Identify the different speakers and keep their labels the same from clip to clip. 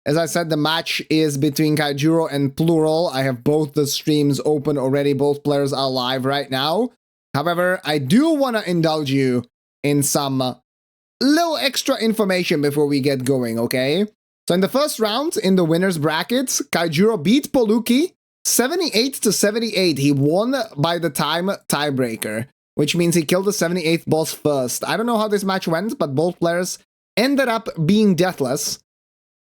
Speaker 1: As I said, the match is between Kayjuro and Pluryl. I have both the streams open already. Both players are live right now. However, I do want to indulge you in some little extra information before we get going, okay? So in the first round, in the winners brackets, Kayjuro beat Poluki 78-78. He won by the time tiebreaker, which means he killed the 78th boss first. I don't know how this match went, but both players ended up being deathless.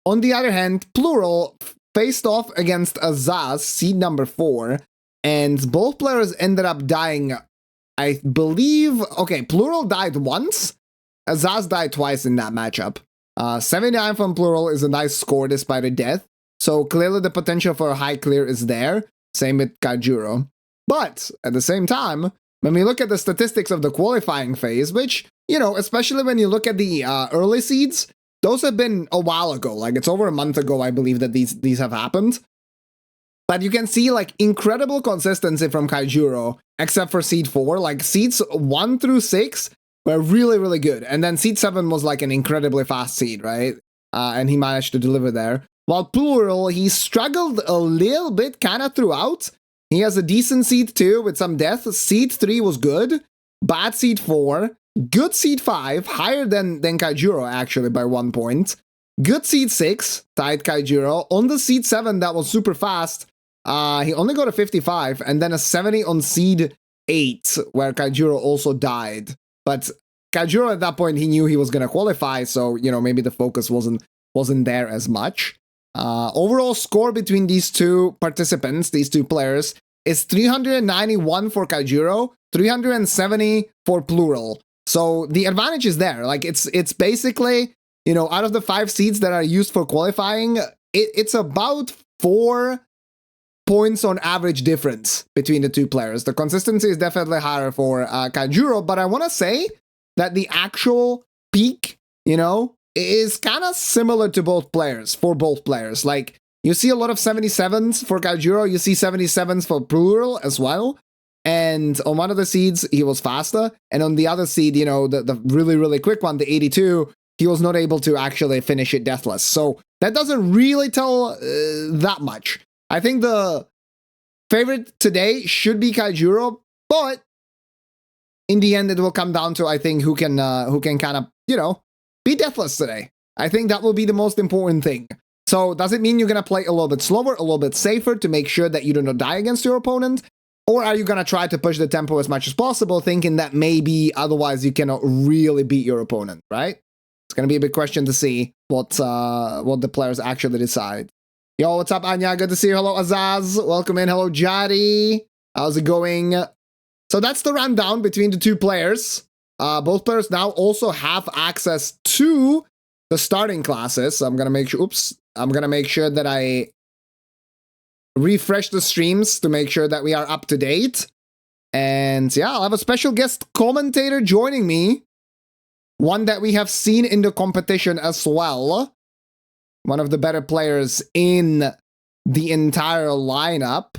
Speaker 1: On the other hand, Pluryl faced off against Azaz, seed number 4, and both players ended up dying, I believe. Okay, Pluryl died once, Azaz died twice in that matchup. 79 from Pluryl is a nice score despite a death, so clearly the potential for a high clear is there. Same with Kayjuro. But at the same time, when we look at the statistics of the qualifying phase, which, you know, especially when you look at the early seeds, those have been a while ago. Like, it's over a month ago, I believe, that these have happened. But you can see, like, incredible consistency from Kayjuro, except for seed 4. Like, seeds 1 through 6 were really, really good. And then seed 7 was, like, an incredibly fast seed, right? And he managed to deliver there. While Pluryl, he struggled a little bit kind of throughout. He has a decent seed 2 with some death. Seed 3 was good. Bad seed 4. Good seed 5, higher than Kayjuro, actually, by 1 point. Good seed 6, tied Kayjuro. On the seed 7, that was super fast. He only got a 55, and then a 70 on seed 8, where Kayjuro also died. But Kayjuro, at that point, he knew he was going to qualify, so, you know, maybe the focus wasn't there as much. Overall score between these two participants, these two players, is 391 for Kayjuro, 370 for Pluryl. So the advantage is there. Like, it's basically, you know, out of the 5 seeds that are used for qualifying, it's about 4 points on average difference between the two players. The consistency is definitely higher for Kayjuro, but I want to say that the actual peak, you know, is kind of similar to both players, for both players. Like, you see a lot of 77s for Kayjuro, you see 77s for Pluryl as well. And on one of the seeds, he was faster. And on the other seed, you know, the really, really quick one, the 82, he was not able to actually finish it deathless. So that doesn't really tell that much. I think the favorite today should be Kayjuro, but in the end, it will come down to, I think, who can kind of, you know, be deathless today. I think that will be the most important thing. So does it mean you're going to play a little bit slower, a little bit safer to make sure that you do not die against your opponent? Or are you going to try to push the tempo as much as possible, thinking that maybe otherwise you cannot really beat your opponent, right? It's going to be a big question to see what the players actually decide. Yo, what's up, Anya? Good to see you. Hello, Azaz. Welcome in. Hello, Jari. How's it going? So that's the rundown between the two players. Both players now also have access to the starting classes. So I'm going to make sure, I'm going to make sure that I refresh the streams to make sure that we are up to date. And yeah, I'll have a special guest commentator joining me. One that we have seen in the competition as well. One of the better players in the entire lineup.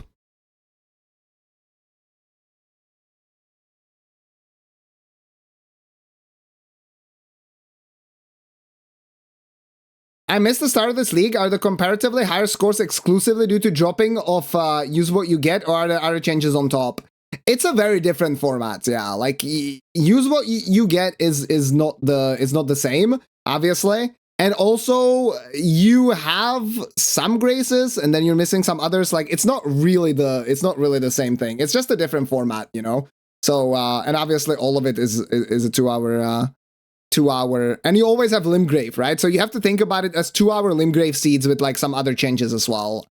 Speaker 1: I missed the start of this league. Are the comparatively higher scores exclusively due to dropping of use what you get, or are there other changes on top? It's a very different format, yeah. Like, use what you get is not the same, obviously. And also, you have some graces, and then you're missing some others. Like, it's not really the same thing. It's just a different format, you know. So, and obviously, all of it is a 2-hour, and you always have Limgrave, right? So you have to think about it as 2-hour Limgrave seeds with like some other changes as well.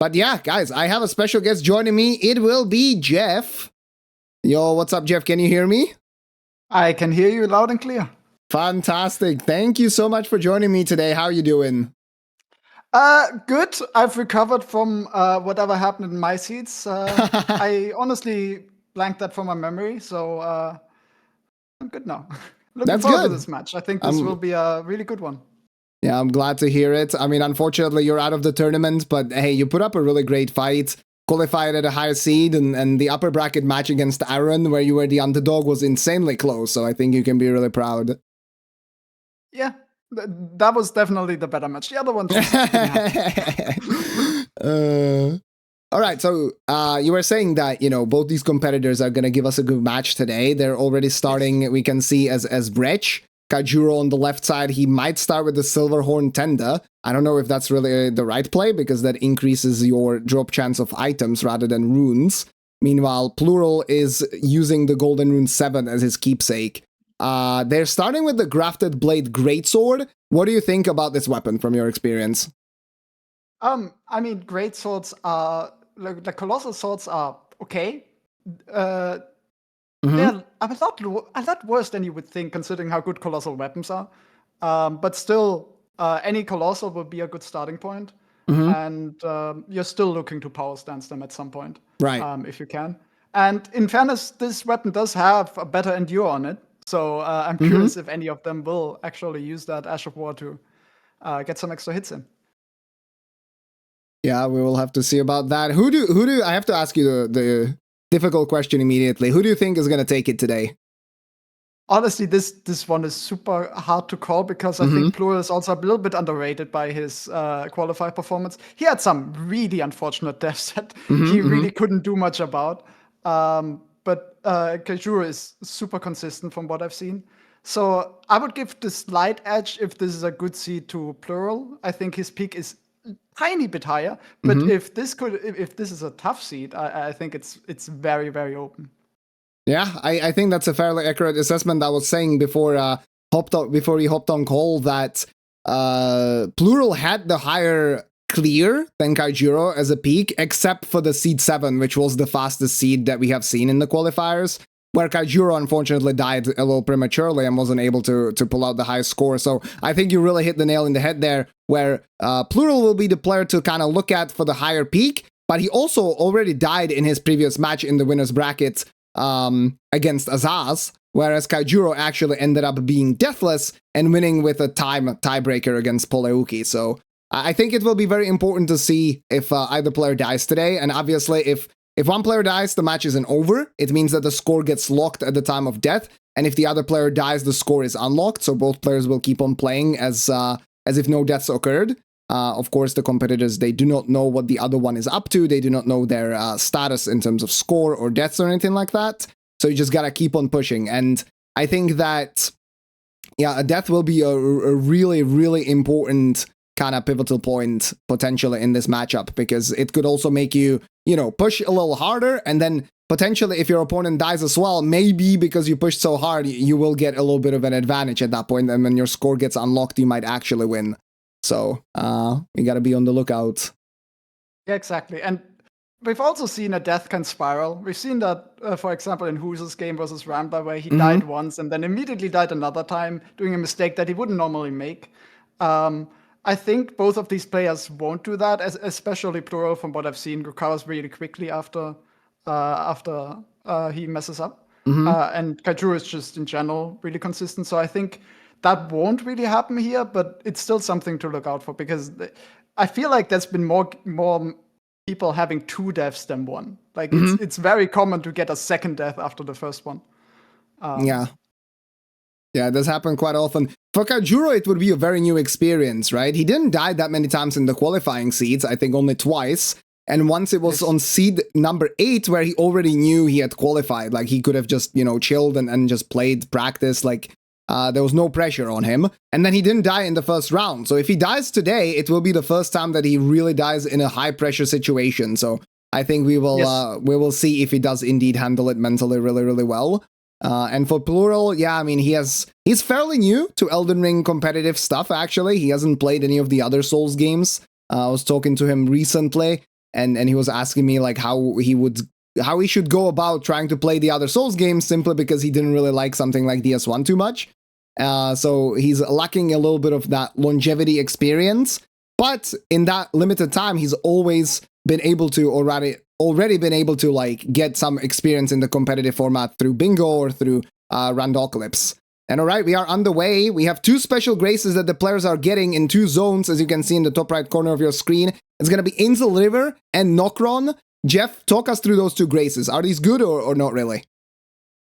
Speaker 1: But yeah, guys, I have a special guest joining me. It will be Jeff. Yo, what's up, Jeff? Can you hear me?
Speaker 2: I can hear you loud and clear.
Speaker 1: Fantastic. Thank you so much for joining me today. How are you doing?
Speaker 2: Good. I've recovered from whatever happened in my seats. I honestly blanked that from my memory, so I'm good now. Looking forward to this match. I think this will be a really good one.
Speaker 1: Yeah, I'm glad to hear it. I mean, unfortunately, you're out of the tournament, but hey, you put up a really great fight, qualified at a higher seed, and the upper bracket match against Aaron, where you were the underdog, was insanely close, so I think you can be really proud.
Speaker 2: Yeah, That was definitely the better match. The other one just didn't happen.
Speaker 1: All right, so you were saying that both these competitors are going to give us a good match today. They're already starting. Yes. We can see as Brecht. Kayjuro on the left side, he might start with the Silverhorn Tender. I don't know if that's really the right play, because that increases your drop chance of items rather than runes. Meanwhile, Pluryl is using the Golden Rune 7 as his keepsake. They're starting with the Grafted Blade Greatsword. What do you think about this weapon from your experience?
Speaker 2: I mean, great swords are, like, the colossal swords are okay. They're a lot worse than you would think, considering how good colossal weapons are. But still, any colossal would be a good starting point. And you're still looking to power stance them at some point,
Speaker 1: right?
Speaker 2: If you can. And in fairness, this weapon does have a better endure on it. So I'm curious if any of them will actually use that Ash of War to get some extra hits in.
Speaker 1: Yeah, we will have to see about that. Who do I have to ask you the difficult question immediately? Who do you think is going to take it today?
Speaker 2: Honestly, this one is super hard to call, because I think Pluryl is also a little bit underrated by his qualifier performance. He had some really unfortunate deaths that he really couldn't do much about. But Kayjuro is super consistent from what I've seen. So I would give the slight edge if this is a good seed to Pluryl. I think his peak is tiny bit higher. But if this is a tough seed, I think it's very, very open.
Speaker 1: Yeah, I think that's a fairly accurate assessment. I was saying before he hopped on call that Pluryl had the higher clear than Kayjuro as a peak, except for the seed 7, which was the fastest seed that we have seen in the qualifiers, where Kayjuro unfortunately died a little prematurely and wasn't able to pull out the highest score. So I think you really hit the nail in the head there, where Pluryl will be the player to kind of look at for the higher peak, but he also already died in his previous match in the winner's bracket against Azaz, whereas Kayjuro actually ended up being deathless and winning with a tiebreaker against Poleuki. So I think it will be very important to see if either player dies today. And obviously, if one player dies, the match isn't over. It means that the score gets locked at the time of death. And if the other player dies, the score is unlocked. So both players will keep on playing as if no deaths occurred. Of course, the competitors, they do not know what the other one is up to. They do not know their status in terms of score or deaths or anything like that. So you just gotta keep on pushing. And I think that, yeah, a death will be a really, really important kind of pivotal point potentially in this matchup, because it could also make you, push a little harder. And then potentially, if your opponent dies as well, maybe because you pushed so hard, you will get a little bit of an advantage at that point. And when your score gets unlocked, you might actually win. So we got to be on the lookout.
Speaker 2: Yeah, exactly. And we've also seen a death can spiral. We've seen that, for example, in Who's game versus Rambler, where he died once and then immediately died another time, doing a mistake that he wouldn't normally make. I think both of these players won't do that, especially Pluryl, from what I've seen, recovers really quickly after he messes up. And Kayjuro is just, in general, really consistent. So I think that won't really happen here, but it's still something to look out for, because I feel like there's been more people having 2 deaths than 1. Like, it's very common to get a second death after the first one.
Speaker 1: Yeah, it does happen quite often. For Kayjuro, it would be a very new experience, right? He didn't die that many times in the qualifying seeds, I think only twice. And once it was on seed number 8, where he already knew he had qualified. Like, he could have just, chilled and just played, practice, like, there was no pressure on him. And then he didn't die in the first round. So if he dies today, it will be the first time that he really dies in a high-pressure situation. So I think we will see if he does indeed handle it mentally really, really well. And for Pluryl, yeah, I mean, he's fairly new to Elden Ring competitive stuff, actually. He hasn't played any of the other Souls games. I was talking to him recently, and he was asking me, like, how he should go about trying to play the other Souls games, simply because he didn't really like something like DS1 too much. So he's lacking a little bit of that longevity experience. But in that limited time, he's always been able to already been able to, like, get some experience in the competitive format through Bingo or through Randocalypse. And alright, we are underway. We have 2 special graces that the players are getting in 2 zones, as you can see in the top right corner of your screen. It's going to be Insel River and Nokron. Jeff, talk us through those 2 graces. Are these good or not really?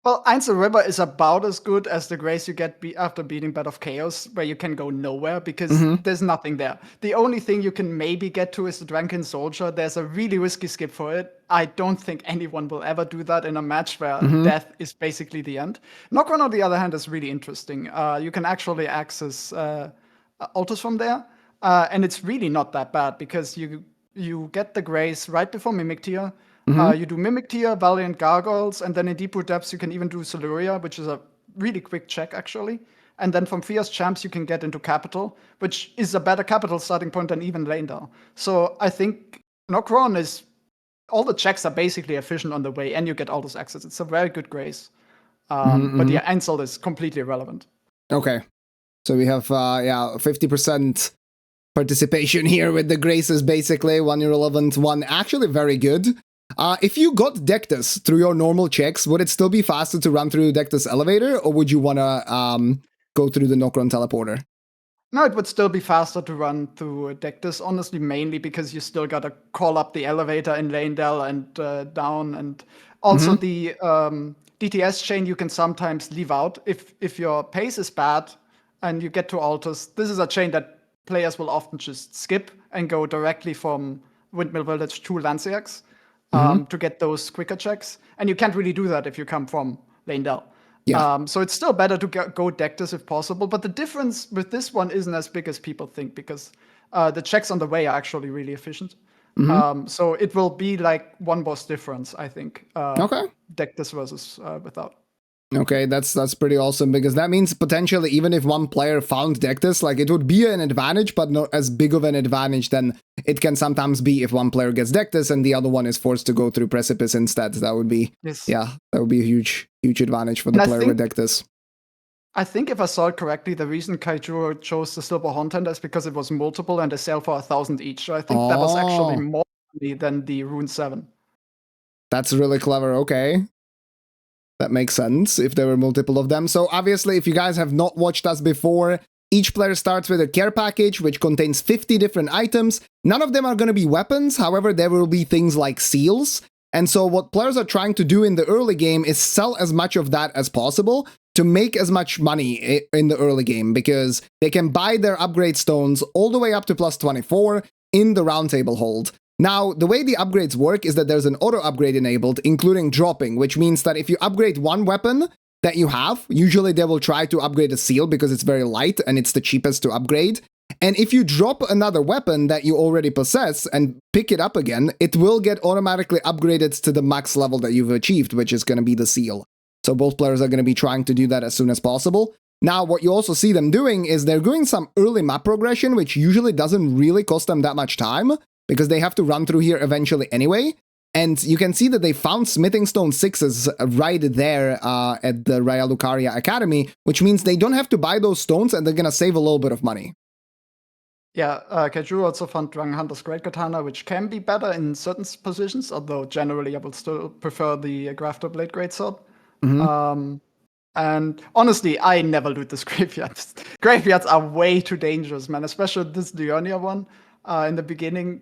Speaker 2: Well, Einzel River is about as good as the Grace you get after beating Bed of Chaos, where you can go nowhere because there's nothing there. The only thing you can maybe get to is the Drunken Soldier. There's a really risky skip for it. I don't think anyone will ever do that in a match where death is basically the end. Nocron, on the other hand, is really interesting. You can actually access altars from there, and it's really not that bad because you get the Grace right before Mimic Tier. You do Mimic Tier, Valiant Gargoyles, and then in Deep Root Depths you can even do Siluria, which is a really quick check, actually. And then from Fierce Champs you can get into Capital, which is a better Capital starting point than even Leyndal. So I think Nocron is... all the checks are basically efficient on the way, and you get all those access. It's a very good Grace. But yeah, Einzel is completely irrelevant.
Speaker 1: Okay. So we have, 50% participation here with the Graces, basically. One irrelevant, one actually very good. If you got Dectus through your normal checks, would it still be faster to run through Dectus Elevator, or would you want to go through the Nocron Teleporter?
Speaker 2: No, it would still be faster to run through Dectus, honestly, mainly because you still gotta call up the elevator in Leyndal and down, and also the DTS chain you can sometimes leave out if your pace is bad and you get to altars. This is a chain that players will often just skip and go directly from Windmill Village to Lanciax to get those quicker checks, and you can't really do that if you come from Leyndal.
Speaker 1: Yeah.
Speaker 2: So it's still better to go Dectus if possible, but the difference with this one isn't as big as people think because the checks on the way are actually really efficient. So it will be like one boss difference, I think.
Speaker 1: Okay.
Speaker 2: Dectus versus without.
Speaker 1: Okay, that's pretty awesome, because that means potentially even if one player found Dectus, like, it would be an advantage, but not as big of an advantage than it can sometimes be if one player gets Dectus and the other one is forced to go through Precipice instead. That would be, that would be a huge advantage for the player with Dectus.
Speaker 2: I think if I saw it correctly, the reason Kayjuro chose the Silver Horntender is because it was multiple and they sell for 1,000 each. So I think that was actually more money than the Rune 7.
Speaker 1: That's really clever, okay. That makes sense if there were multiple of them. So obviously, if you guys have not watched us before, each player starts with a care package, which contains 50 different items. None of them are going to be weapons. However, there will be things like seals. And so what players are trying to do in the early game is sell as much of that as possible to make as much money in the early game, because they can buy their upgrade stones all the way up to plus 24 in the roundtable hold. Now, the way the upgrades work is that there's an auto upgrade enabled, including dropping, which means that if you upgrade one weapon that you have, usually they will try to upgrade a seal because it's very light and it's the cheapest to upgrade. And if you drop another weapon that you already possess and pick it up again, it will get automatically upgraded to the max level that you've achieved, which is going to be the seal. So both players are going to be trying to do that as soon as possible. Now, what you also see them doing is they're doing some early map progression, which usually doesn't really cost them that much time, because they have to run through here eventually anyway. And you can see that they found Smithing Stone 6s right there at the Raya Lucaria Academy, which means they don't have to buy those stones and they're going to save a little bit of money.
Speaker 2: Yeah, Kayjuro also found Drang Hunter's Great Katana, which can be better in certain positions, although generally I would still prefer the Grafter Blade Greatsword. And honestly, I never loot this graveyard. Graveyards are way too dangerous, man, especially this Diurnia one. In the beginning,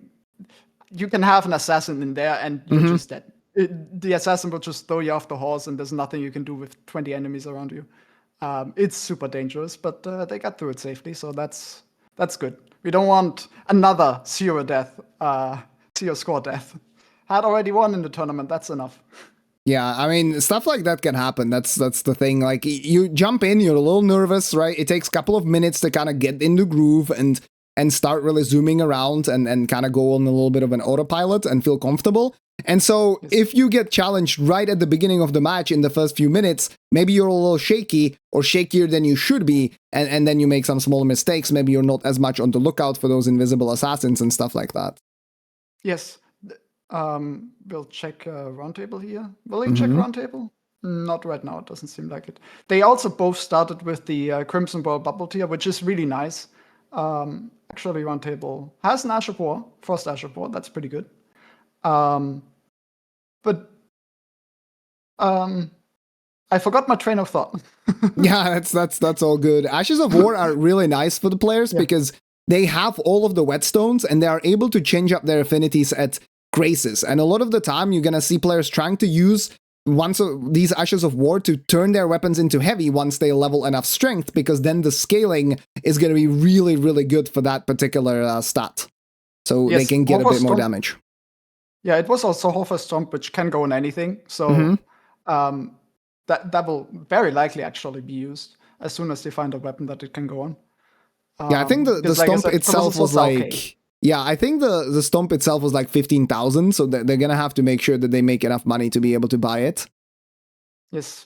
Speaker 2: you can have an assassin in there and you're just dead. The assassin will just throw you off the horse and there's nothing you can do with 20 enemies around you. It's super dangerous, but they got through it safely, so that's good. We don't want another zero death, zero score death. Had already won in the tournament, that's enough.
Speaker 1: Yeah, I mean, stuff like that can happen. That's the thing. Like, you jump in, you're a little nervous, right? It takes a couple of minutes to kind of get in the groove and start really zooming around and kind of go on a little bit of an autopilot and feel comfortable. And so if you get challenged right at the beginning of the match in the first few minutes, maybe you're a little shaky or shakier than you should be, and then you make some small mistakes. Maybe you're not as much on the lookout for those invisible assassins and stuff like that.
Speaker 2: Yes. We'll check Roundtable here. Will you check Roundtable? Not right now, it doesn't seem like it. They also both started with the Crimson Ball Bubble tier, which is really nice. Actually, Roundtable has an Ash of War, Frost Ash of War, that's pretty good. But I forgot my train of thought.
Speaker 1: Yeah, that's all good. Ashes of War are really nice for the players because they have all of the whetstones and they are able to change up their affinities at Graces. And a lot of the time, you're going to see players trying to use these Ashes of War to turn their weapons into heavy once they level enough strength, because then the scaling is going to be really, really good for that particular stat. So they can get a bit more damage.
Speaker 2: Yeah, it was also Hofer Stomp, which can go on anything. So that will very likely actually be used as soon as they find a weapon that it can go on.
Speaker 1: Yeah, I think the Stomp itself was like... Okay. Yeah, I think the Stomp itself was like 15,000, so they're going to have to make sure that they make enough money to be able to buy it.
Speaker 2: Yes.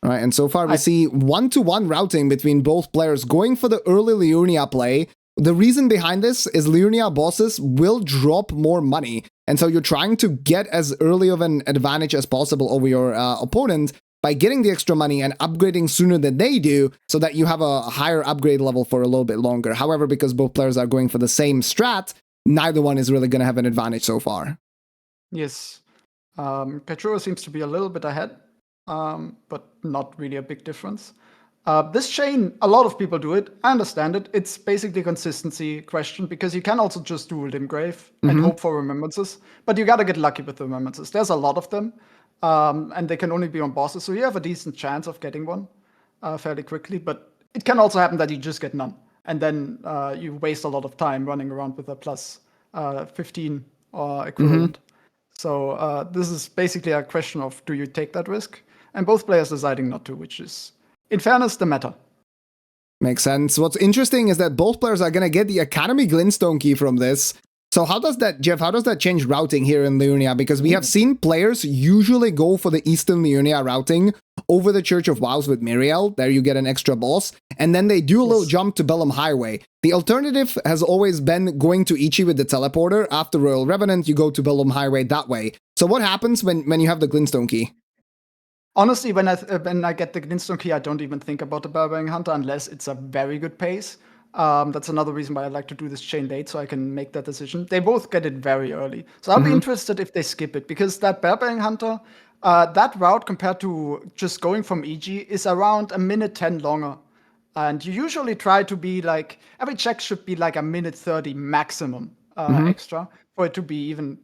Speaker 1: All right, and so far we see 1-to-1 routing between both players going for the early Liurnia play. The reason behind this is Liurnia bosses will drop more money, and so you're trying to get as early of an advantage as possible over your opponent by getting the extra money and upgrading sooner than they do, so that you have a higher upgrade level for a little bit longer. However, because both players are going for the same strat, neither one is really going to have an advantage so far.
Speaker 2: Yes. Kayjuro seems to be a little bit ahead, but not really a big difference. This chain, a lot of people do it. I understand it. It's basically a consistency question, because you can also just do Limgrave and hope for remembrances, but you gotta get lucky with the remembrances. There's a lot of them. And they can only be on bosses, so you have a decent chance of getting one fairly quickly, but it can also happen that you just get none, and then you waste a lot of time running around with a plus 15 or equivalent. So this is basically a question of, do you take that risk? And both players deciding not to, which is, in fairness, the meta.
Speaker 1: Makes sense. What's interesting is that both players are going to get the Academy Glintstone key from this. So how does that, Jeff, how does that change routing here in Liurnia? Because we have seen players usually go for the Eastern Liurnia routing over the Church of Wows with Miriel. There you get an extra boss. And then they do a little jump to Bellum Highway. The alternative has always been going to Ichi with the teleporter. After Royal Revenant, you go to Bellum Highway that way. So what happens when you have the Glintstone key?
Speaker 2: Honestly, when I get the Glintstone key, I don't even think about the Barbarian Hunter unless it's a very good pace. That's another reason why I like to do this chain late, so I can make that decision. They both get it very early. So I'll be interested if they skip it, because that Barbarian Hunter, that route compared to just going from EG is around 1:10 longer. And you usually try to be like, every check should be like 1:30 maximum extra for it to be even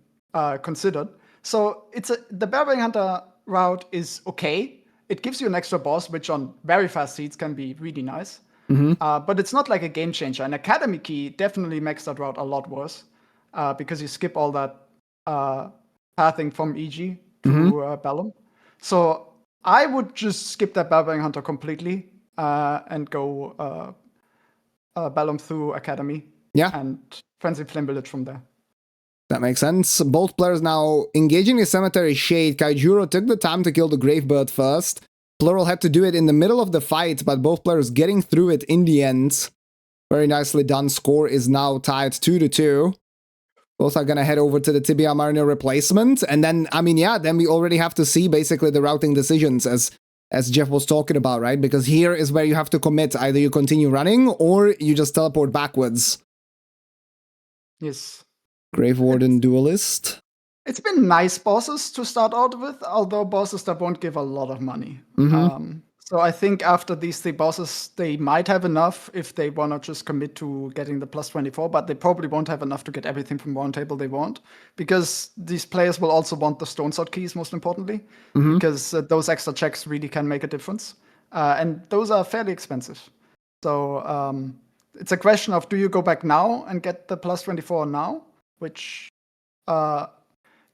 Speaker 2: considered. So the Barbarian Hunter route is okay. It gives you an extra boss, which on very fast seeds can be really nice. But it's not like a game changer. An Academy key definitely makes that route a lot worse, because you skip all that pathing from EG to Bellum. So I would just skip that Barbarian Hunter completely and go Bellum through Academy. And Frenzy Flame Village from there.
Speaker 1: That makes sense. Both players now engaging the Cemetery Shade. Kayjuro took the time to kill the Gravebird first. Pluryl had to do it in the middle of the fight, but both players getting through it in the end. Very nicely done. Score is now tied 2-2. Both are going to head over to the Tibia Mariner replacement. And then, I mean, yeah, then we already have to see basically the routing decisions as Jeff was talking about, right? Because here is where you have to commit. Either you continue running or you just teleport backwards.
Speaker 2: Yes.
Speaker 1: Grave Warden Duelist.
Speaker 2: It's been nice bosses to start out with, although bosses that won't give a lot of money. So I think after these 3 bosses, they might have enough if they want to just commit to getting the plus 24, but they probably won't have enough to get everything from Roundtable they want, because these players will also want the Stone Sword keys, most importantly, because those extra checks really can make a difference. And those are fairly expensive. So it's a question of, do you go back now and get the plus 24 now, which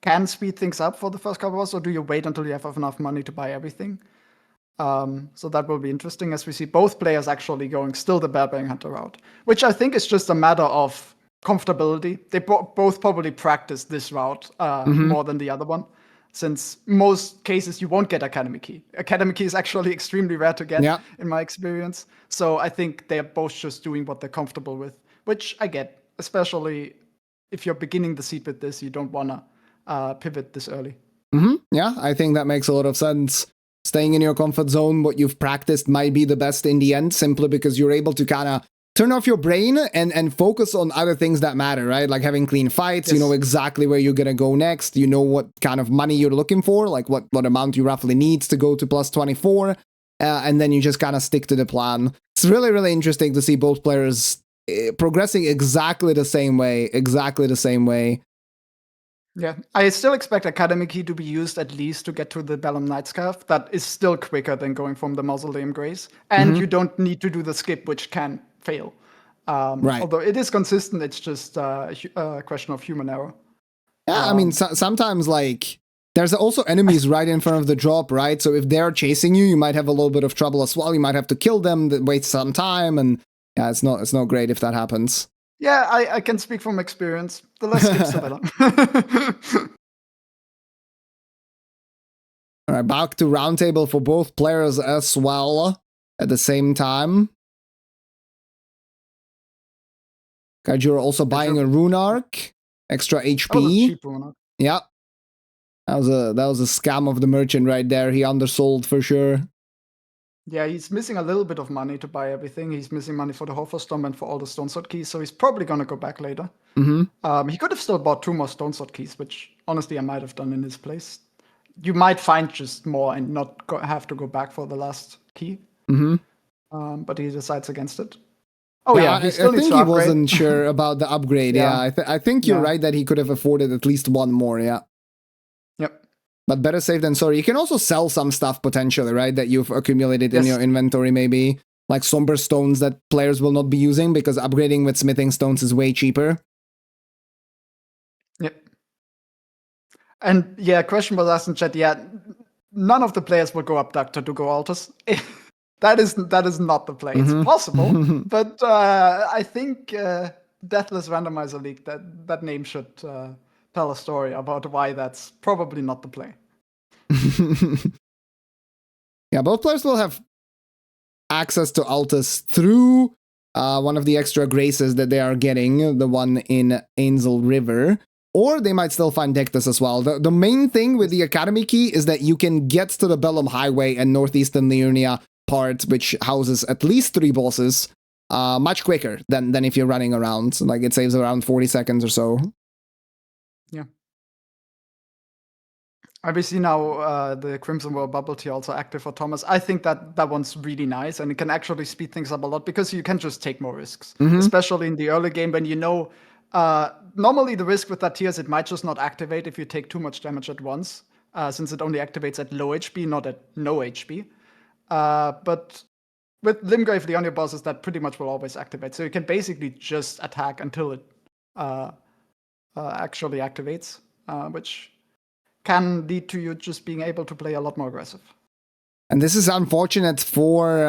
Speaker 2: can speed things up for the first couple of hours, or do you wait until you have enough money to buy everything? So that will be interesting, as we see both players actually going still the Barbarian Hunter route, which I think is just a matter of comfortability. They both probably practice this route more than the other one, since most cases you won't get Academy Key. Academy Key is actually extremely rare to get, in my experience. So I think they're both just doing what they're comfortable with, which I get, especially if you're beginning the seed with this, you don't want to pivot this early.
Speaker 1: Yeah, I think that makes a lot of sense. Staying in your comfort zone, what you've practiced might be the best in the end, simply because you're able to kind of turn off your brain and focus on other things that matter, right? Like having clean fights, you know exactly where you're going to go next, you know what kind of money you're looking for, like what amount you roughly need to go to plus 24, and then you just kind of stick to the plan. It's really, really interesting to see both players progressing exactly the same way.
Speaker 2: Yeah, I still expect Academy Key to be used at least to get to the Bellum Nightscarf. That is still quicker than going from the Mausoleum Grace. And you don't need to do the skip, which can fail.
Speaker 1: Right.
Speaker 2: Although it is consistent, it's just a question of human error.
Speaker 1: Yeah, I mean, sometimes, like, there's also enemies right in front of the drop, right? So if they're chasing you, you might have a little bit of trouble as well. You might have to kill them, wait some time, and yeah, it's not great if that happens.
Speaker 2: Yeah, I can speak from experience. The less skips, the better.
Speaker 1: All right, back to roundtable for both players as well at the same time. Kayjuro also buying a rune arc, extra HP.
Speaker 2: That was a cheap rune arc.
Speaker 1: Yeah, that was a scam of the merchant right there. He undersold for sure.
Speaker 2: Yeah, he's missing a little bit of money to buy everything. He's missing money for the Hoferstorm and for all the Stone Sword keys, so he's probably gonna go back later. He could have still bought 2 more Stone Sword keys, which honestly I might have done in his place. You might find just more and not have to go back for the last key. But he decides against it. Oh yeah, he still
Speaker 1: I
Speaker 2: needs
Speaker 1: think
Speaker 2: to
Speaker 1: he
Speaker 2: upgrade.
Speaker 1: wasn't sure about the upgrade.
Speaker 2: Yeah.
Speaker 1: I think you're right that he could have afforded at least one more. Yeah.
Speaker 2: Yep.
Speaker 1: But better safe than sorry. You can also sell some stuff potentially, right? That you've accumulated in your inventory, maybe like somber stones that players will not be using because upgrading with smithing stones is way cheaper.
Speaker 2: Yep. And yeah, question was asked in chat. Yeah, none of the players will go abductor to go altars. That is not the play. It's possible, but I think Deathless Randomizer League, that name should tell a story about why that's probably not the play.
Speaker 1: Yeah, both players will have access to altars through one of the extra graces that they are getting, the one in Angel River. Or they might still find Dectus as well. The main thing with the Academy key is that you can get to the Bellum Highway and Northeastern Liurnia part, which houses at least 3 bosses, much quicker than if you're running around. Like, it saves around 40 seconds or so.
Speaker 2: Yeah. Obviously now the Crimson World Bubble Tea also active for Thomas. I think that one's really nice, and it can actually speed things up a lot because you can just take more risks, especially in the early game when you know. Normally, the risk with that tier is it might just not activate if you take too much damage at once, since it only activates at low HP, not at no HP. But with Limgrave, the only bosses that pretty much will always activate. So you can basically just attack until it actually activates, which can lead to you just being able to play a lot more aggressive.
Speaker 1: And this is unfortunate for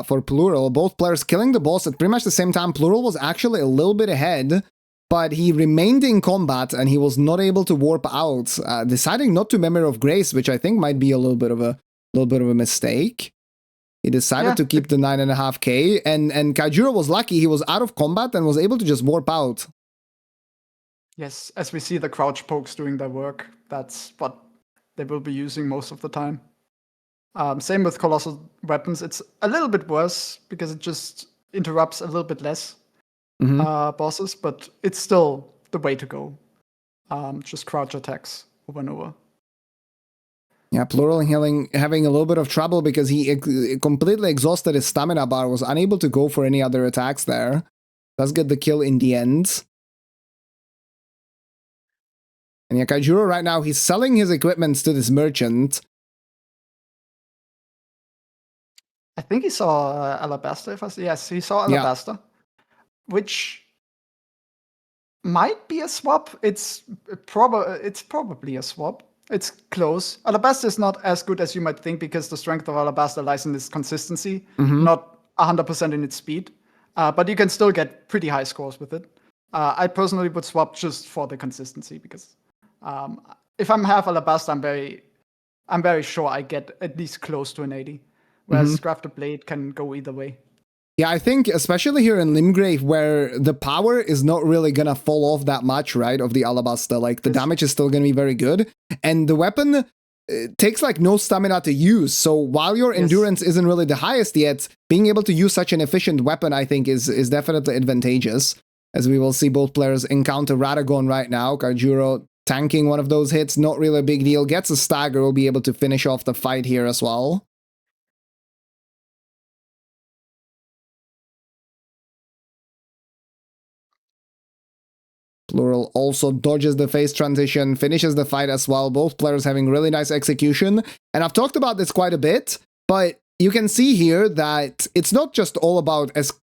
Speaker 1: Pluryl. Both players killing the boss at pretty much the same time. Pluryl was actually a little bit ahead, but he remained in combat and he was not able to warp out, deciding not to Memory of Grace, which I think might be a little bit of a mistake. He decided to keep the 9.5k, and Kayjuro was lucky. He was out of combat and was able to just warp out.
Speaker 2: Yes, as we see the crouch pokes doing their work, that's what they will be using most of the time. Same with Colossal Weapons. It's a little bit worse because it just interrupts a little bit less bosses, but it's still the way to go. Just crouch attacks over and over.
Speaker 1: Yeah, Pluryl having a little bit of trouble because he completely exhausted his stamina bar, was unable to go for any other attacks there. Does get the kill in the end. And yeah, Kayjuro right now, he's selling his equipment to this merchant.
Speaker 2: I think he saw Alabaster. Yes, he saw Alabaster, which might be a swap. It's probably a swap. It's close. Alabaster is not as good as you might think because the strength of Alabaster lies in its consistency, not 100% in its speed. But you can still get pretty high scores with it. I personally would swap just for the consistency because if I'm half Alabaster, I'm very sure I get at least close to an 80. Whereas Grafted Blade can go either way.
Speaker 1: Yeah, I think especially here in Limgrave, where the power is not really gonna fall off that much, right, of the Alabaster. Like, the damage is still gonna be very good. And the weapon takes, like, no stamina to use. So while your endurance isn't really the highest yet, being able to use such an efficient weapon, I think, is definitely advantageous. As we will see both players encounter Radagon right now. Kayjuro tanking one of those hits, not really a big deal. Gets a stagger, will be able to finish off the fight here as well. Pluryl also dodges the phase transition, finishes the fight as well. Both players having really nice execution. And I've talked about this quite a bit, but you can see here that it's not just all about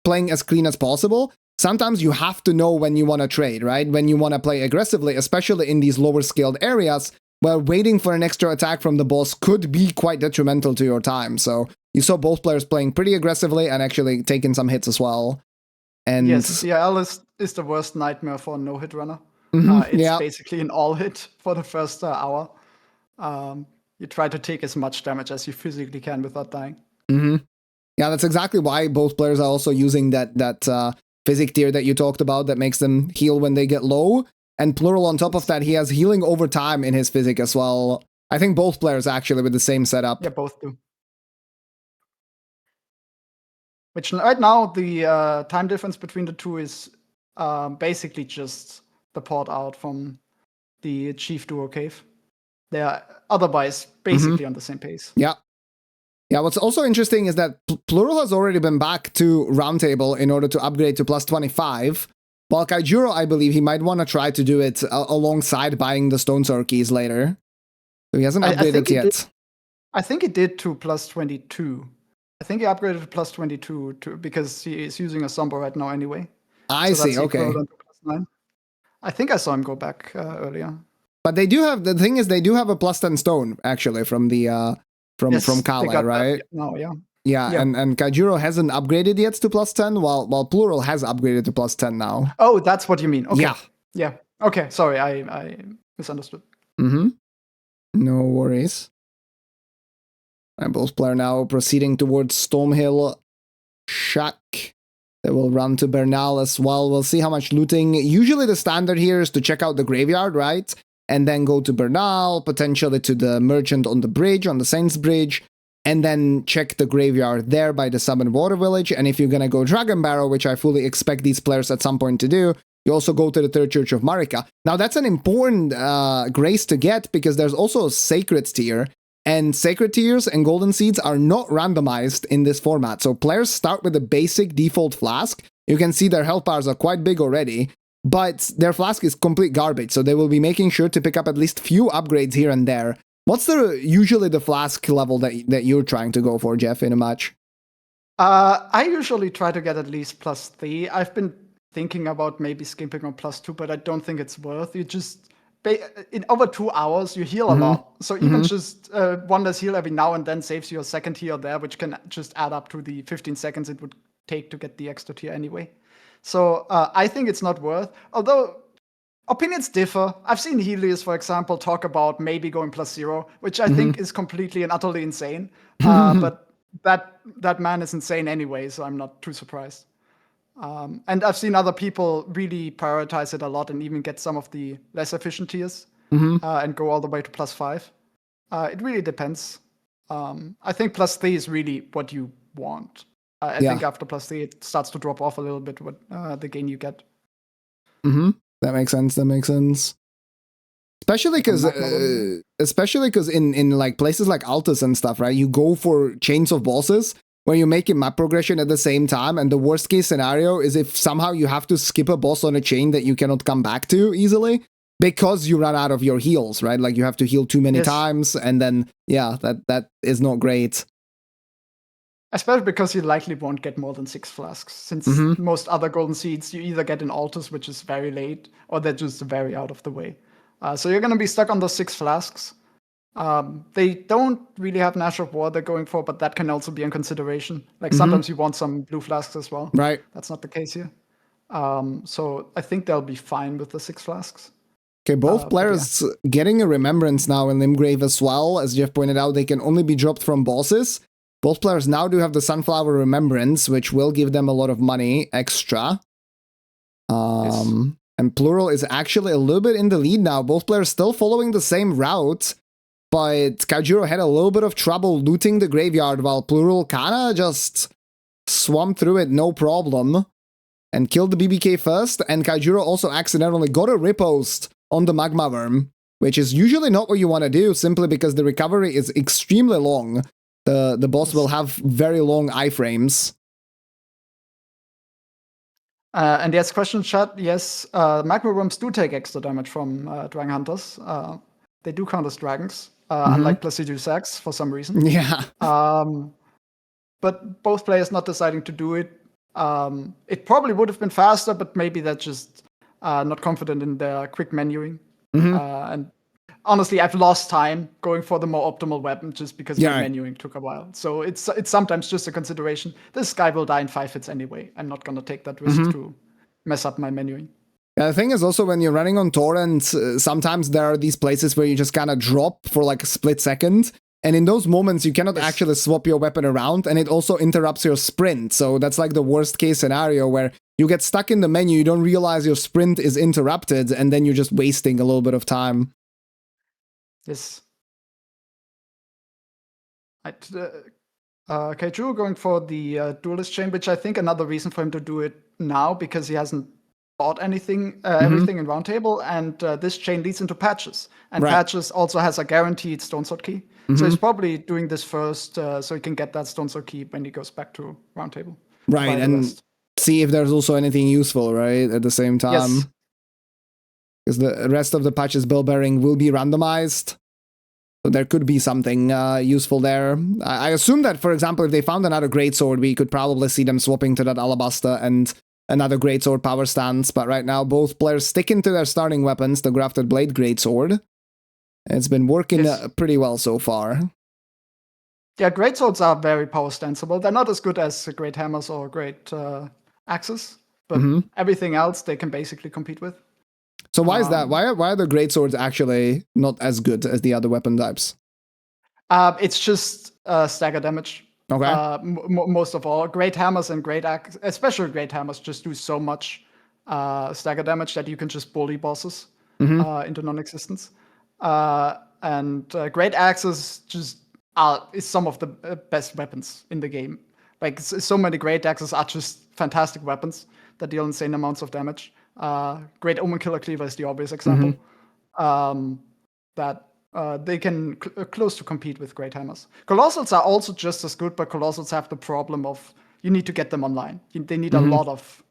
Speaker 1: playing as clean as possible. Sometimes you have to know when you want to trade, right? When you want to play aggressively, especially in these lower skilled areas, where waiting for an extra attack from the boss could be quite detrimental to your time. So you saw both players playing pretty aggressively and actually taking some hits as well. And
Speaker 2: yes, DRL is the worst nightmare for a no-hit runner. It's basically an all-hit for the first hour. You try to take as much damage as you physically can without dying.
Speaker 1: Yeah, that's exactly why both players are also using that physic tier that you talked about that makes them heal when they get low. And Pluryl, on top of that, he has healing over time in his physic as well. I think both players actually with the same setup.
Speaker 2: Yeah, both do. Which right now, the time difference between the two is basically just the port out from the Chief Duo Cave. They are otherwise basically on the same pace.
Speaker 1: Yeah. Yeah, what's also interesting is that Pluryl has already been back to Roundtable in order to upgrade to plus 25, while Kayjuro, I believe he might want to try to do it alongside buying the Stone Sword keys later. So he hasn't upgraded yet.
Speaker 2: I think he did to plus 22. I think he upgraded to plus 22 because he is using a Sombo right now anyway.
Speaker 1: I see, okay.
Speaker 2: I think I saw him go back earlier.
Speaker 1: But they do have, the thing is, they do have a plus 10 stone, actually, from the from Kale, right?
Speaker 2: No, yeah.
Speaker 1: Yeah, and Kayjuro hasn't upgraded yet to plus 10, while Pluryl has upgraded to plus 10 now.
Speaker 2: Oh, that's what you mean. Okay.
Speaker 1: Yeah.
Speaker 2: Yeah. Okay, sorry, I misunderstood.
Speaker 1: No worries. And both players now proceeding towards Stormhill Shack. They will run to Bernal as well. We'll see how much looting. Usually the standard here is to check out the graveyard, right? And then go to Bernal, potentially to the merchant on the bridge, on the Saints Bridge, and then check the graveyard there by the Summon Water Village. And if you're gonna go Dragon Barrow, which I fully expect these players at some point to do, you also go to the Third Church of Marika. Now that's an important grace to get because there's also a Sacred tier. And Sacred tiers and Golden Seeds are not randomized in this format. So players start with a basic default flask. You can see their health bars are quite big already, but their flask is complete garbage. So they will be making sure to pick up at least few upgrades here and there. What's usually the flask level that you're trying to go for, Jeff, in a match?
Speaker 2: I usually try to get at least plus 3. I've been thinking about maybe skipping on plus 2, but I don't think it's worth. You just in over 2 hours, you heal a lot. So even just one less heal every now and then saves you a second heal there, which can just add up to the 15 seconds it would take to get the extra tier anyway. So I think it's not worth. Although opinions differ. I've seen Helios, for example, talk about maybe going plus 0, which I think is completely and utterly insane. But that man is insane anyway, so I'm not too surprised. And I've seen other people really prioritize it a lot and even get some of the less efficient tiers and go all the way to plus 5. It really depends. I think plus 3 is really what you want. I think after plus 3, it starts to drop off a little bit what the gain you get.
Speaker 1: That makes sense. That makes sense. Especially because in like places like Altus and stuff, right? You go for chains of bosses where you make a map progression at the same time, and the worst case scenario is if somehow you have to skip a boss on a chain that you cannot come back to easily because you run out of your heals, right? Like you have to heal too many times, and then that is not great.
Speaker 2: Especially because you likely won't get more than 6 flasks, since most other Golden Seeds you either get in Altus, which is very late, or they're just very out of the way. So you're going to be stuck on those 6 flasks. They don't really have Nash of War they're going for, but that can also be in consideration. Like sometimes you want some blue flasks as well.
Speaker 1: Right.
Speaker 2: That's not the case here. So I think they'll be fine with the 6 flasks.
Speaker 1: Okay, both players getting a Remembrance now in Limgrave as well. As Jeff pointed out, they can only be dropped from bosses. Both players now do have the Sunflower Remembrance, which will give them a lot of money extra. And Pluryl is actually a little bit in the lead now. Both players still following the same route, but Kayjuro had a little bit of trouble looting the graveyard, while Pluryl kinda just swamped through it no problem and killed the BBK first, and Kayjuro also accidentally got a riposte on the Magma Worm, which is usually not what you want to do, simply because the recovery is extremely long. The boss will have very long iframes.
Speaker 2: And yes, question chat. Yes, macro rooms do take extra damage from Dragon Hunters. They do count as dragons, unlike Placiduous Axe for some reason.
Speaker 1: Yeah.
Speaker 2: But both players not deciding to do it. It probably would have been faster, but maybe they're just not confident in their quick menuing. And honestly, I've lost time going for the more optimal weapon just because my menuing took a while. So it's sometimes just a consideration. This guy will die in 5 hits anyway. I'm not gonna take that risk to mess up my menuing.
Speaker 1: Yeah, the thing is also when you're running on torrents, sometimes there are these places where you just kind of drop for like a split second. And in those moments, you cannot actually swap your weapon around, and it also interrupts your sprint. So that's like the worst case scenario where you get stuck in the menu, you don't realize your sprint is interrupted, and then you're just wasting a little bit of time.
Speaker 2: Yes. Kayjuro going for the duelist chain, which I think another reason for him to do it now, because he hasn't bought anything, everything in Roundtable, and this chain leads into patches. And patches also has a guaranteed Stone Sword key. So he's probably doing this first so he can get that Stone Sword key when he goes back to Roundtable.
Speaker 1: Right, and see if there's also anything useful, right, at the same time.
Speaker 2: Yes.
Speaker 1: Because the rest of the patches bell bearing will be randomized. So there could be something useful there. I assume that, for example, if they found another greatsword, we could probably see them swapping to that Alabaster and another greatsword power stance. But right now, both players sticking to their starting weapons, the Grafted Blade greatsword. It's been working pretty well so far.
Speaker 2: Yeah, greatswords are very power stanceable. They're not as good as great hammers or great axes, but everything else they can basically compete with.
Speaker 1: So why is that? Why are the greatswords actually not as good as the other weapon types?
Speaker 2: It's just stagger damage.
Speaker 1: Okay.
Speaker 2: Most of all, great hammers and great axes, especially great hammers, just do so much stagger damage that you can just bully bosses into non-existence. And great axes just is some of the best weapons in the game. Like so many great axes are just fantastic weapons that deal insane amounts of damage. Great Omen Killer Cleaver is the obvious example. That they can close to compete with great hammers. Colossals are also just as good, but Colossals have the problem of you need to get them online. They need a lot of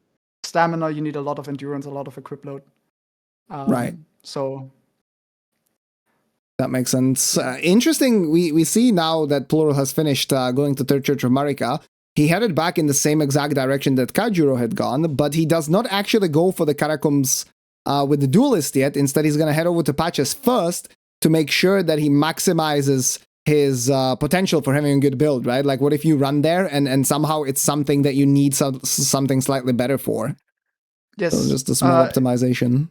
Speaker 2: stamina, you need a lot of endurance, a lot of equip load.
Speaker 1: Right.
Speaker 2: So
Speaker 1: that makes sense. Interesting. We see now that Pluryl has finished going to Third Church of Marika. He headed back in the same exact direction that Kayjuro had gone, but he does not actually go for the catacombs with the duelist yet. Instead, he's going to head over to patches first to make sure that he maximizes his potential for having a good build, right? Like, what if you run there and somehow it's something that you need something slightly better for?
Speaker 2: Yes.
Speaker 1: So just a small optimization.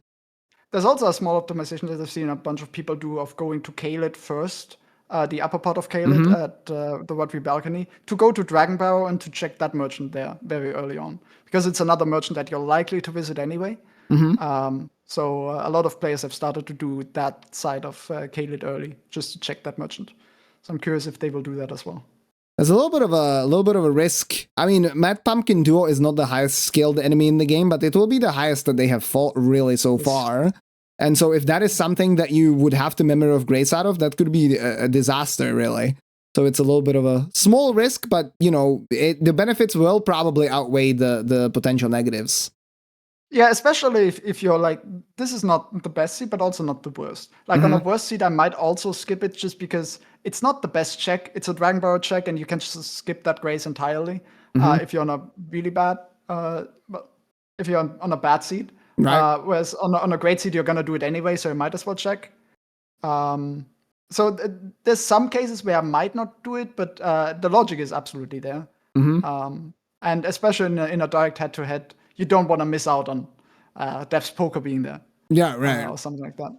Speaker 2: There's also a small optimization that I've seen a bunch of people do of going to Caelid first, the upper part of Caelid at the Rodri balcony, to go to Dragon Barrow and to check that merchant there very early on. Because it's another merchant that you're likely to visit anyway. So a lot of players have started to do that side of Caelid early, just to check that merchant. So I'm curious if they will do that as well.
Speaker 1: There's a little bit of a risk. I mean, Mad Pumpkin Duo is not the highest skilled enemy in the game, but it will be the highest that they have fought really so far. And so if that is something that you would have to Memory of Grace out of, that could be a disaster, really. So it's a little bit of a small risk, but, you know, the benefits will probably outweigh the potential negatives.
Speaker 2: Yeah, especially if you're like, this is not the best seed, but also not the worst. Like on a worst seed, I might also skip it just because it's not the best check. It's a Dragon Barrow check, and you can just skip that grace entirely if you're on a really bad, if you're on a bad seed.
Speaker 1: Right.
Speaker 2: Whereas on a great seed, you're gonna do it anyway, so you might as well check. So there's some cases where I might not do it, but the logic is absolutely there. And especially in a direct head-to-head, you don't want to miss out on Death's Poker being there.
Speaker 1: Yeah, right.
Speaker 2: Or something like that.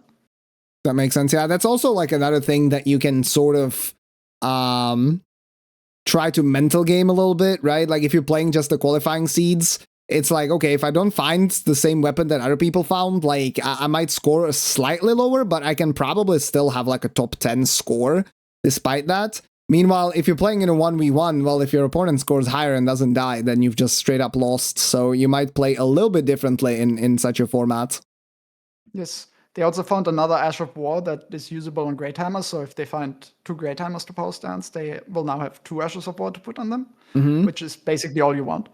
Speaker 1: That makes sense. Yeah, that's also like another thing that you can sort of try to mental game a little bit, right? Like if you're playing just the qualifying seeds, it's like, okay, if I don't find the same weapon that other people found, like I might score slightly lower, but I can probably still have like a top 10 score despite that. Meanwhile, if you're playing in a 1v1, well, if your opponent scores higher and doesn't die, then you've just straight up lost. So you might play a little bit differently in such a format.
Speaker 2: Yes. They also found another Ash of War that is usable on Great Hammers. So if they find 2 Great Hammers to power stance, they will now have 2 Ashes of War to put on them, which is basically all you want.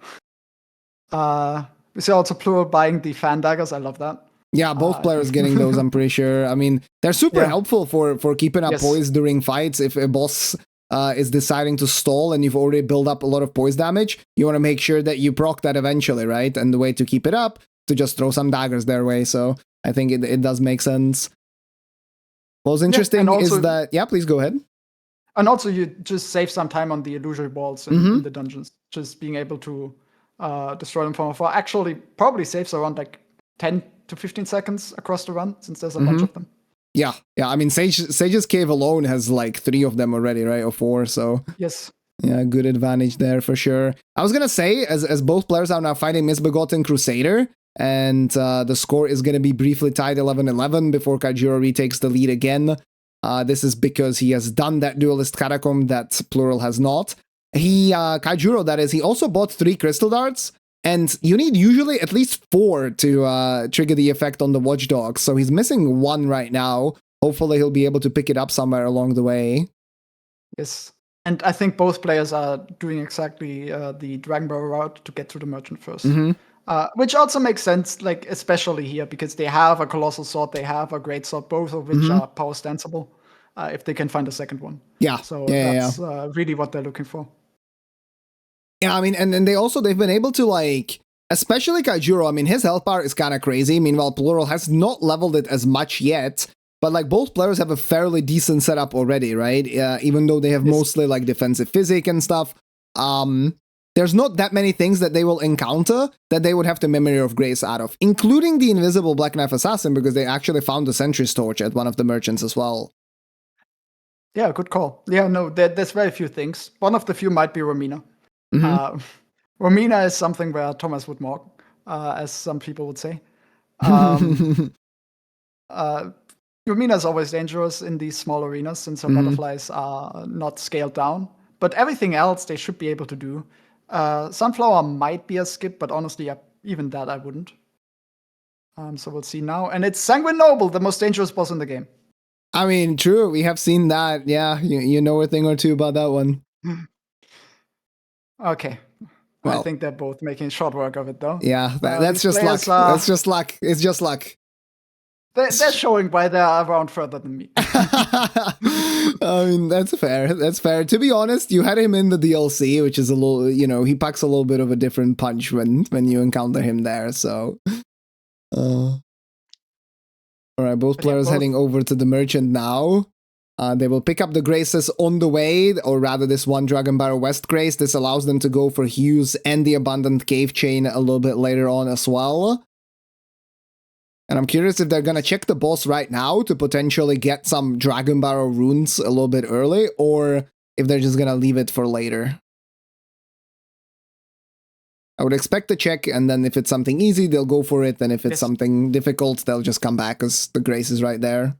Speaker 2: We see also Plural buying the fan daggers. I love that.
Speaker 1: Yeah, both players getting those, I'm pretty sure. I mean, they're super helpful for keeping up poise during fights. If a boss is deciding to stall and you've already built up a lot of poise damage, you want to make sure that you proc that eventually, right? And the way to keep it up, to just throw some daggers their way. So I think it does make sense. What's interesting is that... Yeah, please go ahead.
Speaker 2: And also, you just save some time on the illusory balls in the dungeons. Just being able to destroy them from afar actually probably saves around like 10 to 15 seconds across the run, since there's a bunch of them.
Speaker 1: Yeah. I mean, Sage's Cave alone has like 3 of them already, right? Or 4, so...
Speaker 2: Yes.
Speaker 1: Yeah, good advantage there for sure. I was gonna say, as both players are now fighting Misbegotten Crusader, and the score is gonna be briefly tied 11-11 before Kayjuro retakes the lead again. This is because he has done that Duelist Catacomb that Plural has not. Kayjuro, that is, he also bought 3 Crystal Darts, and you need usually at least 4 to trigger the effect on the Watchdogs, so he's missing 1 right now. Hopefully he'll be able to pick it up somewhere along the way.
Speaker 2: Yes, and I think both players are doing exactly the Dragon Barrel route to get to the Merchant first. Which also makes sense, like especially here, because they have a Colossal Sword, they have a Great Sword, both of which are power stanceable, if they can find a second one.
Speaker 1: Yeah.
Speaker 2: So that's really what they're looking for.
Speaker 1: Yeah, I mean, and they've been able to, like, especially Kayjuro, I mean, his health bar is kind of crazy. Meanwhile, Plural has not leveled it as much yet, but, like, both players have a fairly decent setup already, right? Even though they have mostly, like, defensive physic and stuff. There's not that many things that they will encounter that they would have the Memory of Grace out of, including the invisible Black Knife Assassin, because they actually found the Sentry's Torch at one of the merchants as well.
Speaker 2: Yeah, good call. Yeah, no, there's very few things. One of the few might be Romina. Romina is something where Thomas would mock, as some people would say. Romina is always dangerous in these small arenas, since her butterflies are not scaled down. But everything else they should be able to do. Sunflower might be a skip, but honestly, even that I wouldn't. So we'll see now. And it's Sanguine Noble, the most dangerous boss in the game.
Speaker 1: I mean, true, we have seen that. Yeah, you know a thing or two about that one.
Speaker 2: Okay. Well, I think they're both making short work of it, though.
Speaker 1: Yeah, that's just luck. That's just luck. It's just luck.
Speaker 2: They're showing why they're around further than me.
Speaker 1: I mean, that's fair. That's fair. To be honest, you had him in the DLC, which is a little, he packs a little bit of a different punch when you encounter him there, so... All right, both players heading over to the Merchant now. They will pick up the Graces on the way, or rather this one Dragon Barrel West Grace. This allows them to go for Hughes and the Abundant Cave Chain a little bit later on as well. And I'm curious if they're gonna check the boss right now to potentially get some Dragon Barrel runes a little bit early, or if they're just gonna leave it for later. I would expect to check, and then if it's something easy, they'll go for it, and if it's something difficult, they'll just come back, because the Grace is right there.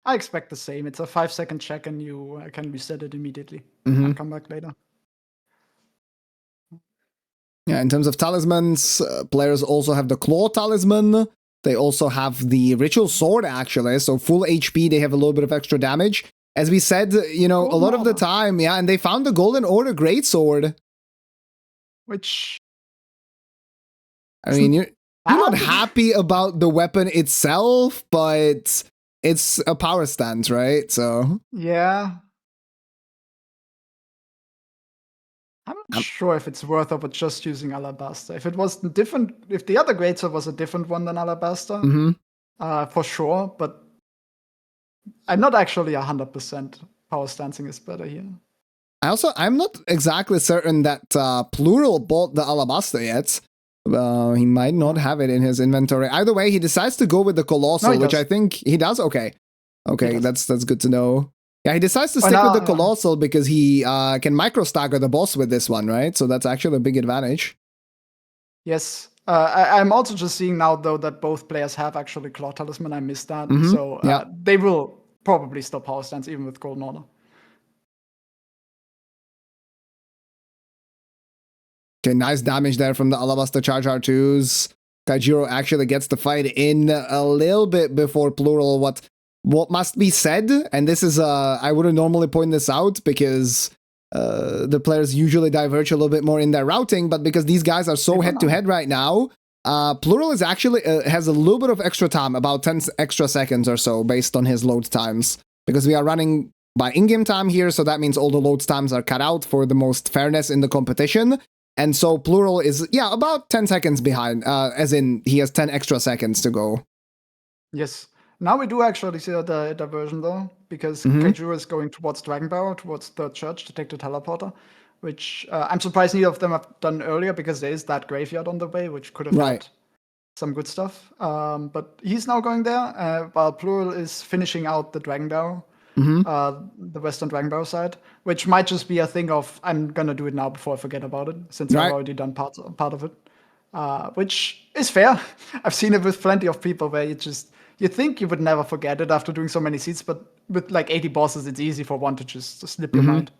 Speaker 2: I expect the same. It's a 5-second check, and you can reset it immediately and come back later.
Speaker 1: Yeah, in terms of talismans, players also have the Claw Talisman. They also have the Ritual Sword, actually, so full HP, they have a little bit of extra damage. As we said, a lot of the time, and they found the Golden Order Greatsword.
Speaker 2: Which...
Speaker 1: I mean, you're not happy about the weapon itself, but... it's a power stance, right? So...
Speaker 2: yeah. I'm not sure if it's worth it, but just using Alabaster. If it was different, if the other Greatsword was a different one than Alabaster, for sure, but I'm not actually 100% power stancing is better here.
Speaker 1: I'm not exactly certain that Plural bought the Alabaster yet. He might not have it in his inventory. Either way, he decides to go with the Colossal, which I think he does. Okay, that's good to know. Yeah, he decides to stick with the Colossal because he can micro-stagger the boss with this one, right? So that's actually a big advantage.
Speaker 2: Yes. I'm also just seeing now, though, that both players have actually Claw Talisman. I missed that. So they will probably stop Power Stance even with Golden Order.
Speaker 1: Okay, nice damage there from the Alabaster Charge R2s. Kayjuro actually gets the fight in a little bit before Plural. What must be said, and this is, I wouldn't normally point this out because the players usually diverge a little bit more in their routing, but because these guys are so head-to-head right now, Pluryl is actually has a little bit of extra time, about 10 extra seconds or so, based on his load times, because we are running by in-game time here, so that means all the load times are cut out for the most fairness in the competition. And so Pluryl is, yeah, about 10 seconds behind, as in he has 10 extra seconds to go.
Speaker 2: Yes. Now we do actually see the diversion, though, because Kayjuro is going towards Dragon Barrow, towards Third Church to take the teleporter, which I'm surprised neither of them have done earlier, because there is that graveyard on the way, which could have had some good stuff. But he's now going there, while Pluryl is finishing out the Dragon Barrow, the Western Dragon Barrow side, which might just be a thing of, I'm going to do it now before I forget about it, since I've already done part of it. Which is fair. I've seen it with plenty of people where you think you would never forget it after doing so many seats, but with like 80 bosses, it's easy for one to just slip your mind.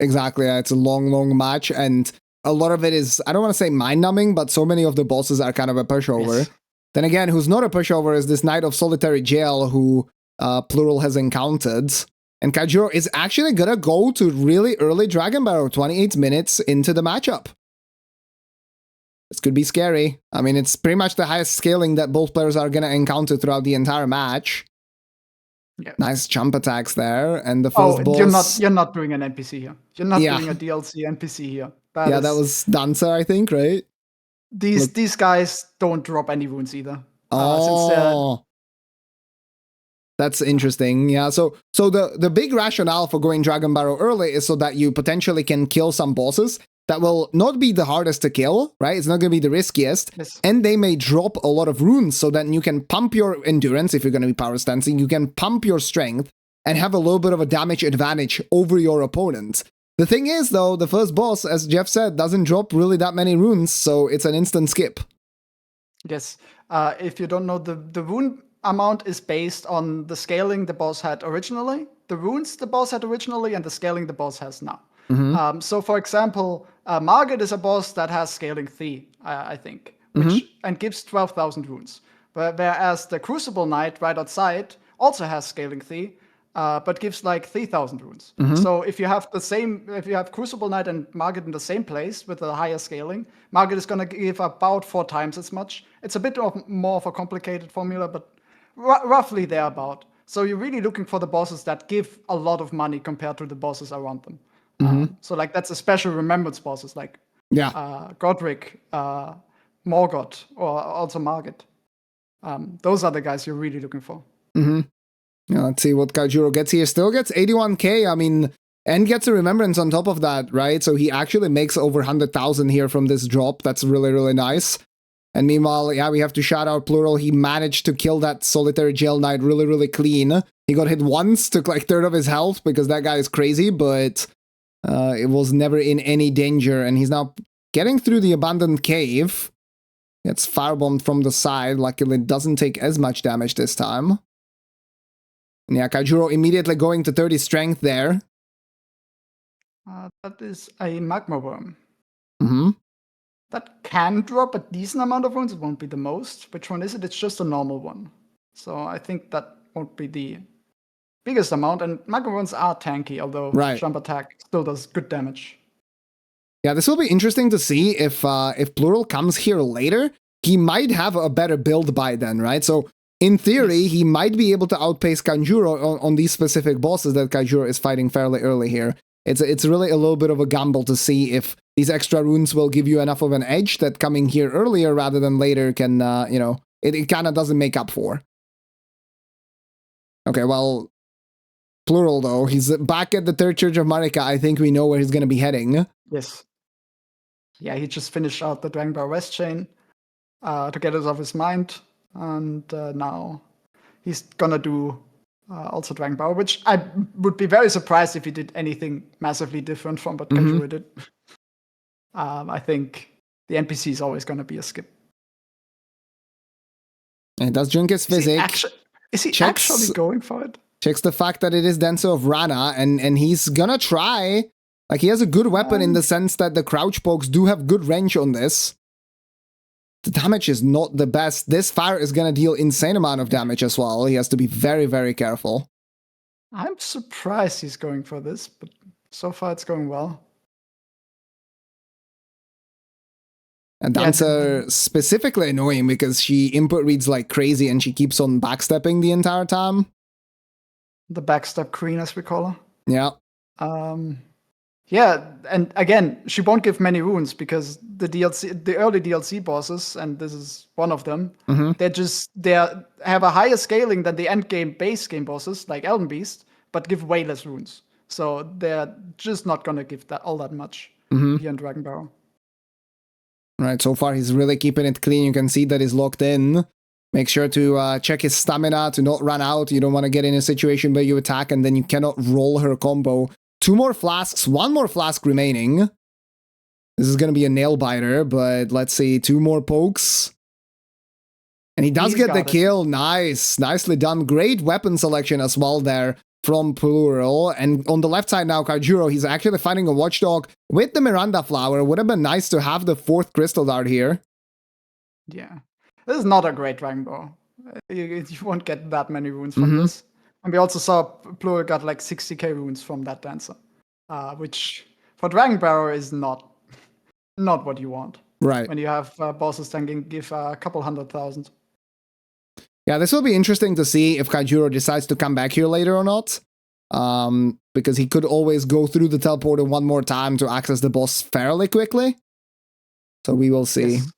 Speaker 1: Exactly. It's a long match, and a lot of it is, I don't want to say mind-numbing, but so many of the bosses are kind of a pushover. Yes. Then again, who's not a pushover is this Knight of Solitary Jail who Pluryl has encountered. And Kayjuro is actually gonna go to really early Dragon Barrow, 28 minutes into the matchup. This could be scary. I mean, it's pretty much the highest scaling that both players are going to encounter throughout the entire match. Yep. Nice jump attacks there. And the first boss...
Speaker 2: You're not doing an NPC here. You're not doing a DLC NPC here. That
Speaker 1: was Dancer, I think, right?
Speaker 2: These guys don't drop any wounds either.
Speaker 1: That's interesting. Yeah, so the big rationale for going Dragon Barrow early is so that you potentially can kill some bosses that will not be the hardest to kill, right? It's not going to be the riskiest.
Speaker 2: Yes.
Speaker 1: And they may drop a lot of runes so that you can pump your endurance if you're going to be power stancing. You can pump your strength and have a little bit of a damage advantage over your opponent. The thing is, though, the first boss, as Jeff said, doesn't drop really that many runes, so it's an instant skip.
Speaker 2: Yes. If you don't know, the rune amount is based on the scaling the boss had originally, the runes the boss had originally, and the scaling the boss has now. So, for example, Margit is a boss that has scaling 3, I think, and gives 12,000 runes. Whereas the Crucible Knight right outside also has scaling 3, but gives like 3,000 runes. So if you have Crucible Knight and Margit in the same place with a higher scaling, Margit is going to give about 4 times as much. It's a bit more of a complicated formula, but roughly thereabout. So you're really looking for the bosses that give a lot of money compared to the bosses around them. So like that's a special remembrance bosses like Godric, Morgoth, or also Margit. Those are the guys you're really looking for.
Speaker 1: Yeah, let's see what Kayjuro gets here. Still gets 81k. I mean, and gets a remembrance on top of that, right? So he actually makes over 100,000 here from this drop. That's really, really nice. And meanwhile, yeah, we have to shout out Pluryl. He managed to kill that Solitary Jail Knight really, really clean. He got hit once, took like 1/3 of his health because that guy is crazy, but it was never in any danger. And he's now getting through the abandoned cave. Gets firebombed from the side. Luckily, it doesn't take as much damage this time. And yeah, Kayjuro immediately going to 30 strength there.
Speaker 2: That is a Magma Worm.
Speaker 1: Mm-hmm.
Speaker 2: That can drop a decent amount of wounds. It won't be the most. Which one is it? It's just a normal one. So I think that won't be the biggest amount. And Magma Worms are tanky, although jump attack still does good damage.
Speaker 1: Yeah, this will be interesting to see if Pluryl comes here later. He might have a better build by then, right? So in theory, he might be able to outpace Kayjuro on these specific bosses that Kayjuro is fighting fairly early here. It's really a little bit of a gamble to see if these extra runes will give you enough of an edge that coming here earlier rather than later can, it kind of doesn't make up for. Okay, well, Pluryl, though, he's back at the Third Church of Marika. I think we know where he's going to be heading.
Speaker 2: Yes. Yeah, he just finished out the Dragon Barrow West chain to get it off his mind. And now he's going to do also Dragon Barrow, which I would be very surprised if he did anything massively different from what Kayjuro did. I think the NPC is always going to be a skip.
Speaker 1: And does drink his physic.
Speaker 2: Is he actually going for it?
Speaker 1: Checks the fact that it is Dancer of Rana, and he's gonna try. Like, he has a good weapon in the sense that the crouch pokes do have good range on this. The damage is not the best. This fire is gonna deal insane amount of damage as well. He has to be very, very careful.
Speaker 2: I'm surprised he's going for this, but so far it's going well.
Speaker 1: And Dancer specifically annoying because she input reads like crazy and she keeps on backstepping the entire time.
Speaker 2: The backstep queen, as we call her.
Speaker 1: Yeah.
Speaker 2: Yeah, and again, she won't give many runes because the early DLC bosses, and this is one of them, they have a higher scaling than the end game base game bosses like Elden Beast, but give way less runes. So they're just not gonna give all that much here in Dragon Barrow.
Speaker 1: Right, so far he's really keeping it clean. You can see that he's locked in. Make sure to check his stamina to not run out. You don't want to get in a situation where you attack and then you cannot roll her combo. 2 more flasks, 1 more flask remaining. This is going to be a nail biter, but let's see, 2 more pokes. And he does get the kill. Nice, nicely done. Great weapon selection as well there from Pluryl. And on the left side now, Kayjuro, he's actually fighting a watchdog with the Miranda flower. Would have been nice to have the 4th crystal dart here.
Speaker 2: Yeah, this is not a great Dragon Ball. You won't get that many runes from this. And we also saw Pluryl got like 60k runes from that dancer, which for Dragon Barrow is not what you want.
Speaker 1: Right.
Speaker 2: When you have bosses that can give a couple 100,000.
Speaker 1: Yeah, this will be interesting to see if Kayjuro decides to come back here later or not. Because he could always go through the teleporter one more time to access the boss fairly quickly. So we will see. Yes.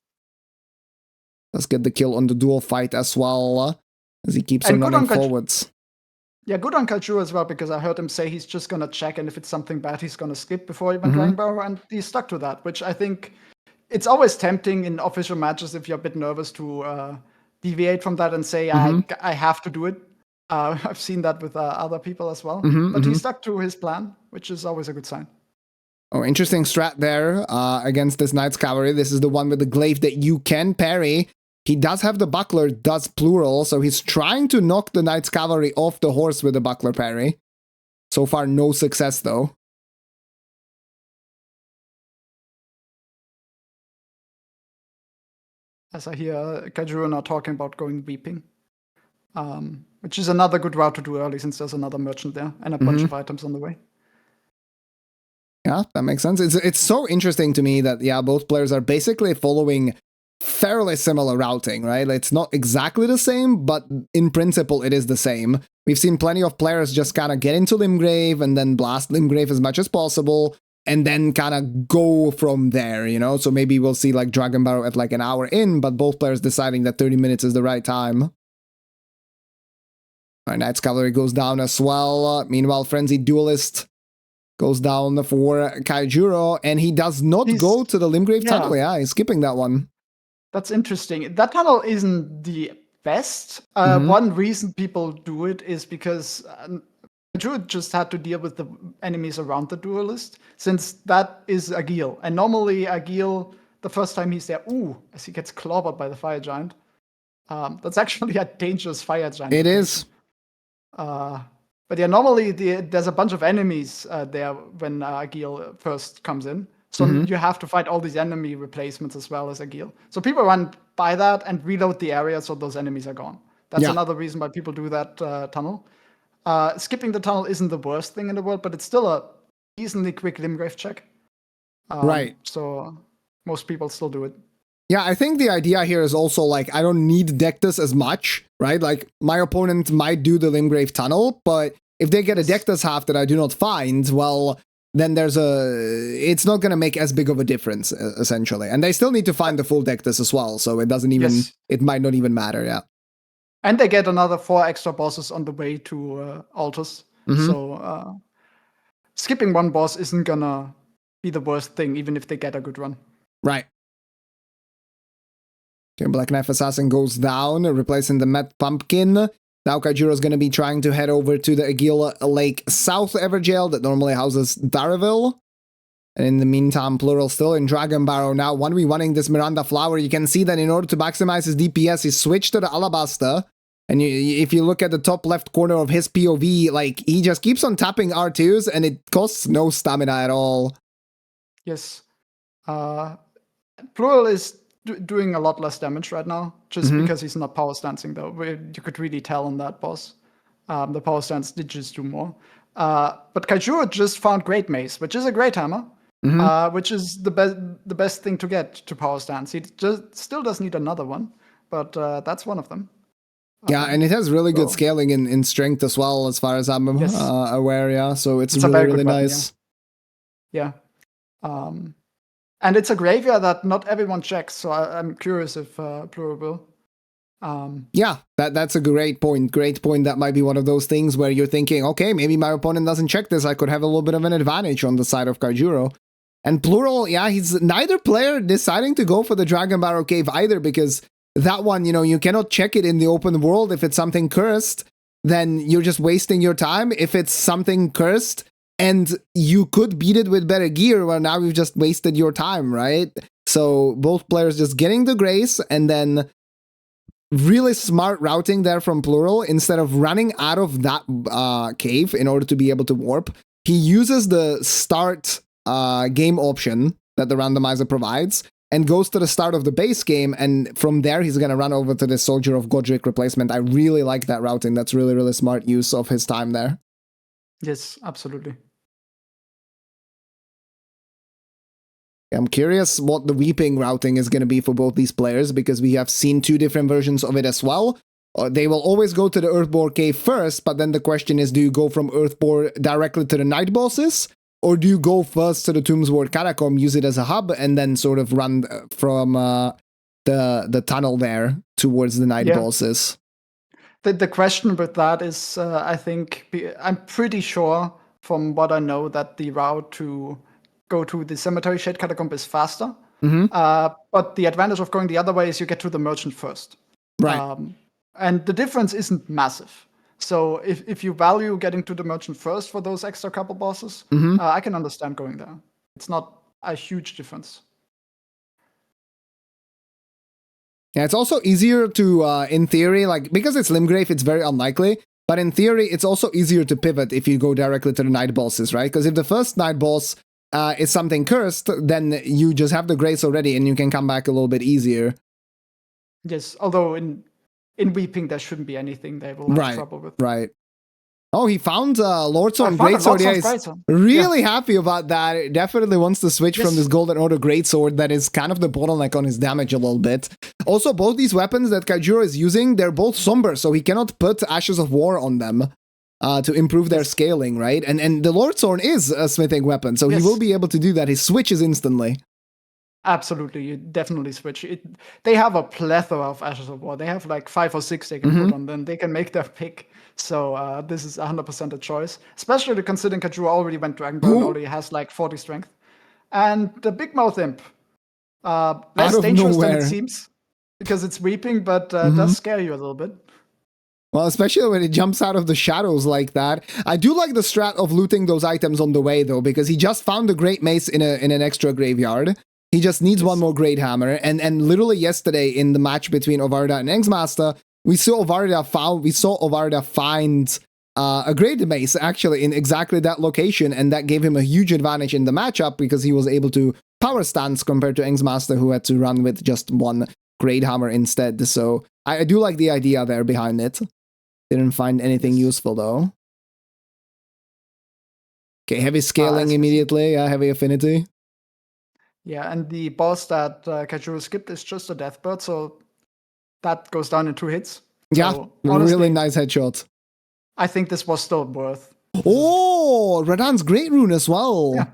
Speaker 1: Let's get the kill on the dual fight as well, as he keeps on running forwards.
Speaker 2: Yeah, good on Kayjuro as well, because I heard him say he's just going to check, and if it's something bad, he's going to skip before he went Dragon Barrow, and he stuck to that, which I think it's always tempting in official matches if you're a bit nervous to deviate from that and say, I have to do it. I've seen that with other people as well. But he stuck to his plan, which is always a good sign.
Speaker 1: Oh, interesting strat there against this Knight's Cavalry. This is the one with the glaive that you can parry. He does have the buckler, does Pluryl, so he's trying to knock the Knight's Cavalry off the horse with the buckler parry. So far, no success, though.
Speaker 2: As I hear Kayjuro now talking about going weeping, which is another good route to do early, since there's another merchant there and a bunch of items on the way.
Speaker 1: Yeah, that makes sense. It's so interesting to me that, yeah, both players are basically following fairly similar routing, right? It's not exactly the same, but in principle, it is the same. We've seen plenty of players just kind of get into Limgrave and then blast Limgrave as much as possible, and then kind of go from there, you know? So maybe we'll see like Dragon Barrow at like an hour in, but both players deciding that 30 minutes is the right time. All right, Knight's Cavalry goes down as well. Meanwhile, Frenzied Duelist goes down for Kayjuro, and he does not go to the Limgrave tunnel. Yeah, he's skipping that one.
Speaker 2: That's interesting. That tunnel isn't the best. One reason people do it is because Kayjuro just had to deal with the enemies around the duelist, since that is Agil. And normally Agil, the first time he's there, as he gets clobbered by the fire giant. That's actually a dangerous fire giant.
Speaker 1: It is.
Speaker 2: But yeah, normally there's a bunch of enemies there when Agil first comes in. So you have to fight all these enemy replacements as well as Agil. So people run by that and reload the area so those enemies are gone. That's another reason why people do that tunnel. Skipping the tunnel isn't the worst thing in the world, but it's still a decently quick Limgrave check.
Speaker 1: Right.
Speaker 2: So most people still do it.
Speaker 1: Yeah, I think the idea here is also like, I don't need Dectus as much, right? Like, my opponent might do the Limgrave tunnel, but if they get a Dectus half that I do not find, well, then it's not going to make as big of a difference, essentially. And they still need to find the full Dectus as well, so it doesn't even, it might not even matter, yeah.
Speaker 2: And they get another 4 extra bosses on the way to Altus. So skipping one boss isn't gonna be the worst thing, even if they get a good run.
Speaker 1: Right. Okay, Black Knife Assassin goes down, replacing the Mad Pumpkin. Now Kayjuro is going to be trying to head over to the Agil Lake South Everjail that normally houses Darreville. And in the meantime, Pluryl still in Dragon Barrow now, 1v1ing this Miranda Flower. You can see that in order to maximize his DPS, he switched to the Alabaster. And if you look at the top left corner of his POV, like, he just keeps on tapping R2s, and it costs no stamina at all.
Speaker 2: Yes. Pluryl is doing a lot less damage right now, just because he's not power stancing, though. You could really tell on that boss. The power stance did just do more. But Kayjuro just found Great Mace, which is a great hammer. which is the best thing to get to power stance. He just still does need another one, but that's one of them.
Speaker 1: Yeah, and it has really good scaling in strength as well, as far as I'm aware. Yeah, so it's really, really nice.
Speaker 2: Yeah. And it's a graveyard that not everyone checks, so I'm curious if Pluryl will.
Speaker 1: Yeah, that's a great point. Great point. That might be one of those things where you're thinking, okay, maybe my opponent doesn't check this. I could have a little bit of an advantage on the side of Kayjuro. And Pluryl, yeah, he's neither player deciding to go for the Dragon Barrow Cave either, because that one, you cannot check it in the open world. If it's something cursed, then you're just wasting your time. If it's something cursed and you could beat it with better gear, well, now you've just wasted your time, right? So both players just getting the grace, and then really smart routing there from Pluryl. Instead of running out of that cave in order to be able to warp, he uses the start game option that the randomizer provides and goes to the start of the base game, and from there he's going to run over to the Soldier of Godric replacement. I really like that routing. That's really, really smart use of his time there.
Speaker 2: Yes, absolutely.
Speaker 1: I'm curious what the Weeping routing is going to be for both these players, because we have seen two different versions of it as well. They will always go to the Earthbore Cave first, but then the question is, do you go from Earthbore directly to the Night Bosses? Or do you go first to the Tombsword Catacomb, use it as a hub, and then sort of run from the tunnel there towards the Night Bosses?
Speaker 2: The question with that is, I think, I'm pretty sure from what I know that the route to go to the Cemetery Shade Catacomb is faster. But the advantage of going the other way is you get to the Merchant first.
Speaker 1: Right.
Speaker 2: And the difference isn't massive. So if you value getting to the Merchant first for those extra couple bosses, I can understand going there. It's not a huge difference.
Speaker 1: Yeah, it's also easier to, in theory, like, because it's Limgrave, it's very unlikely, but in theory, it's also easier to pivot if you go directly to the Night Bosses, right? Because if the first Night Boss is something cursed, then you just have the Grace already and you can come back a little bit easier.
Speaker 2: Yes, although in Weeping, there shouldn't be anything they will have trouble with.
Speaker 1: Right. Oh, he found Lordsworn Greatsword. Yeah, he's really happy about that. He definitely wants to switch from this Golden Order Greatsword that is kind of the bottleneck on his damage a little bit. Also, both these weapons that Kayjuro is using, they're both somber, so he cannot put Ashes of War on them to improve their scaling, right? And the Lordsworn is a smithing weapon, so he will be able to do that. His switch is instantly.
Speaker 2: Absolutely, you definitely switch. They have a plethora of Ashes of War. They have like 5 or 6 they can put on them. They can make their pick. So this is 100% a choice, especially considering Kayjuro already went Dragonborn, already has like 40 strength. And the Big Mouth Imp, less dangerous than it seems, because it's Weeping, but does scare you a little bit.
Speaker 1: Well, especially when it jumps out of the shadows like that. I do like the strat of looting those items on the way, though, because he just found the Great Mace in an extra graveyard. He just needs one more Great Hammer. And literally yesterday in the match between Ovarda and Engsmaster, we saw Ovarda find a Great Mace, actually, in exactly that location, and that gave him a huge advantage in the matchup because he was able to power stance compared to Engsmaster, who had to run with just one Great Hammer instead. So I do like the idea there behind it. Didn't find anything useful, though. Okay, heavy scaling immediately, heavy affinity.
Speaker 2: Yeah, and the boss that Kayjuro skipped is just a Deathbird, so that goes down in 2 hits.
Speaker 1: Yeah,
Speaker 2: so, honestly,
Speaker 1: really nice headshot.
Speaker 2: I think this was still worth.
Speaker 1: Oh, Radan's Great Rune as well. Yeah.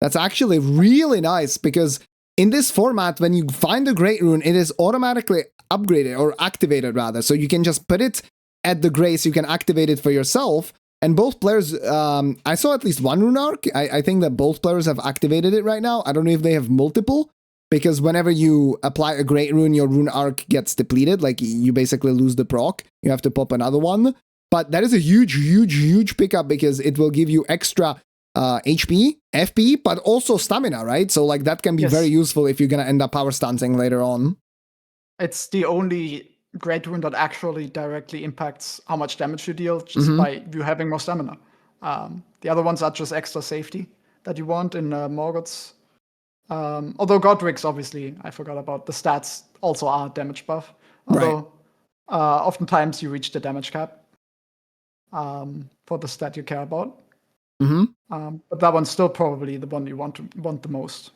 Speaker 1: That's actually really nice, because in this format, when you find a Great Rune, it is automatically upgraded, or activated rather. So you can just put it at the Grace, you can activate it for yourself. And both players, I saw at least one Rune Arc. I think that both players have activated it right now. I don't know if they have multiple, because whenever you apply a Great Rune, your Rune Arc gets depleted. Like, you basically lose the proc. You have to pop another one. But that is a huge pickup, because it will give you extra HP, FP, but also stamina, right? So, like, that can be very useful if you're going to end up power stancing later on.
Speaker 2: It's the only Great Rune that actually directly impacts how much damage you deal, just by you having more stamina. The other ones are just extra safety that you want in Morgoth's. Although Godric's, obviously, I forgot about the stats, also are damage buff. Although oftentimes you reach the damage cap for the stat you care about. But that one's still probably the one you want the most.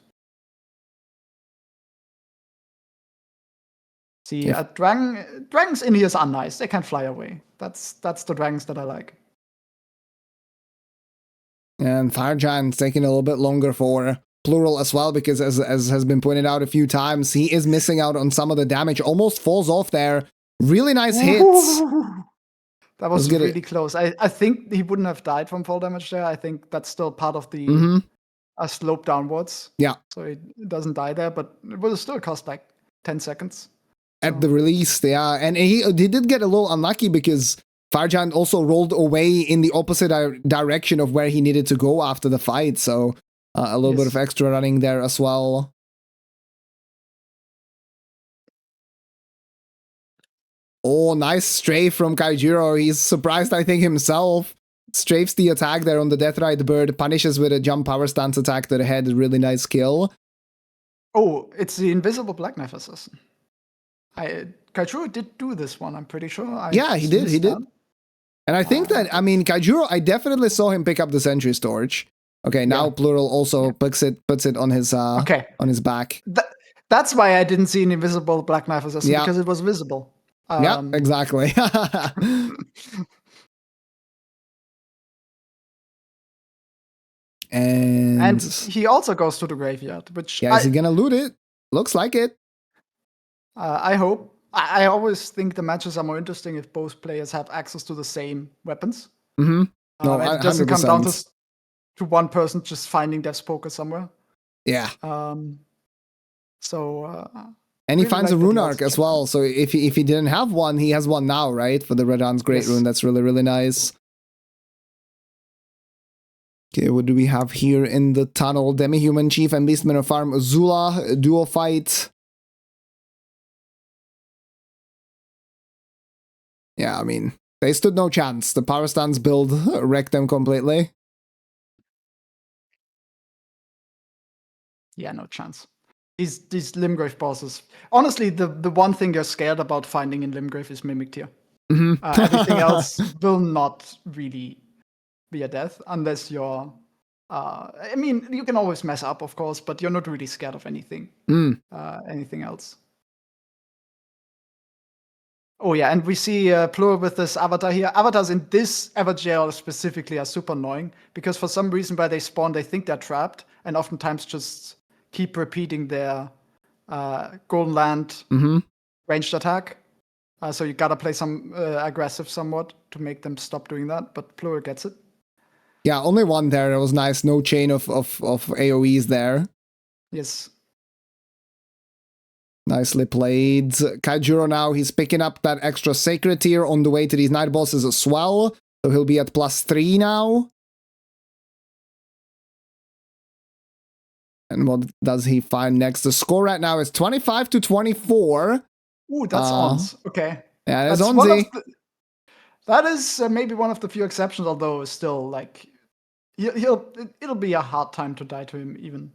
Speaker 2: See, dragons in here are nice. They can fly away. That's the dragons that I like.
Speaker 1: And Fire Giant's taking a little bit longer for Pluryl as well, because as has been pointed out a few times, he is missing out on some of the damage. Almost falls off there. Really nice hits.
Speaker 2: That was really close. I think he wouldn't have died from fall damage there. I think that's still part of the slope downwards.
Speaker 1: Yeah.
Speaker 2: So it doesn't die there, but it will still cost like 10 seconds.
Speaker 1: At the release, yeah. And he did get a little unlucky because Fire Giant also rolled away in the opposite direction of where he needed to go after the fight. So a little bit of extra running there as well. Oh, nice strafe from Kayjuro. He's surprised, I think, himself. Strafes the attack there on the Deathrite Bird, punishes with a jump power stance attack to the head. Really nice kill.
Speaker 2: Oh, it's the invisible Black Knife Assassin. Kayjuro did do this one, I'm pretty sure.
Speaker 1: Yeah, he did. And I think that, I mean, Kayjuro, I definitely saw him pick up the Sentry's Torch. Okay, now Pluryl also puts it on his on his back.
Speaker 2: That's why I didn't see an invisible Black Knife Assassin, because it was visible.
Speaker 1: Yeah, exactly. And
Speaker 2: he also goes to the graveyard, which
Speaker 1: is he gonna loot it? Looks like it.
Speaker 2: I hope. I always think the matches are more interesting if both players have access to the same weapons.
Speaker 1: No,
Speaker 2: it doesn't come down to one person just finding Death's Poker somewhere.
Speaker 1: Yeah.
Speaker 2: And
Speaker 1: he finds a rune arc as well. So if he didn't have one, he has one now, right? For the Radan's Great Rune. That's really, really nice. Okay, what do we have here in the tunnel? Demi-Human Chief and Beastman of Farm Azula, duo fight. Yeah, I mean, they stood no chance. The power stance build wrecked them completely.
Speaker 2: Yeah, no chance. These Limgrave bosses. Honestly, the one thing you're scared about finding in Limgrave is Mimic Tier. Everything else will not really be a death unless you're. I mean, you can always mess up, of course, but you're not really scared of anything. Anything else. Oh yeah, and we see Pluryl with this avatar here. Avatars in this Everjail specifically are super annoying because for some reason where they spawn, they think they're trapped and oftentimes just keep repeating their Golden Land ranged attack. So you gotta play some aggressive somewhat to make them stop doing that, but Pluryl gets it.
Speaker 1: Yeah, only one there. It was nice. No chain of AoEs there.
Speaker 2: Yes.
Speaker 1: Nicely played. Kayjuro now, he's picking up that extra Sacred Tier on the way to these Night Bosses as well. So he'll be at +3 now. And what does he find next? The score right now is 25-24.
Speaker 2: Ooh, that's Ons. Okay.
Speaker 1: Yeah, that's Onzy.
Speaker 2: That is maybe one of the few exceptions, although still, like, it'll be a hard time to die to him, even.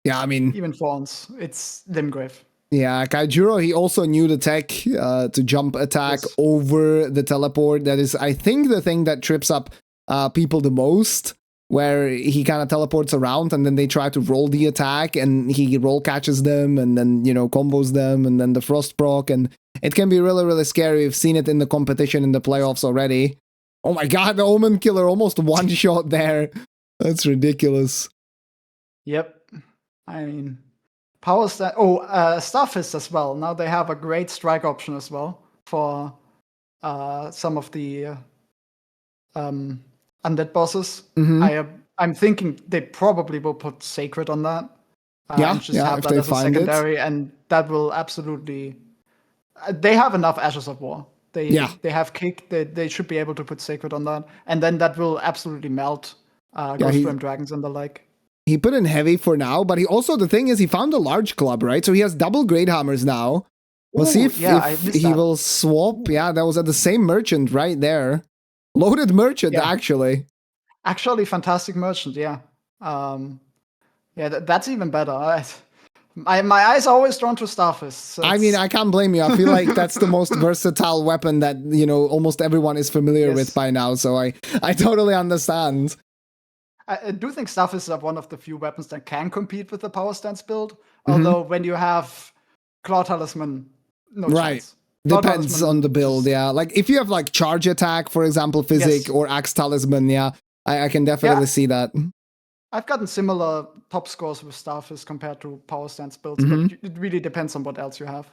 Speaker 1: Yeah, I mean...
Speaker 2: Even for Ons. It's Limgrave.
Speaker 1: Yeah, Kayjuro, he also knew the tech to jump attack over the teleport. That is, I think, the thing that trips up people the most, where he kind of teleports around and then they try to roll the attack and he roll catches them and then, you know, combos them and then the frost proc, and it can be really, really scary. We've seen it in the competition in the playoffs already. Oh my god, the Omen Killer almost one shot there. That's ridiculous.
Speaker 2: Yep. I mean... Power Stat. Oh, Starfist as well. Now they have a great strike option as well for some of the undead bosses. I'm thinking they probably will put Sacred on that. And just have that as a secondary, and that will absolutely. They have enough Ashes of War. They have Kick. They should be able to put Sacred on that, and then that will absolutely melt Ghostbrim Dragons and the like.
Speaker 1: He put in heavy for now, but he also, the thing is, he found a large club, right? So he has double Great Hammers now. We'll see if he will swap. Yeah, that was at the same merchant right there. Loaded merchant, actually.
Speaker 2: Actually, fantastic merchant, yeah. That's even better. My eyes are always drawn to Starfist. So
Speaker 1: I mean, I can't blame you. I feel like that's the most versatile weapon that, you know, almost everyone is familiar with by now. So I totally understand.
Speaker 2: I do think Staff is one of the few weapons that can compete with the Power Stance build. Although when you have Claw Talisman, no chance. Claw
Speaker 1: Depends
Speaker 2: Talisman
Speaker 1: on the build,
Speaker 2: just-
Speaker 1: yeah. Like if you have like Charge Attack, for example, Physic or Axe Talisman, yeah, I can definitely see that.
Speaker 2: I've gotten similar top scores with Staff as compared to Power Stance builds, but it really depends on what else you have.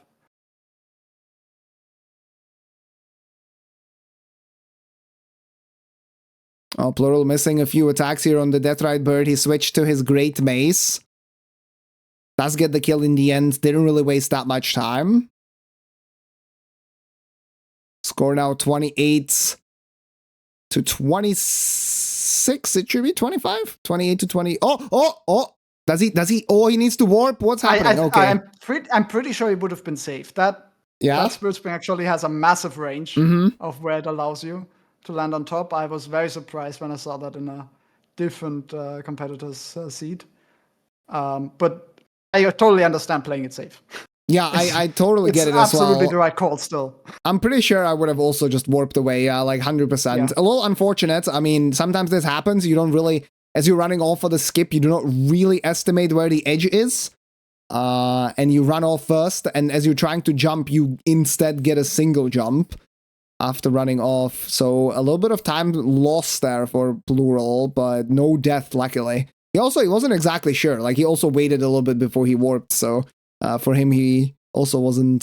Speaker 1: Oh, Pluryl missing a few attacks here on the Deathrite Bird. He switched to his Great Mace. Does get the kill in the end. Didn't really waste that much time. Score now 28 to 26. It should be 25. 28 to 20. Oh. Does he? Oh, he needs to warp. What's happening? Okay.
Speaker 2: I'm pretty sure it would have been safe. That Spirit Spring actually has a massive range of where it allows you to land on top. I was very surprised when I saw that in a different competitor's seed. But I totally understand playing it safe.
Speaker 1: Yeah, I totally get it as well.
Speaker 2: It's absolutely the right call still.
Speaker 1: I'm pretty sure I would have also just warped away, like 100%.
Speaker 2: Yeah.
Speaker 1: A little unfortunate. I mean, sometimes this happens. You don't really, as you're running off for the skip, you do not really estimate where the edge is. And you run off first, and as you're trying to jump, you instead get a single jump after running off. So a little bit of time lost there for Pluryl, but no death, luckily. He wasn't exactly sure. Like, he also waited a little bit before he warped, so for him, he also wasn't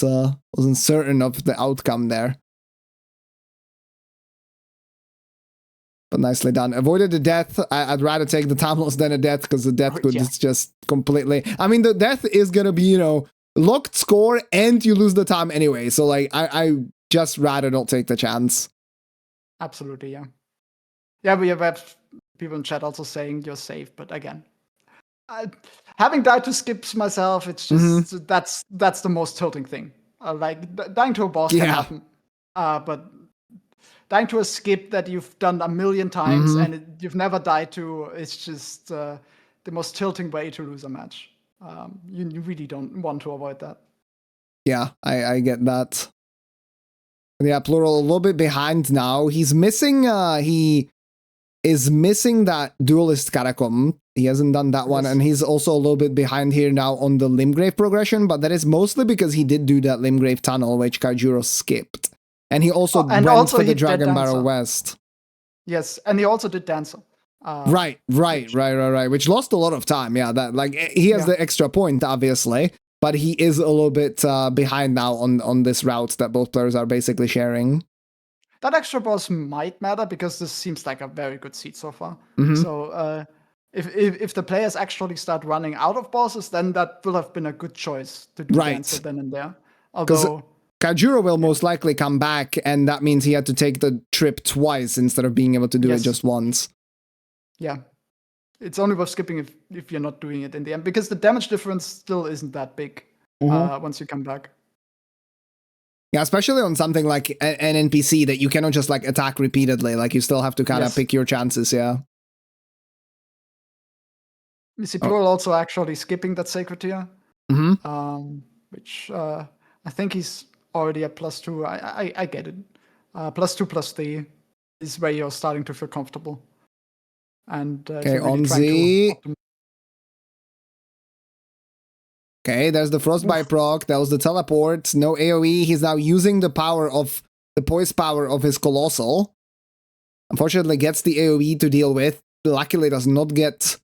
Speaker 1: certain of the outcome there. But nicely done. Avoided the death. I'd rather take the time loss than a death, because the death could just completely... I mean, the death is gonna be, locked score and you lose the time anyway. So, like, I just rather not take the chance.
Speaker 2: Absolutely, yeah. Yeah, we have people in chat also saying you're safe, but again... having died to skips myself, it's just that's the most tilting thing. Like dying to a boss can happen, but dying to a skip that you've done a million times and you've never died to, it's just the most tilting way to lose a match. You really don't want to avoid that.
Speaker 1: Yeah, I get that. Yeah, Pluryl a little bit behind now. He's missing. He is missing that Duelist Catacomb. He hasn't done that one, and he's also a little bit behind here now on the Limgrave progression, but that is mostly because he did do that Limgrave tunnel, which Kayjuro skipped. And he also went for the Dragon Barrel West.
Speaker 2: Yes, and he also did Dancer.
Speaker 1: Right, which lost a lot of time. Yeah, that like he has the extra point, obviously, but he is a little bit behind now on this route that both players are basically sharing.
Speaker 2: That extra boss might matter because this seems like a very good seed so far. So if the players actually start running out of bosses, then that will have been a good choice to do Dancer then and there. Although
Speaker 1: Kayjuro will most likely come back, and that means he had to take the trip twice instead of being able to do it just once.
Speaker 2: Yeah. It's only worth skipping if you're not doing it in the end, because the damage difference still isn't that big once you come back.
Speaker 1: Yeah, especially on something like an NPC that you cannot just like attack repeatedly. Like you still have to kind of pick your chances, yeah.
Speaker 2: You see Pluryl also actually skipping that Sacred Tier, which I think he's already at +2. I get it. +2/+3 is where you're starting to feel comfortable. And
Speaker 1: okay, on Z. Okay, there's the Frostbite proc. That was the teleport. No AoE. He's now using the power of the poise power of his Colossal. Unfortunately, gets the AoE to deal with. Luckily, does not get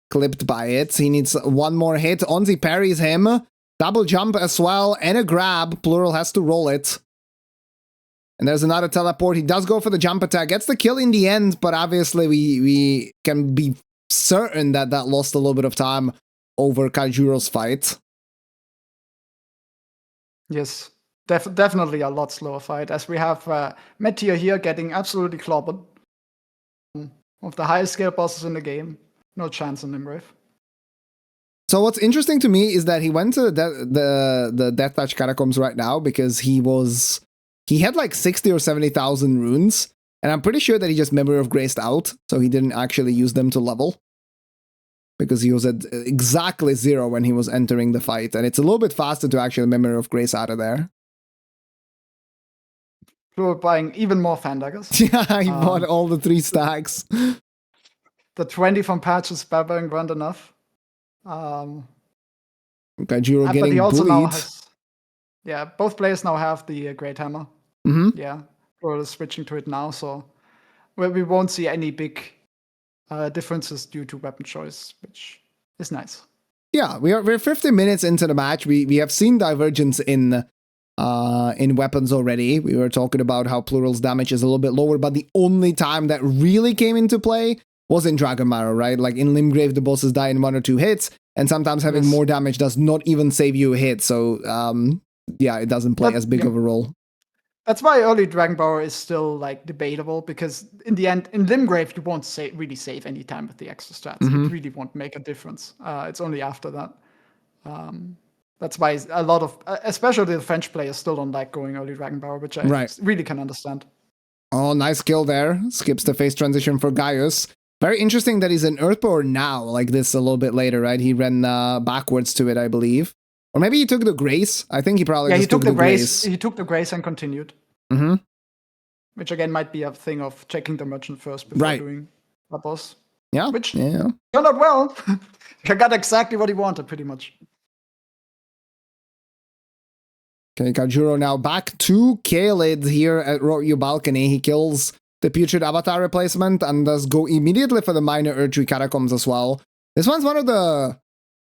Speaker 1: clipped by it. He needs one more hit. Onzi parries him. Double jump as well, and a grab. Pluryl has to roll it. And there's another teleport. He does go for the jump attack. Gets the kill in the end, but obviously we can be certain that that lost a little bit of time over Kayjuro's fight.
Speaker 2: Yes, definitely a lot slower fight, as we have Meteor here getting absolutely clobbered. Of the highest scale bosses in the game. No chance on Limgrave.
Speaker 1: So what's interesting to me is that he went to the Death Touch Catacombs right now because he had like 60 or 70,000 runes, and I'm pretty sure that he just Memory of Graced out, so he didn't actually use them to level. Because he was at exactly 0 when he was entering the fight, and it's a little bit faster to actually Memory of Grace out of there.
Speaker 2: Pluryl buying even more fan daggers.
Speaker 1: Yeah, he bought all the 3 stacks.
Speaker 2: the 20 from patches Barbarian weren't enough.
Speaker 1: Kayjuro
Speaker 2: But
Speaker 1: getting
Speaker 2: he also now
Speaker 1: bullied.
Speaker 2: has, both players now have the Great Hammer.
Speaker 1: Mm-hmm.
Speaker 2: Yeah, we're switching to it now, so we won't see any big differences due to weapon choice, which is nice.
Speaker 1: Yeah, we're 50 minutes into the match. We have seen divergence in weapons already. We were talking about how Pluryl's damage is a little bit lower, but the only time that really came into play was in Dragon Marrow, right? Like in Limgrave, the bosses die in 1 or 2 hits, and sometimes having more damage does not even save you a hit. So yeah, it doesn't play as big of a role.
Speaker 2: That's why early Dragon Ball is still like debatable, because in the end, in Limgrave, you won't really save any time with the extra stats. It really won't make a difference. It's only after that. That's why a lot of, especially the French players, still don't like going early Dragon Ball, which I really can understand.
Speaker 1: Oh, nice kill there. Skips the phase transition for Gaius. Very interesting that he's an Earthborn now, like this a little bit later, right? He ran backwards to it, I believe. Or maybe he took the Grace. I think he probably just took the Grace.
Speaker 2: He took the Grace and continued.
Speaker 1: Mm-hmm.
Speaker 2: Which again might be a thing of checking the merchant first before doing a boss.
Speaker 1: Yeah.
Speaker 2: Which turned out well. He got exactly what he wanted, pretty much.
Speaker 1: Okay, Kayjuro now back to Kaled here at Rotyu Balcony. He kills the Putrid Avatar replacement and does go immediately for the minor Erdtree Catacombs as well. This one's one of the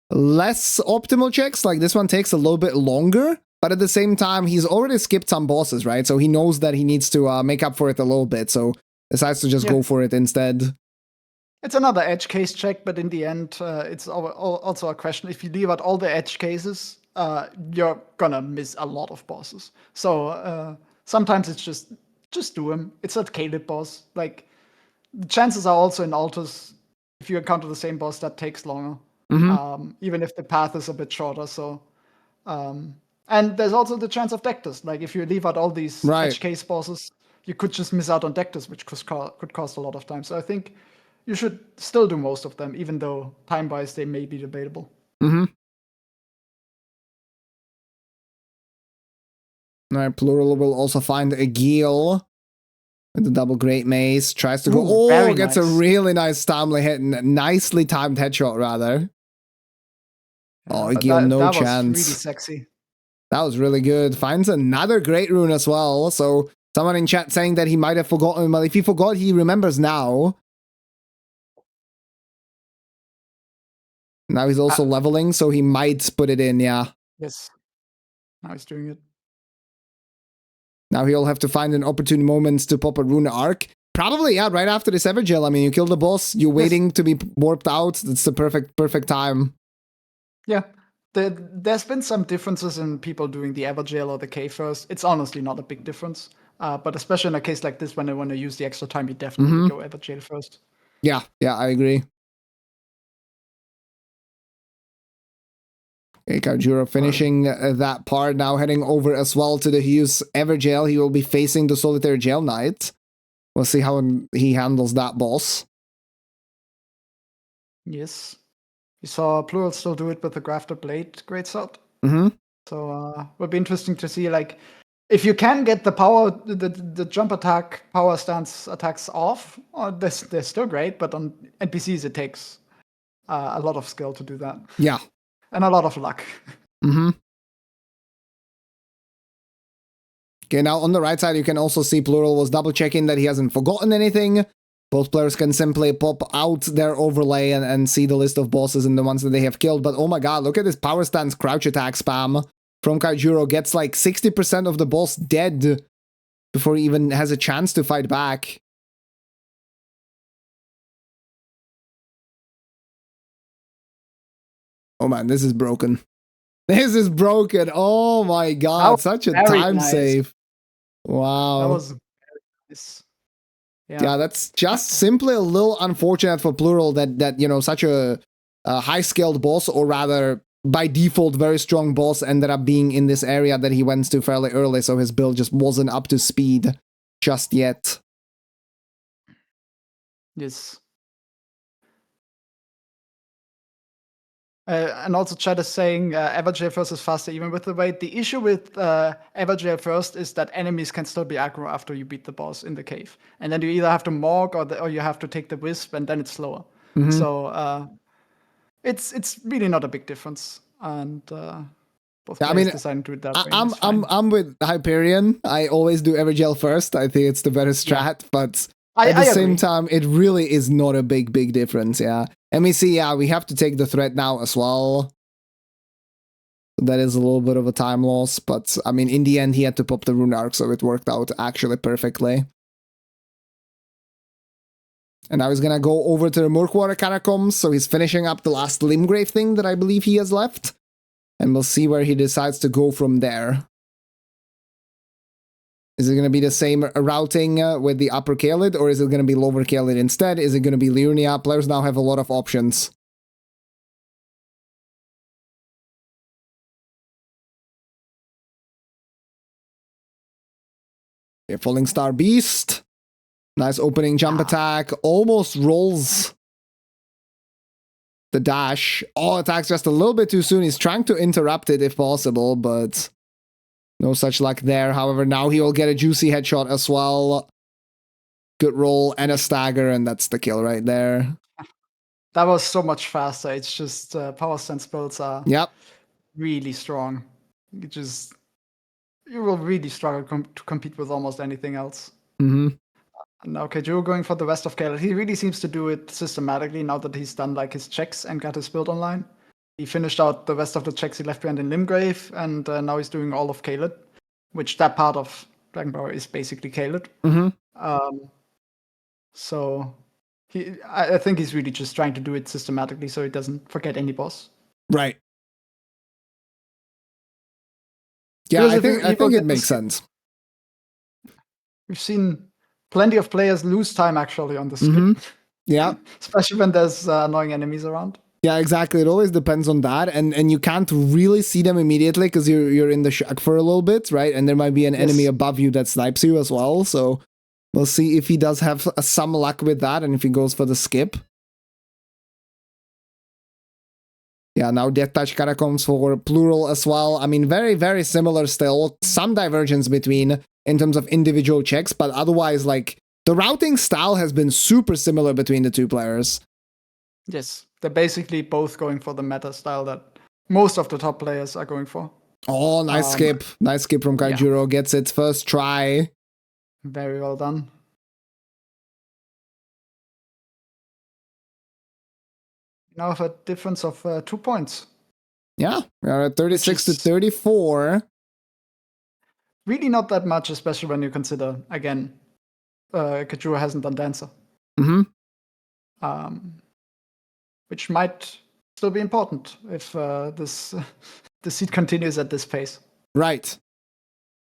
Speaker 1: less optimal checks. Like, this one takes a little bit longer, but at the same time, he's already skipped some bosses, right? So he knows that he needs to make up for it a little bit, so decides to just go for it instead.
Speaker 2: It's another edge case check, but in the end, it's also a question. If you leave out all the edge cases, you're gonna miss a lot of bosses. So sometimes it's just do them. It's a Caleb boss. Like, the chances are also in Altus, if you encounter the same boss, that takes longer. Even if the path is a bit shorter. So, and there's also the chance of Dectus. Like, if you leave out all these edge case bosses, you could just miss out on Dectus, which could cost a lot of time. So I think you should still do most of them, even though time-wise they may be debatable.
Speaker 1: Alright, Pluryl will also find a Geel with the double Great Mace. Tries to go. Gets a really nice timely hit. Nicely timed headshot, rather. Oh, Geel, no chance.
Speaker 2: That was really sexy.
Speaker 1: That was really good. Finds another Great Rune as well. So, someone in chat saying that he might have forgotten. Well, if he forgot, he remembers now. Now he's also leveling, so he might put it in, yeah.
Speaker 2: Yes. Now he's doing it.
Speaker 1: Now he'll have to find an opportune moment to pop a rune arc. Probably, yeah, right after this Evergel. I mean, you kill the boss, you're waiting to be warped out. That's the perfect time.
Speaker 2: Yeah. There's been some differences in people doing the Evergel or the K first. It's honestly not a big difference. But especially in a case like this, when they want to use the extra time, you definitely go Evergel first.
Speaker 1: Yeah, I agree. Okay, Kayjuro finishing that part, now heading over as well to the Hughes Everjail. He will be facing the Solitary Jail Knight. We'll see how he handles that boss.
Speaker 2: Yes. You saw Pluryl still do it with the Grafted Blade Greatsword. So will be interesting to see, like, if you can get the power, the jump attack, power stance attacks off, they're still great, but on NPCs it takes a lot of skill to do that.
Speaker 1: Yeah.
Speaker 2: And a lot of luck.
Speaker 1: Okay, now on the right side, you can also see Pluryl was double checking that he hasn't forgotten anything. Both players can simply pop out their overlay and see the list of bosses and the ones that they have killed. But oh my god, look at this power stance crouch attack spam from Kayjuro. Gets like 60% of the boss dead before he even has a chance to fight back. Oh man, this is broken. This is broken. Oh my god, such a time save. Wow.
Speaker 2: That was nice.
Speaker 1: Yeah, that's just simply a little unfortunate for Pluryl that you know, such a high-skilled boss, or rather, by default, very strong boss ended up being in this area that he went to fairly early, so his build just wasn't up to speed just yet.
Speaker 2: Yes. And also chat is saying Everjail first is faster even with the wait. The issue with Everjail first is that enemies can still be aggro after you beat the boss in the cave. And then you either have to morgue or you have to take the wisp, and then it's slower.
Speaker 1: Mhm.
Speaker 2: So it's really not a big difference, and both
Speaker 1: Yeah, I
Speaker 2: players
Speaker 1: mean,
Speaker 2: deciding to do it that way is fine.
Speaker 1: I'm with Hyperion. I always do Evergel first. I think it's the better
Speaker 2: Yeah.
Speaker 1: strat, but
Speaker 2: I
Speaker 1: at the same
Speaker 2: agree.
Speaker 1: time, it really is not a big difference. Yeah. And we see, yeah, we have to take the threat now as well. That is a little bit of a time loss, but I mean, in the end, he had to pop the rune arc, so it worked out actually perfectly. And now he's gonna go over to the Murkwater Catacombs, so he's finishing up the last Limgrave thing that I believe he has left. And we'll see where he decides to go from there. Is it going to be the same routing with the upper Kaled, or is it going to be lower Kaled instead? Is it going to be Liurnia? Players now have a lot of options. Okay, Falling Star Beast. Nice opening jump attack. Almost rolls the dash. Oh, attacks just a little bit too soon. He's trying to interrupt it if possible, but no such luck there. However, now he will get a juicy headshot as well. Good roll and a stagger, and that's the kill right there.
Speaker 2: That was so much faster. It's just power stance builds are really strong. You will really struggle to compete with almost anything else.
Speaker 1: Mm-hmm.
Speaker 2: Now Kayjuro going for the rest of Kaled. He really seems to do it systematically now that he's done like his checks and got his build online. He finished out the rest of the checks he left behind in Limgrave, and now he's doing all of Kaled, which that part of Dragon Power is basically Kaled.
Speaker 1: Mm-hmm.
Speaker 2: So I think he's really just trying to do it systematically so he doesn't forget any boss.
Speaker 1: Right. Yeah, I think it makes sense.
Speaker 2: We've seen plenty of players lose time actually on the skip.
Speaker 1: Mm-hmm. Yeah.
Speaker 2: Especially when there's annoying enemies around.
Speaker 1: Yeah, exactly. It always depends on that, and you can't really see them immediately because you're in the shack for a little bit, right? And there might be an enemy above you that snipes you as well. So we'll see if he does have some luck with that, and if he goes for the skip. Yeah, now Death Touch Catacombs for Pluryl as well. I mean, very, very similar still. Some divergence between in terms of individual checks, but otherwise, like, the routing style has been super similar between the two players.
Speaker 2: Yes, they're basically both going for the meta style that most of the top players are going for.
Speaker 1: Oh, nice skip. Nice skip from Kayjuro. Yeah. Gets it first try.
Speaker 2: Very well done. Now have a difference of 2 points.
Speaker 1: Yeah, we are at 36 to 34.
Speaker 2: Really not that much, especially when you consider, again, Kayjuro hasn't done Dancer.
Speaker 1: Mm-hmm.
Speaker 2: Which might still be important if the seed continues at this pace.
Speaker 1: Right.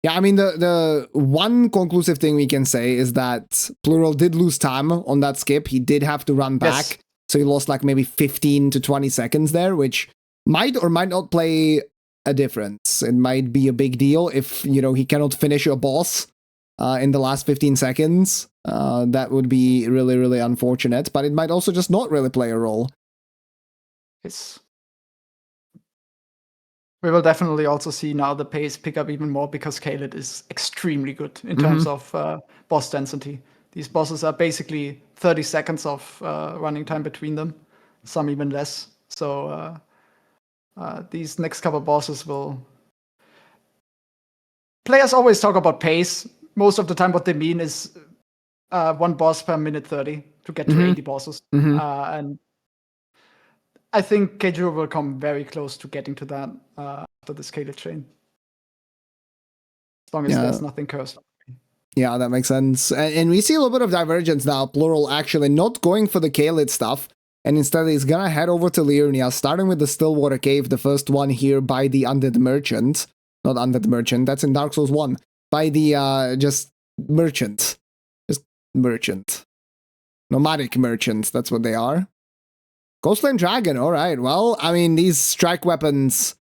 Speaker 1: Yeah, I mean, the one conclusive thing we can say is that Pluryl did lose time on that skip. He did have to run back. Yes. So he lost like maybe 15 to 20 seconds there, which might or might not play a difference. It might be a big deal if, you know, he cannot finish a boss in the last 15 seconds. That would be really, really unfortunate. But it might also just not really play a role.
Speaker 2: Yes. We will definitely also see now the pace pick up even more because Kaled is extremely good in terms of boss density. These bosses are basically 30 seconds of running time between them, some even less. So these next couple bosses will... Players always talk about pace. Most of the time what they mean is one boss per minute 30 to get to 80 bosses. And I think Kayjuro will come very close to getting to that after the Kaled chain. As long as there's nothing cursed.
Speaker 1: Yeah, that makes sense. And we see a little bit of divergence now. Pluryl actually not going for the Kaled stuff, and instead he's gonna head over to Liurnia, starting with the Stillwater Cave, the first one here by the Undead Merchant. Not Undead Merchant, that's in Dark Souls 1. By the, just Merchant. Just Merchant. Nomadic Merchants, that's what they are. Ghostflame Dragon, alright. Well, I mean, these strike weapons...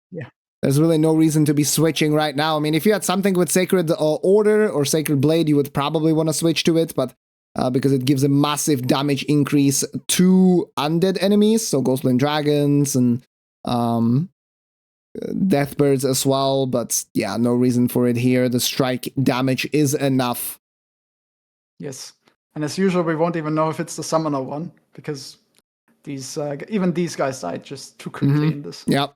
Speaker 1: There's really no reason to be switching right now. I mean, if you had something with Sacred Order or Sacred Blade, you would probably want to switch to it, but because it gives a massive damage increase to undead enemies, so Ghostland Dragons and Deathbirds as well, but yeah, no reason for it here. The strike damage is enough.
Speaker 2: Yes, and as usual, we won't even know if it's the Summoner one, because These even these guys died just too quickly in this.
Speaker 1: Yep.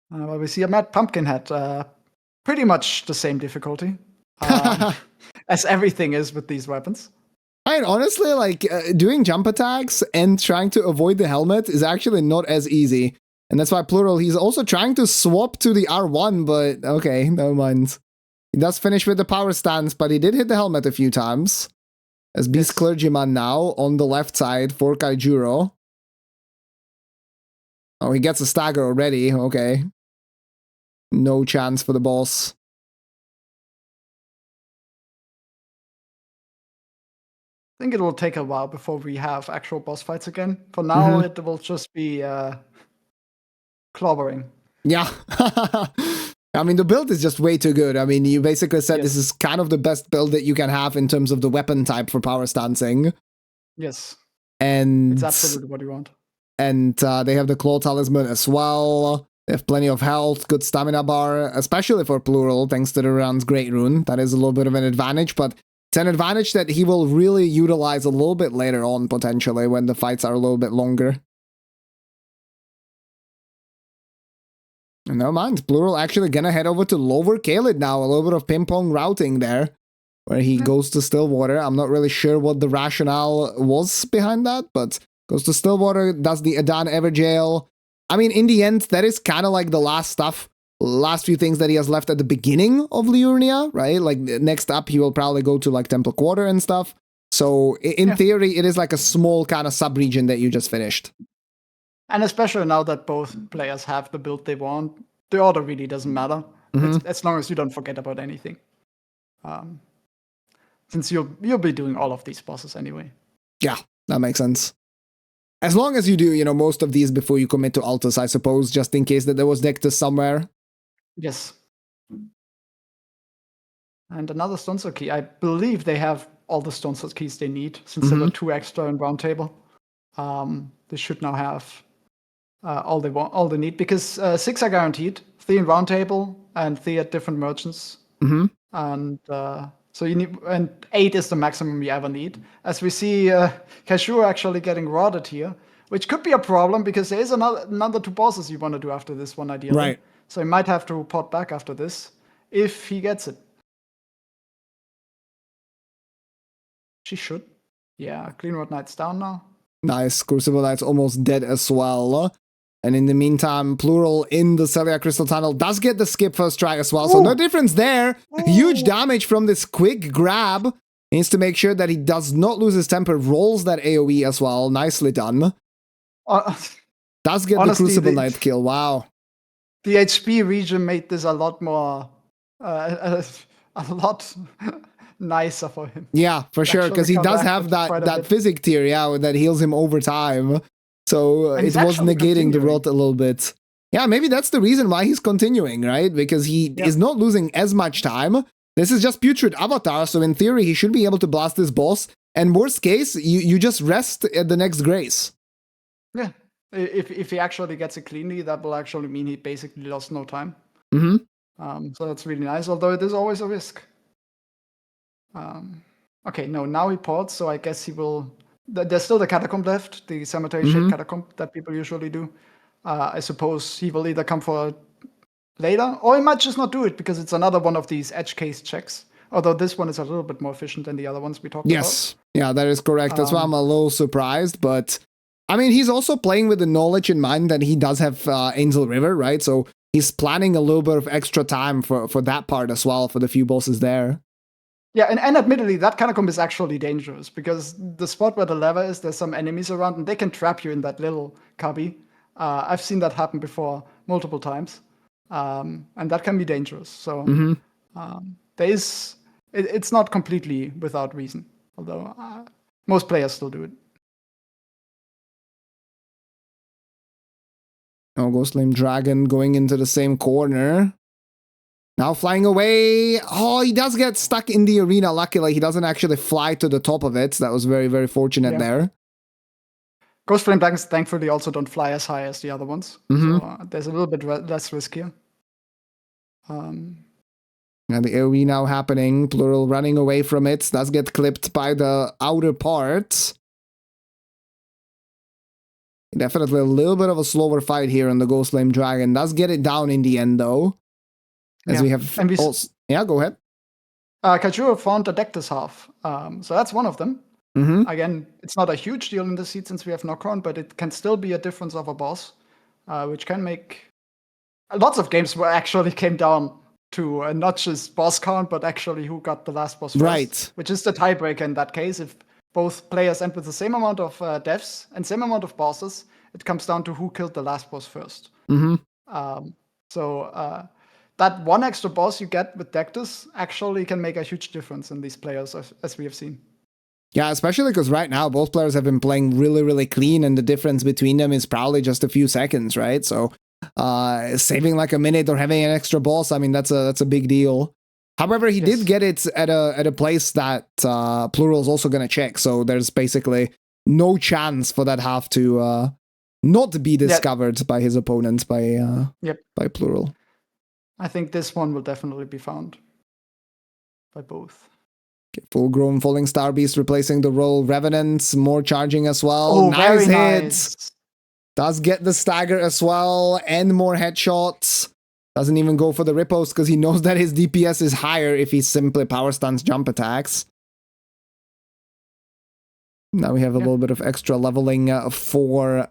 Speaker 2: Well, we see a Mad Pumpkinhead, pretty much the same difficulty as everything is with these weapons.
Speaker 1: And honestly, like doing jump attacks and trying to avoid the helmet is actually not as easy. And that's why Pluryl, he's also trying to swap to the R1, but okay, never mind. He does finish with the power stance, but he did hit the helmet a few times. As Beast Clergyman now on the left side for Kayjuro. Oh, he gets a stagger already, okay. No chance for the boss.
Speaker 2: I think it will take a while before we have actual boss fights again. For now, it will just be clobbering.
Speaker 1: Yeah. I mean, the build is just way too good. I mean, you basically said this is kind of the best build that you can have in terms of the weapon type for power stancing.
Speaker 2: Yes.
Speaker 1: And
Speaker 2: it's absolutely what you want.
Speaker 1: And they have the Claw Talisman as well. They have plenty of health, good stamina bar, especially for Pluryl, thanks to the Ran's Great Rune. That is a little bit of an advantage, but it's an advantage that he will really utilize a little bit later on, potentially, when the fights are a little bit longer. Never mind, Pluryl actually gonna head over to Lower Kaled now, a little bit of ping-pong routing there, where he goes to Stillwater. I'm not really sure what the rationale was behind that, but goes to Stillwater, does the Adan Everjail. I mean, in the end, that is kind of like the last few things that he has left at the beginning of Liurnia, right? Like, next up, he will probably go to, like, Temple Quarter and stuff. So, in theory, it is like a small kind of sub-region that you just finished.
Speaker 2: And especially now that both players have the build they want, the order really doesn't matter. As long as you don't forget about anything. Since you'll be doing all of these bosses anyway.
Speaker 1: Yeah, that makes sense. As long as you do, most of these before you commit to Altus, I suppose, just in case that there was Nectus somewhere.
Speaker 2: Yes. And another Stone Sword key. I believe they have all the Stone Sword keys they need, since there were 2 extra in Round Table. They should now have all they need, because 6 are guaranteed, 3 in Round Table and 3 at different merchants. And so you need, and 8 is the maximum you ever need. As we see, Kayjuro actually getting rotted here, which could be a problem because there is another 2 bosses you want to do after this one, ideally.
Speaker 1: Right.
Speaker 2: So he might have to pot back after this if he gets it. She should. Yeah, Clean Road Knight's down now.
Speaker 1: Nice. Crucible Knight's almost dead as well. And in the meantime, Pluryl in the Celia Crystal Tunnel does get the skip first try as well. So no difference there. Huge damage from this quick grab. Needs to make sure that he does not lose his temper. Rolls that AoE as well. Nicely done. Does get honestly, the Crucible Knight kill. Wow.
Speaker 2: The HP region made this a lot more... a lot... nicer for him.
Speaker 1: Yeah, for sure, because he does have that physic tier, that heals him over time. So it was negating the rot a little bit. Yeah, maybe that's the reason why he's continuing, right? Because he is not losing as much time. This is just Putrid Avatar, so in theory, he should be able to blast this boss. And worst case, you just rest at the next Grace.
Speaker 2: Yeah, if he actually gets it cleanly, that will actually mean he basically lost no time. So that's really nice, although it is always a risk. Okay, no, now he ports, so I guess he will... There's still the Catacomb left, the Cemetery Shade Catacomb that people usually do. I suppose he will either come for later, or he might just not do it, because it's another one of these edge case checks. Although this one is a little bit more efficient than the other ones we talked about.
Speaker 1: Yeah, that is correct. That's why I'm a little surprised, but... I mean, he's also playing with the knowledge in mind that he does have Angel River, right? So he's planning a little bit of extra time for that part as well, for the few bosses there.
Speaker 2: Yeah, and admittedly, that Catacomb is actually dangerous, because the spot where the lever is, there's some enemies around, and they can trap you in that little cubby. I've seen that happen before multiple times, and that can be dangerous. So it's not completely without reason, although most players still do it.
Speaker 1: Oh, Ghost Flame Dragon going into the same corner. Now flying away. Oh, he does get stuck in the arena. Luckily, he doesn't actually fly to the top of it. That was very, very fortunate there.
Speaker 2: Ghost Flame Dragons thankfully also don't fly as high as the other ones. So there's a little bit less risk here.
Speaker 1: And the AoE now happening. Pluryl running away from it. Does get clipped by the outer part. Definitely a little bit of a slower fight here on the Ghost Flame Dragon. Does get it down in the end, though. As we have also... Yeah, go ahead.
Speaker 2: Kayjuro found a Deathless half. So that's one of them.
Speaker 1: Mm-hmm.
Speaker 2: Again, it's not a huge deal in the seed since we have Knock-on, but it can still be a difference of a boss, which can make... Lots of games where actually came down to not just boss count, but actually who got the last boss first.
Speaker 1: Right.
Speaker 2: Which is the tiebreaker in that case. If both players end with the same amount of deaths and same amount of bosses, it comes down to who killed the last boss first.
Speaker 1: Mm-hmm.
Speaker 2: That one extra boss you get with Deathless actually can make a huge difference in these players, as we have seen.
Speaker 1: Yeah, especially because right now both players have been playing really, really clean, and the difference between them is probably just a few seconds, right? So saving like a minute or having an extra boss, I mean, that's a big deal. However, he did get it at a place that Pluryl is also going to check, so there's basically no chance for that half to not be discovered by his opponent, by Pluryl.
Speaker 2: I think this one will definitely be found by both.
Speaker 1: Full-grown Falling Star Beast replacing the role. Revenants, more charging as well.
Speaker 2: Oh,
Speaker 1: nice
Speaker 2: very
Speaker 1: hit.
Speaker 2: nice.
Speaker 1: Does get the stagger as well, and more headshots. Doesn't even go for the riposte because he knows that his DPS is higher if he simply power stuns jump attacks. Now we have a little bit of extra leveling for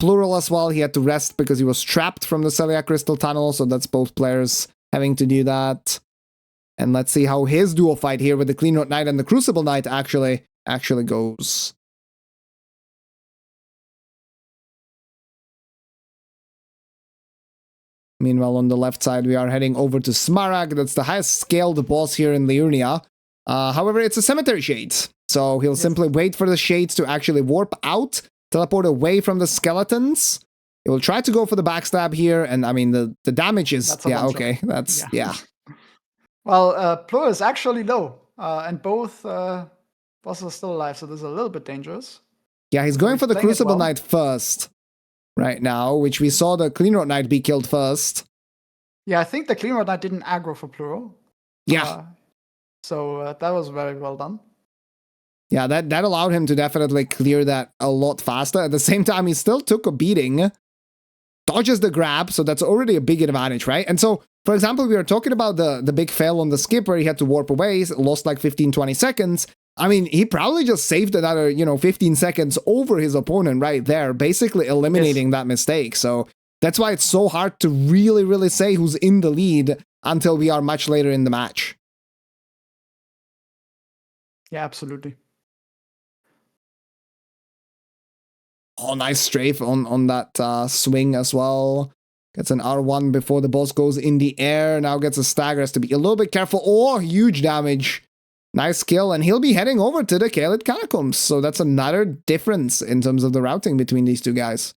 Speaker 1: Pluryl as well. He had to rest because he was trapped from the Celiac Crystal Tunnel, so that's both players having to do that. And let's see how his duo fight here with the Clean Road Knight and the Crucible Knight actually goes. Meanwhile, on the left side, we are heading over to Smaragd. That's the highest scaled boss here in Liurnia. However, it's a Cemetery Shade. So he'll simply wait for the Shades to actually warp out, teleport away from the skeletons. He will try to go for the backstab here, and I mean, the damage is... Yeah, okay. That's... Yeah.
Speaker 2: Well, Pluryl is actually low, and both bosses are still alive, so this is a little bit dangerous.
Speaker 1: Yeah, he's going for the Crucible Knight first right now, which we saw the Clean Road Knight be killed first.
Speaker 2: Yeah, I think the Clean Road Knight didn't aggro for Pluryl.
Speaker 1: Yeah.
Speaker 2: So that was very well done.
Speaker 1: Yeah, that allowed him to definitely clear that a lot faster. At the same time, he still took a beating. Dodges the grab, so that's already a big advantage, right? And so, for example, we were talking about the big fail on the skip where he had to warp away, lost like 15-20 seconds. I mean, he probably just saved another, 15 seconds over his opponent right there, basically eliminating that mistake. So that's why it's so hard to really, really say who's in the lead until we are much later in the match.
Speaker 2: Yeah, absolutely.
Speaker 1: Oh, nice strafe on that swing as well. Gets an R1 before the boss goes in the air. Now gets a stagger. Has to be a little bit careful. Oh, huge damage. Nice kill. And he'll be heading over to the Caelid Catacombs. So that's another difference in terms of the routing between these two guys.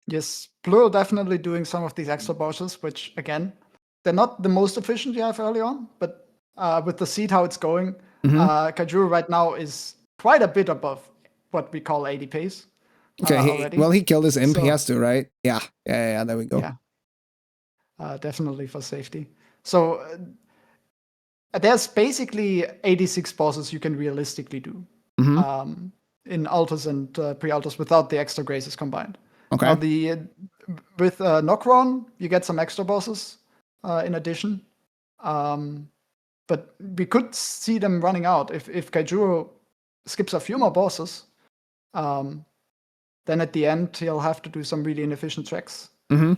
Speaker 2: Yes, Pluryl definitely doing some of these extra bosses, which, again, they're not the most efficient you have early on. But with the seed, how it's going, Kayjuro right now is quite a bit above what we call 80 pace.
Speaker 1: Okay, well, he killed his imp. So, he has to, right? Yeah, there we go.
Speaker 2: Yeah, definitely for safety. So there's basically 86 bosses you can realistically do in altars and pre-altars without the extra graces combined.
Speaker 1: Okay.
Speaker 2: Now with Knock-on, you get some extra bosses in addition. But we could see them running out. If Kayjuro skips a few more bosses, then at the end, he'll have to do some really inefficient tracks.
Speaker 1: Yeah,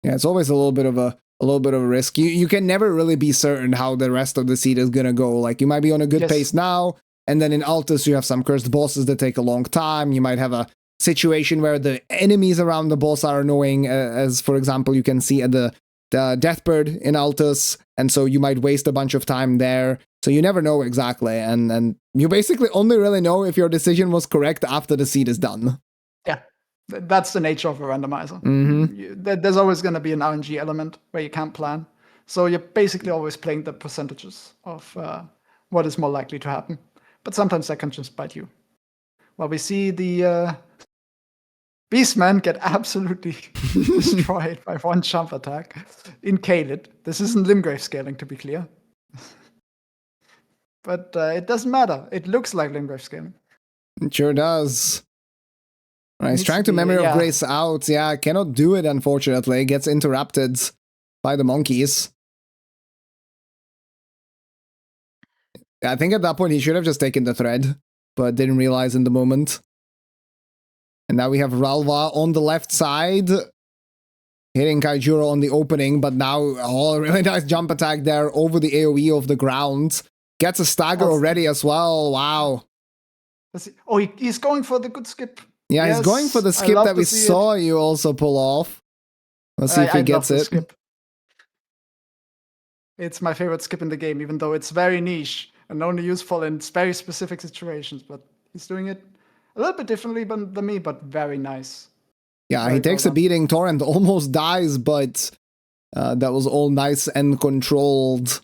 Speaker 1: it's always a little bit of a risk. You can never really be certain how the rest of the seed is gonna go. Like, you might be on a good pace now, and then in Altus you have some cursed bosses that take a long time. You might have a situation where the enemies around the boss are annoying, as for example you can see at the Deathbird in Altus, and so you might waste a bunch of time there. So you never know exactly, and you basically only really know if your decision was correct after the seed is done.
Speaker 2: Yeah, that's the nature of a randomizer. There's always going to be an RNG element where you can't plan. So you're basically always playing the percentages of what is more likely to happen. But sometimes that can just bite you. Well, we see the Beastmen get absolutely destroyed by one jump attack in Kaled. This isn't Limgrave scaling, to be clear. But it doesn't matter. It looks like Limgrave scaling.
Speaker 1: It sure does. He's trying to Memory of Grace out. Yeah, cannot do it, unfortunately. Gets interrupted by the monkeys. I think at that point he should have just taken the thread, but didn't realize in the moment. And now we have Ralva on the left side, hitting Kayjuro on the opening, but now, oh, really nice jump attack there over the AoE of the ground. Gets a stagger already as well. Wow.
Speaker 2: Oh, he's going for the good skip.
Speaker 1: Yeah, yes, he's going for the skip that we saw you also pull off. Let's see if he gets it.
Speaker 2: Skip. It's my favorite skip in the game, even though it's very niche and only useful in very specific situations. But he's doing it a little bit differently than me, but very nice.
Speaker 1: Yeah, very he takes a beating. Torrent almost dies, but that was all nice and controlled.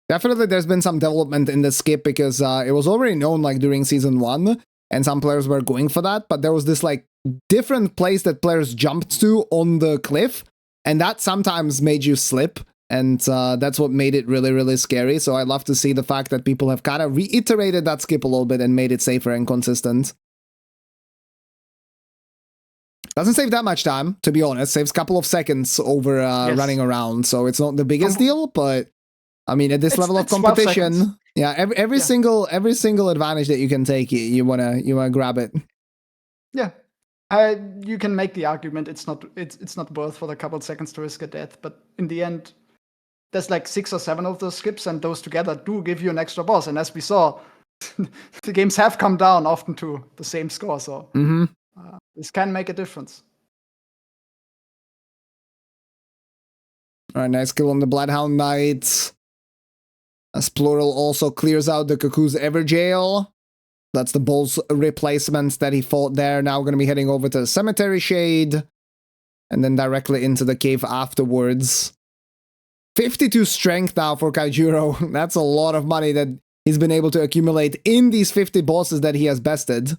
Speaker 1: Definitely there's been some development in the skip because it was already known like during Season 1 and some players were going for that, but there was this like different place that players jumped to on the cliff and that sometimes made you slip and that's what made it really, really scary. So I love to see the fact that people have kind of reiterated that skip a little bit and made it safer and consistent. Doesn't save that much time, to be honest. Saves a couple of seconds over running around, so it's not the biggest deal, but I mean, at this level of competition, yeah, every single advantage that you can take, you wanna grab it.
Speaker 2: Yeah, you can make the argument it's not worth for the couple of seconds to risk a death, but in the end, there's like 6 or 7 of those skips, and those together do give you an extra boss. And as we saw, the games have come down often to the same score, so this can make a difference.
Speaker 1: All right, nice kill on the Bloodhound Knight. As Pluryl also clears out the Cuckoo's Everjail. That's the Bull's replacement that he fought there. Now going to be heading over to the Cemetery Shade. And then directly into the cave afterwards. 52 strength now for Kayjuro. That's a lot of money that he's been able to accumulate in these 50 bosses that he has bested.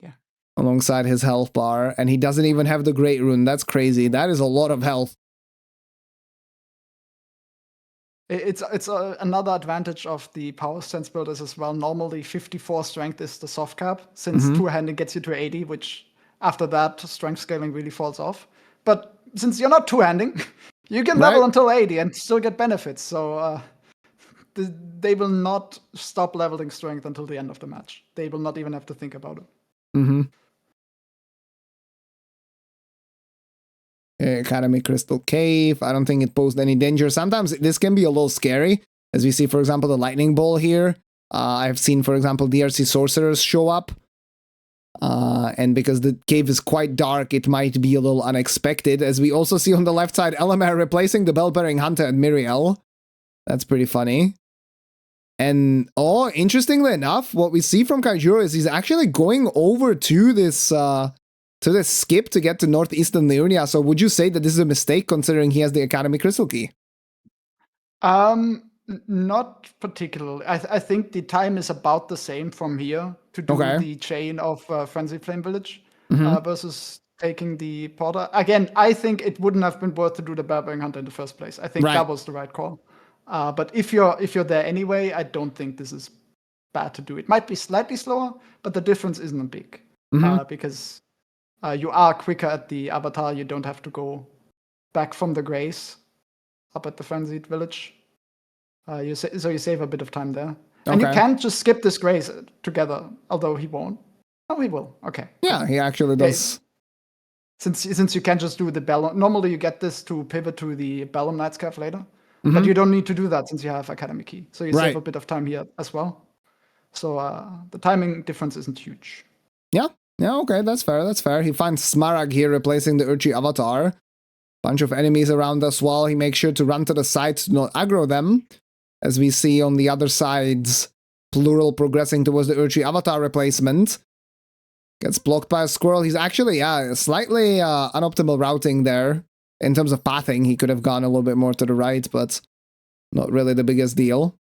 Speaker 2: Yeah.
Speaker 1: Alongside his health bar. And he doesn't even have the Great Rune. That's crazy. That is a lot of health.
Speaker 2: It's another advantage of the power stance builders as well. Normally 54 strength is the soft cap, since two-handing gets you to 80, which after that strength scaling really falls off. But since you're not two-handing, you can level until 80 and still get benefits. So they will not stop leveling strength until the end of the match. They will not even have to think about it.
Speaker 1: Academy Crystal Cave. I don't think it posed any danger. Sometimes this can be a little scary, as we see, for example, the Lightning Ball here. I've seen, for example, DRC Sorcerers show up. And because the cave is quite dark, it might be a little unexpected, as we also see on the left side, Elamar replacing the Bell-Bearing Hunter at Miriel. That's pretty funny. And, oh, interestingly enough, what we see from Kayjuro is he's actually going over to this skip to get to Northeastern Leonia. So would you say that this is a mistake, considering he has the Academy Crystal Key?
Speaker 2: Not particularly. I think the time is about the same from here to do the chain of Frenzy Flame Village versus taking the Porter. Again, I think it wouldn't have been worth to do the Barbarian Hunter in the first place. I think that was the right call. But if you're there anyway, I don't think this is bad to do. It might be slightly slower, but the difference isn't big because you are quicker at the Avatar. You don't have to go back from the Grace up at the Frenzied Village. So you save a bit of time there. And you can't just skip this Grace together, although he won't. Oh, he will. Okay.
Speaker 1: Yeah, he actually does.
Speaker 2: Since you can just do the Bellum. Normally you get this to pivot to the Bellum Knight's Cave later. But you don't need to do that since you have Academy Key. So you save a bit of time here as well. So the timing difference isn't huge.
Speaker 1: Yeah, okay, that's fair. He finds Smaragd here replacing the Urchi Avatar. Bunch of enemies around as well. He makes sure to run to the side to not aggro them. As we see on the other sides, Pluryl progressing towards the Urchi Avatar replacement. Gets blocked by a squirrel. He's actually, slightly unoptimal routing there. In terms of pathing, he could have gone a little bit more to the right, but not really the biggest deal.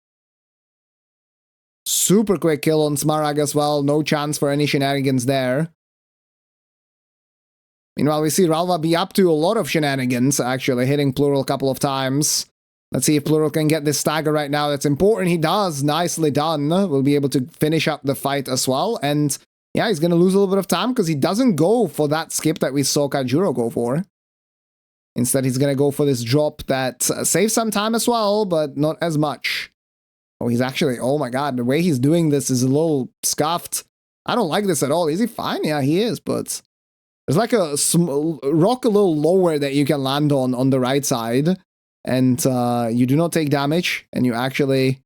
Speaker 1: Super quick kill on Smaragd as well. No chance for any shenanigans there. Meanwhile, we see Ralva be up to a lot of shenanigans, actually, hitting Pluryl a couple of times. Let's see if Pluryl can get this stagger right now. That's important. He does. Nicely done. We'll be able to finish up the fight as well. And yeah, he's going to lose a little bit of time because he doesn't go for that skip that we saw Kayjuro go for. Instead, he's going to go for this drop that saves some time as well, but not as much. Oh, he's actually... Oh my god, the way he's doing this is a little scuffed. I don't like this at all. Is he fine? Yeah, he is, but... There's like a rock a little lower that you can land on the right side. And you do not take damage, and you actually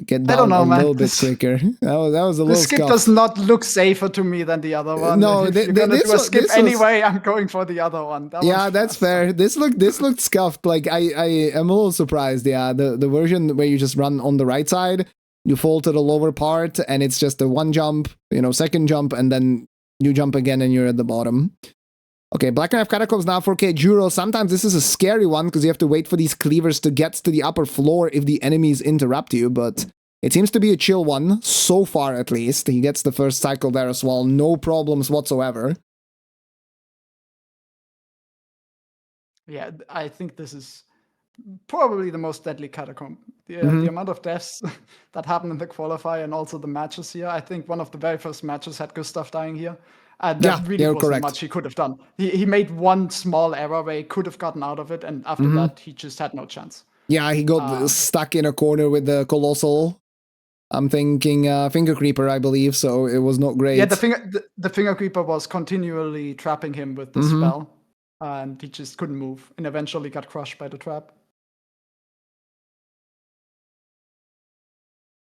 Speaker 1: get down a little bit quicker. That was a little
Speaker 2: skip
Speaker 1: scuffed.
Speaker 2: Does not look safer to me than the other one.
Speaker 1: No,
Speaker 2: if you're gonna do a skip anyway, I'm going for the other one.
Speaker 1: Yeah, that's fair. This looked scuffed. Like I am a little surprised. Yeah, the version where you just run on the right side, you fall to the lower part, and it's just a one jump, second jump, and then you jump again, and you're at the bottom. Okay, Black Knife Catacombs now for Kayjuro. Sometimes this is a scary one because you have to wait for these cleavers to get to the upper floor if the enemies interrupt you, but it seems to be a chill one, so far at least. He gets the first cycle there as well, no problems whatsoever.
Speaker 2: Yeah, I think this is probably the most deadly catacomb. The amount of deaths that happened in the qualifier and also the matches here. I think one of the very first matches had Gustav dying here. That really wasn't much he could have done. He made one small error where he could have gotten out of it, and after that, he just had no chance.
Speaker 1: Yeah, he got stuck in a corner with the Colossal. I'm thinking Finger Creeper, I believe, so it was not great.
Speaker 2: Yeah, the Finger Creeper was continually trapping him with the spell, and he just couldn't move, and eventually got crushed by the trap.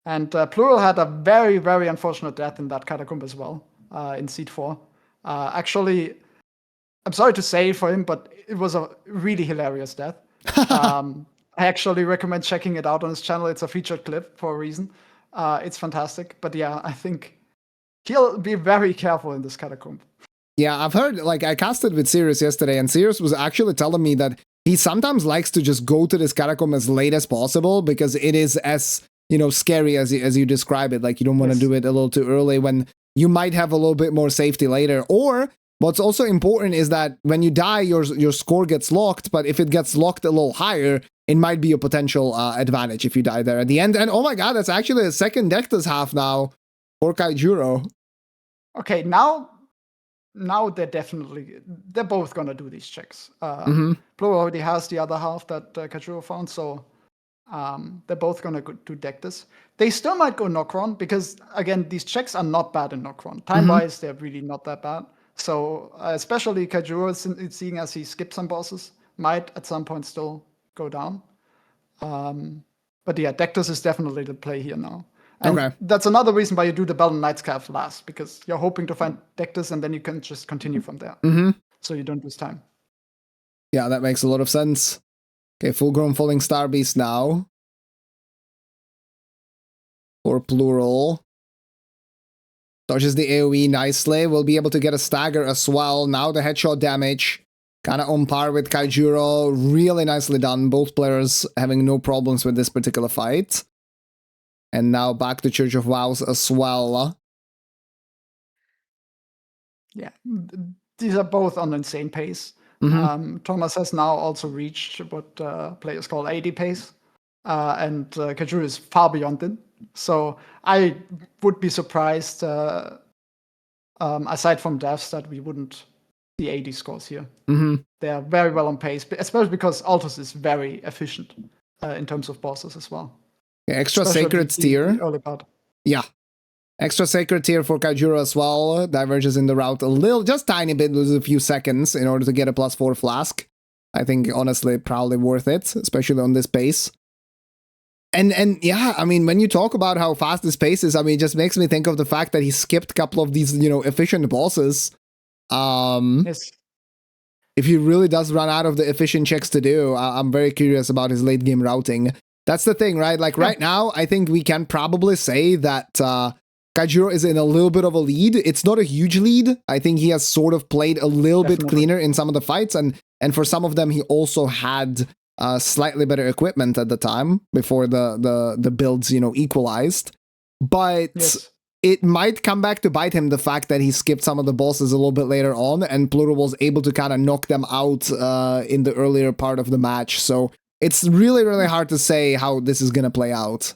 Speaker 2: And Pluryl had a very, very unfortunate death in that catacomb as well. In Seed 4. Actually, I'm sorry to say for him, but it was a really hilarious death. I actually recommend checking it out on his channel. It's a featured clip for a reason. It's fantastic. But yeah, I think he'll be very careful in this catacomb.
Speaker 1: Yeah, I've heard, I casted with Sirius yesterday, and Sirius was actually telling me that he sometimes likes to just go to this catacomb as late as possible because it is as, scary as you describe it. Like, you don't want to do it a little too early when you might have a little bit more safety later. Or what's also important is that when you die, your score gets locked, but if it gets locked a little higher, it might be a potential advantage if you die there at the end. And oh my god, that's actually a second Deathless half now for Kayjuro.
Speaker 2: Okay, now they're both gonna do these checks. Pluryl already has the other half that Kayjuro found, so they're both gonna do Deathless. They still might go Nokron because, again, these checks are not bad in Nokron. Time-wise, they're really not that bad. So, especially Kayjuro, seeing as he skipped some bosses, might at some point still go down. But yeah, Deathless is definitely the play here now. And that's another reason why you do the Belden Knight's Calf last, because you're hoping to find Deathless and then you can just continue from there. So you don't lose time.
Speaker 1: Yeah, that makes a lot of sense. Okay, full-grown Falling Star Beast now. For Pluryl. Dodges the AoE nicely. We'll be able to get a stagger as well. Now the headshot damage. Kind of on par with Kayjuro. Really nicely done. Both players having no problems with this particular fight. And now back to Church of Vows as well.
Speaker 2: Yeah, these are both on insane pace. Thomas has now also reached what players call 80 pace. And Kayjuro is far beyond it. So I would be surprised, aside from deaths, that we wouldn't see 80 scores here. They are very well on pace, especially because Altus is very efficient in terms of bosses as well.
Speaker 1: Yeah, extra Sacred Tier. Yeah. Extra Sacred Tier for Kayjuro as well. Diverges in the route a little, just tiny bit, loses a few seconds in order to get a +4 flask. I think, honestly, probably worth it, especially on this pace. And yeah, I mean, when you talk about how fast this pace is, I mean, it just makes me think of the fact that he skipped a couple of these, efficient bosses.
Speaker 2: Yes.
Speaker 1: If he really does run out of the efficient checks to do, I'm very curious about his late game routing. That's the thing, right? Like right now, I think we can probably say that Kayjuro is in a little bit of a lead. It's not a huge lead. I think he has sort of played a little bit cleaner in some of the fights, and for some of them, he also had slightly better equipment at the time before the builds, equalized. but
Speaker 2: Yes.
Speaker 1: it might come back to bite him, the fact that he skipped some of the bosses a little bit later on, and Pluryl was able to kind of knock them out in the earlier part of the match. So it's really, really hard to say how this is going to play out.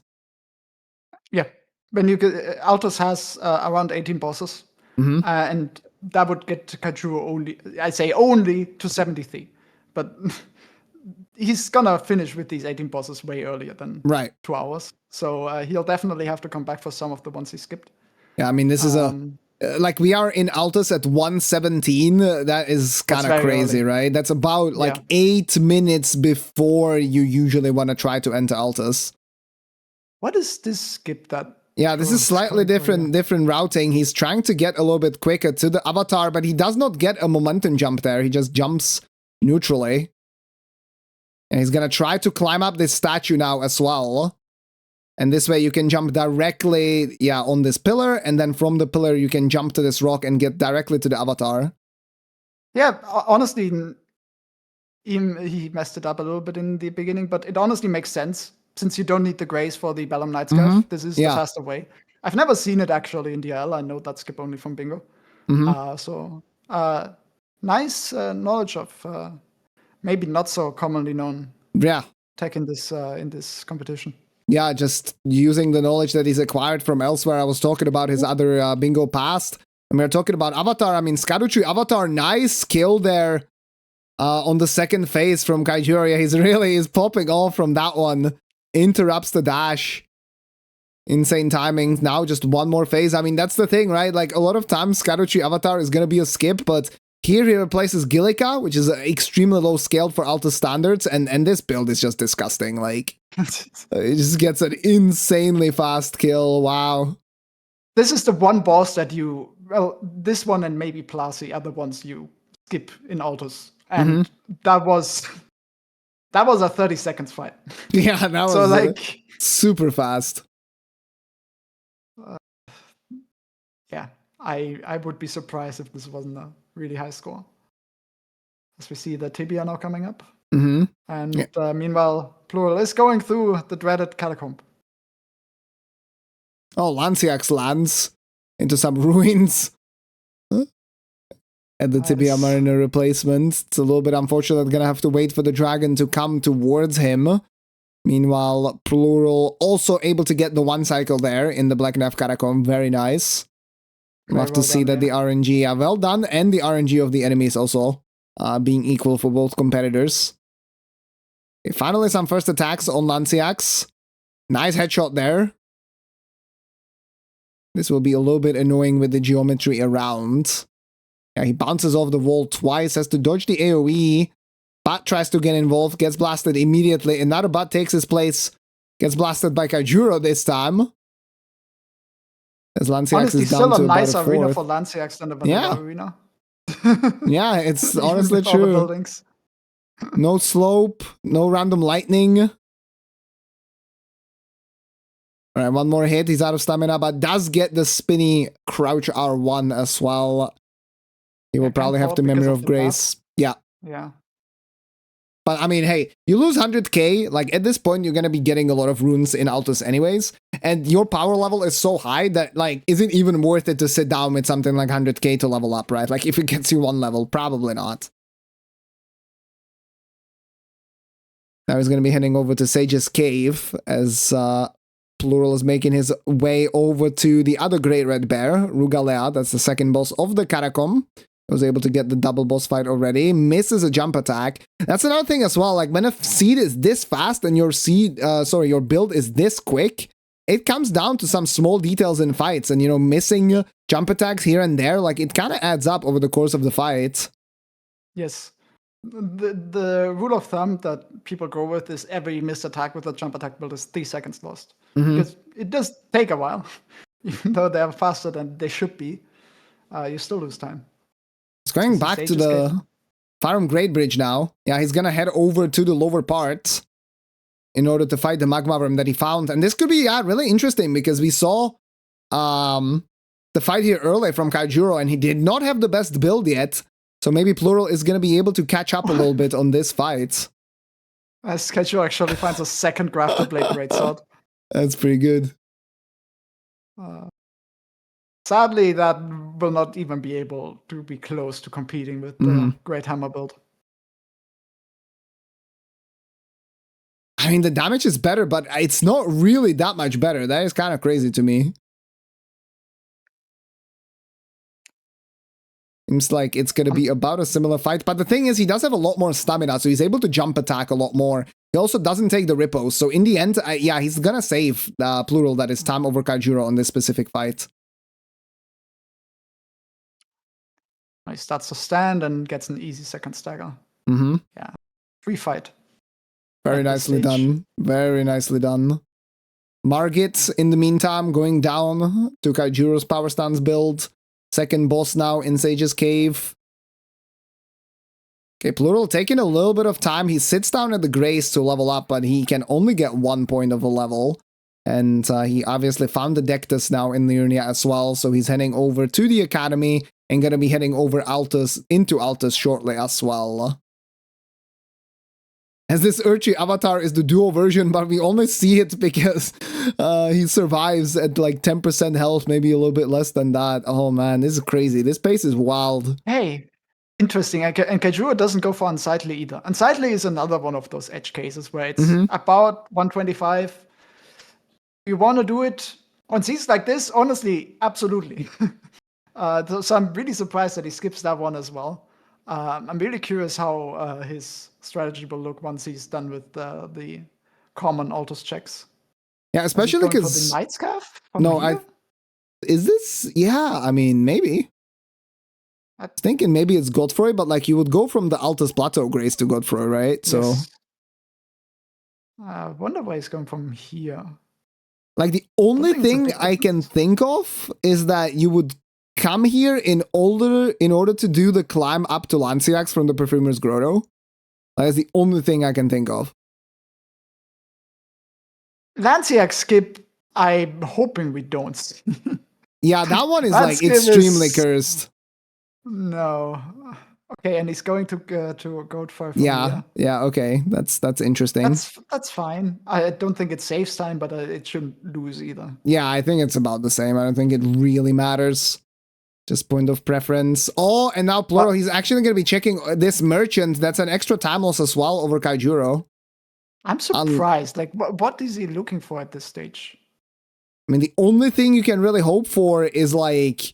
Speaker 2: Yeah. When you get, Altus has around 18 bosses, and that would get Kayjuro only, I say only, to 73. But he's gonna finish with these 18 bosses way earlier than 2 hours. So he'll definitely have to come back for some of the ones he skipped.
Speaker 1: Yeah, I mean, this is like we are in Altus at 117. That is kind of crazy, right? That's about like 8 minutes before you usually want to try to enter Altus.
Speaker 2: What is this skip that?
Speaker 1: Yeah, this is slightly different routing. He's trying to get a little bit quicker to the avatar, but he does not get a momentum jump there. He just jumps neutrally. And he's gonna try to climb up this statue now as well. And this way you can jump directly, on this pillar, and then from the pillar you can jump to this rock and get directly to the avatar.
Speaker 2: Yeah, honestly, he messed it up a little bit in the beginning, but it honestly makes sense. Since you don't need the grace for the Bellum Knight Scarf, this is the faster way. I've never seen it actually in DRL. I know that skip only from Bingo. Nice knowledge of maybe not so commonly known tech in this competition.
Speaker 1: Yeah, just using the knowledge that he's acquired from elsewhere. I was talking about his other Bingo past. And we were talking about Avatar. I mean, Scadutree Avatar, nice kill there on the second phase from Kayjuro. He's popping off from that one. Interrupts the dash. Insane timing. Now just one more phase. I mean, that's the thing, right? Like, a lot of times Scadutree Avatar is going to be a skip, but here he replaces Gillica, which is extremely low scaled for Altus standards, and this build is just disgusting. Like, it just gets an insanely fast kill. Wow.
Speaker 2: This is the one boss that this one and maybe Plasi are the ones you skip in Altus. And that was a 30 seconds fight.
Speaker 1: Yeah, that was
Speaker 2: so like
Speaker 1: super fast.
Speaker 2: I would be surprised if this wasn't a really high score. As we see the Tibia now coming up. And meanwhile, Pluryl is going through the dreaded catacomb.
Speaker 1: Oh, Lanciax lands into some ruins. At the Tibia Mariner replacement. It's a little bit unfortunate. Gonna have to wait for the dragon to come towards him. Meanwhile, Pluryl also able to get the one cycle there in the Black Nef Catacomb. Very nice. Love to see that the RNG are well done, and the RNG of the enemies also being equal for both competitors. Okay, finally, some first attacks on Lanciax. Nice headshot there. This will be a little bit annoying with the geometry around. Yeah, he bounces off the wall twice, has to dodge the AoE. Bat tries to get involved, gets blasted immediately. Another Bat takes his place, gets blasted by Kayjuro this time. As Lanciax is down to about a fourth.
Speaker 2: Still a nice arena for Lanciax than the vanilla arena.
Speaker 1: Yeah, it's honestly true. No slope, no random lightning. All right, one more hit. He's out of stamina, but does get the spinny crouch R1 as well. He will probably have the Memory of Grace. Yeah. But I mean, hey, you lose 100k, like at this point, you're going to be getting a lot of runes in Altus anyways. And your power level is so high that, like, is it even worth it to sit down with something like 100k to level up, right? Like, if it gets you one level, probably not. Now he's going to be heading over to Sage's Cave as Pluryl is making his way over to the other Great Red Bear, Rugalea. That's the second boss of the Catacomb. Was able to get the double boss fight already. Misses a jump attack. That's another thing as well. Like, when a seed is this fast and your your build is this quick, it comes down to some small details in fights. And, you know, missing jump attacks here and there, like, it kind of adds up over the course of the fight.
Speaker 2: Yes. The rule of thumb that people go with is every missed attack with a jump attack build is 3 seconds lost. Because it does take a while. Even though they're faster than they should be, you still lose time.
Speaker 1: He's going back to the Farum Great Bridge now. Yeah, he's gonna head over to the lower part in order to fight the magma worm that he found. And this could be really interesting because we saw the fight here earlier from Kayjuro and he did not have the best build yet. So maybe Pluryl is gonna be able to catch up a little bit on this fight.
Speaker 2: As Kayjuro actually finds a second grafted blade greatsword.
Speaker 1: That's pretty good.
Speaker 2: Sadly, that will not even be able to be close to competing with the Great Hammer build.
Speaker 1: I mean, the damage is better, but it's not really that much better. That is kind of crazy to me. Seems like it's going to be about a similar fight. But the thing is, he does have a lot more stamina, so he's able to jump attack a lot more. He also doesn't take the rippos. So in the end, yeah, he's going to save Pluryl that is time over Kayjuro on this specific fight.
Speaker 2: He starts to stand and gets an easy second stagger. Yeah. Free fight.
Speaker 1: Very nicely done. Very nicely done. Margit, in the meantime, going down to Kayjuro's power stance build. Second boss now in Sage's Cave. Okay, Pluryl taking a little bit of time. He sits down at the Grace to level up, but he can only get 1 point of a level. And he obviously found the Dectus now in Liurnia as well, so he's heading over to the Academy and gonna be heading over into Altus shortly as well. As this Urchi avatar is the duo version, but we only see it because he survives at like 10% health, maybe a little bit less than that. Oh man, this is crazy. This pace is wild.
Speaker 2: Hey, interesting. And Kayjuro doesn't go for Unsightly either. Unsightly is another one of those edge cases where it's about 125. You want to do it on seas like this? Honestly, absolutely. So I'm really surprised that he skips that one as well. I'm really curious how his strategy will look once he's done with the common Altus checks.
Speaker 1: Yeah, especially because
Speaker 2: the Night Scarf.
Speaker 1: No, is this? Yeah, I mean maybe. I was thinking maybe it's Godfrey, but like you would go from the Altus Plateau Grace to Godfrey, right? So
Speaker 2: yes. I wonder why he's going from here.
Speaker 1: Like the only thing I can think of is that you would come here in order to do the climb up to Lanciax from the Perfumer's Grotto. That is the only thing I can think of.
Speaker 2: Lanciax skip, I'm hoping we don't see.
Speaker 1: Yeah, that one is like extremely cursed.
Speaker 2: No. Okay, and he's going to Godfrey from
Speaker 1: here. Yeah, okay. That's interesting.
Speaker 2: That's fine. I don't think it saves time, but it shouldn't lose either.
Speaker 1: Yeah, I think it's about the same. I don't think it really matters. Just point of preference. Oh, and now Pluryl, he's actually going to be checking this merchant. That's an extra time loss as well over Kayjuro.
Speaker 2: I'm surprised. Like, what is he looking for at this stage?
Speaker 1: I mean, the only thing you can really hope for is like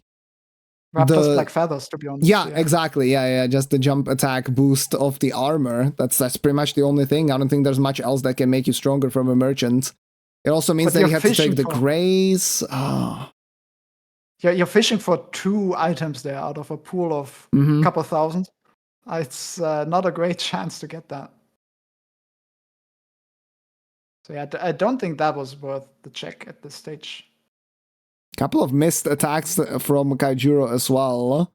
Speaker 2: Raptor's Black Feathers, to be honest.
Speaker 1: Yeah, exactly. Yeah. Just the jump attack boost of the armor. That's pretty much the only thing. I don't think there's much else that can make you stronger from a merchant. It also means that you have to take the Grace. Oh.
Speaker 2: Yeah, you're fishing for 2 items there out of a pool of a couple thousand. It's not a great chance to get that. So yeah, I don't think that was worth the check at this stage.
Speaker 1: Couple of missed attacks from Kayjuro as well.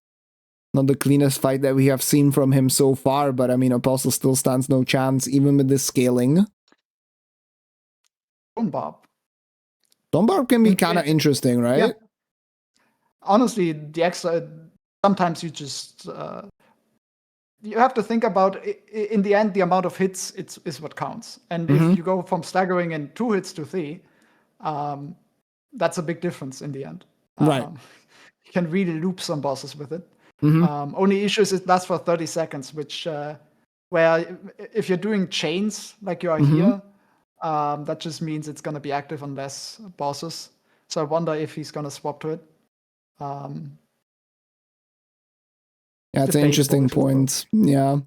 Speaker 1: Not the cleanest fight that we have seen from him so far, but I mean, Apostle still stands no chance, even with this scaling.
Speaker 2: Stone Barb.
Speaker 1: Stone Barb can be kind of interesting, right?
Speaker 2: Yeah. Honestly, the extra, sometimes you just, you have to think about, in the end, the amount of hits is what counts. And if you go from staggering in 2 hits to 3, that's a big difference in the end.
Speaker 1: Right.
Speaker 2: You can really loop some bosses with it. Only issue is it lasts for 30 seconds, which, where if you're doing chains like you are here, that just means it's going to be active on less bosses. So I wonder if he's going to swap to it. Yeah,
Speaker 1: it's an interesting point. Yeah.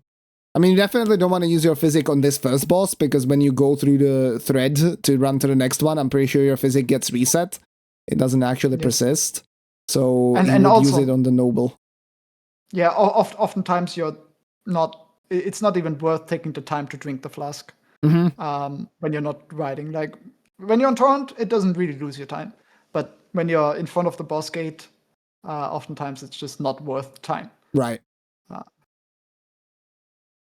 Speaker 1: I mean, you definitely don't want to use your physic on this first boss, because when you go through the thread to run to the next one, I'm pretty sure your physic gets reset. It doesn't actually persist. So you would also use it on the noble.
Speaker 2: Yeah, oftentimes it's not even worth taking the time to drink the flask when you're not riding. Like, when you're on torrent, it doesn't really lose your time. But when you're in front of the boss gate, oftentimes it's just not worth time.
Speaker 1: Right.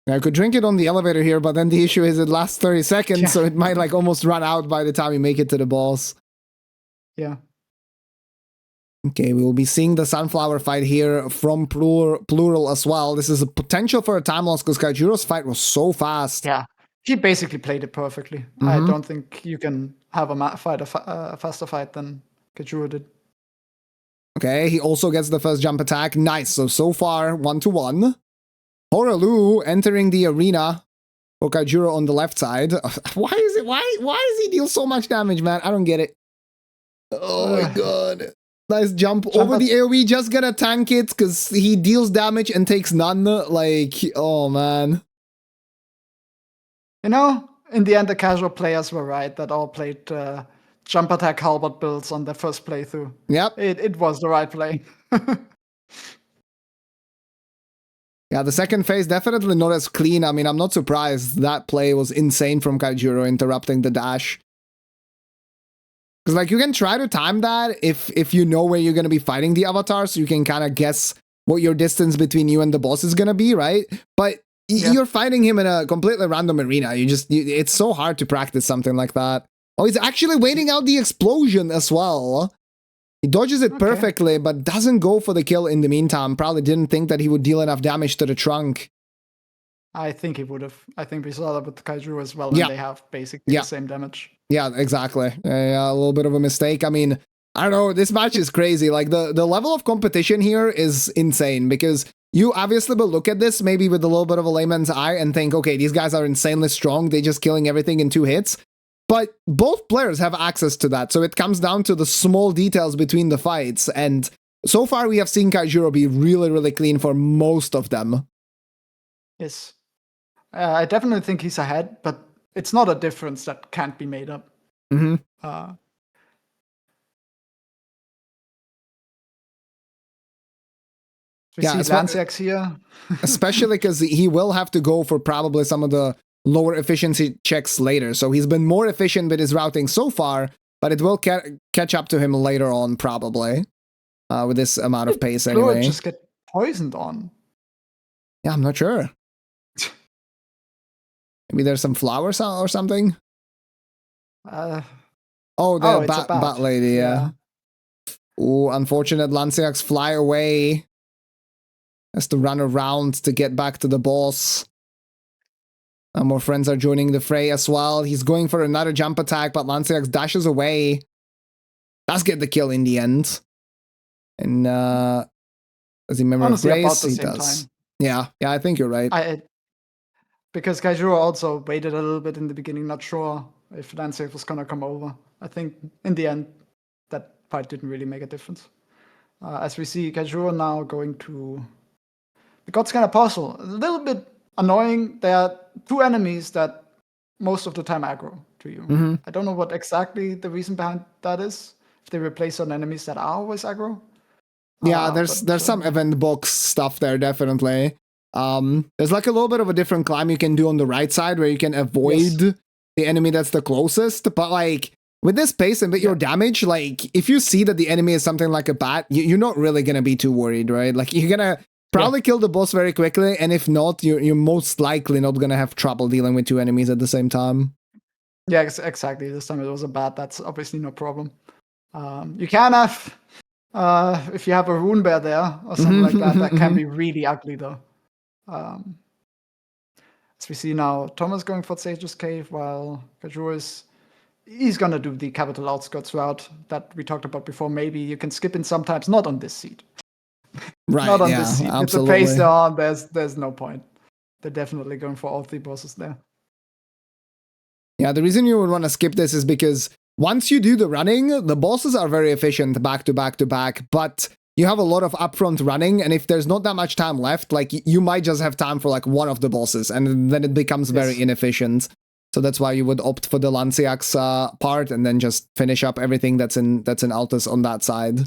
Speaker 1: I could drink it on the elevator here, but then the issue is it lasts 30 seconds, so it might like almost run out by the time you make it to the boss.
Speaker 2: Yeah.
Speaker 1: Okay, we will be seeing the Sunflower fight here from Pluryl as well. This is a potential for a time loss because Kayjuro's fight was so fast.
Speaker 2: Yeah, he basically played it perfectly. I don't think you can have a faster fight than Kayjuro did.
Speaker 1: Okay, he also gets the first jump attack. Nice. So far, 1-1. Horalu entering the arena for Kayjuro on the left side. Why does he deal so much damage, man? I don't get it. Oh my god. Nice jump over the AoE. Just gonna tank it because he deals damage and takes none. Like, oh man.
Speaker 2: You know, in the end, the casual players were right that all played jump attack halberd builds on their first playthrough.
Speaker 1: Yep.
Speaker 2: It was the right play.
Speaker 1: Yeah, the second phase definitely not as clean. I mean, I'm not surprised. That play was insane from Kayjuro, interrupting the dash. Because, like, you can try to time that if you know where you're going to be fighting the avatar, so you can kind of guess what your distance between you and the boss is going to be, right? But you're fighting him in a completely random arena. It's so hard to practice something like that. Oh, he's actually waiting out the explosion as well. He dodges it perfectly, but doesn't go for the kill in the meantime. Probably didn't think that he would deal enough damage to the trunk.
Speaker 2: I think he would have. I think we saw that with Kayjuro as well, and they have basically the same damage.
Speaker 1: Yeah, exactly. A little bit of a mistake. I mean, I don't know. This match is crazy. Like, the level of competition here is insane because you obviously will look at this maybe with a little bit of a layman's eye and think, okay, these guys are insanely strong. They're just killing everything in 2 hits. But both players have access to that, so it comes down to the small details between the fights, and so far we have seen Kayjuro be really, really clean for most of them.
Speaker 2: Yes. I definitely think he's ahead, but it's not a difference that can't be made up.
Speaker 1: Mm-hmm.
Speaker 2: We see Lancex here.
Speaker 1: Especially because he will have to go for probably some of the lower efficiency checks later. So he's been more efficient with his routing so far, but it will catch up to him later on, probably, with this amount of pace anyway.
Speaker 2: Just get poisoned on.
Speaker 1: Yeah, I'm not sure. Maybe there's some flowers or something? The bat lady, yeah. Ooh, unfortunate. Lancex fly away. Has to run around to get back to the boss. More friends are joining the fray as well. He's going for another jump attack, but Lancex dashes away. Does get the kill in the end. And does he remember Grace? He does. Time. Yeah, I think you're right.
Speaker 2: Because Kayjuro also waited a little bit in the beginning, not sure if Lancex was gonna come over. I think in the end, that fight didn't really make a difference. As we see Kayjuro now going to the Godscan Apostle. A little bit annoying. There are 2 enemies that most of the time aggro to you.
Speaker 1: Mm-hmm.
Speaker 2: I don't know what exactly the reason behind that is. If they replace certain enemies that are always aggro.
Speaker 1: Yeah, there's some event box stuff there, definitely. There's like a little bit of a different climb you can do on the right side where you can avoid the enemy that's the closest. But like with this pace and with your damage, like if you see that the enemy is something like a bat, you're not really gonna be too worried, right? Like you're gonna probably kill the boss very quickly, and if not, you're most likely not gonna have trouble dealing with 2 enemies at the same time.
Speaker 2: Yeah, exactly. This time it was a bat. That's obviously no problem. You can have, if you have a rune bear there or something like that, that can be really ugly though. As we see now, Thomas going for Sage's Cave, while Kayjuro he's gonna do the capital outskirts route that we talked about before. Maybe you can skip in sometimes, not on this seed.
Speaker 1: Right,
Speaker 2: not on this seed.
Speaker 1: Absolutely.
Speaker 2: With the pace they're on, there's no point. They're definitely going for all 3 bosses there.
Speaker 1: Yeah, the reason you would want to skip this is because once you do the running, the bosses are very efficient back to back to back, but you have a lot of upfront running, and if there's not that much time left, like you might just have time for like one of the bosses, and then it becomes very inefficient. So that's why you would opt for the Lancex part and then just finish up everything that's in Altus on that side.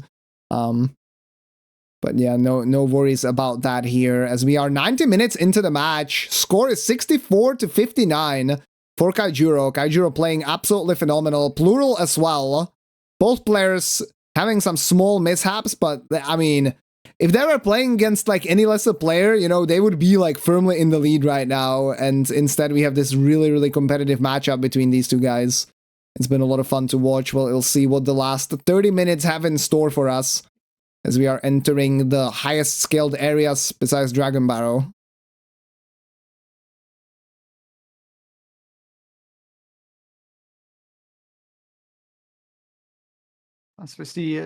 Speaker 1: But yeah, no worries about that here, as we are 90 minutes into the match. Score is 64-59 for Kayjuro. Kayjuro playing absolutely phenomenal. Pluryl as well. Both players having some small mishaps, but I mean, if they were playing against like any lesser player, you know, they would be like firmly in the lead right now. And instead we have this really, really competitive matchup between these 2 guys. It's been a lot of fun to watch. Well, we'll see what the last 30 minutes have in store for us as we are entering the highest scaled areas besides Dragon Barrow.
Speaker 2: As we see,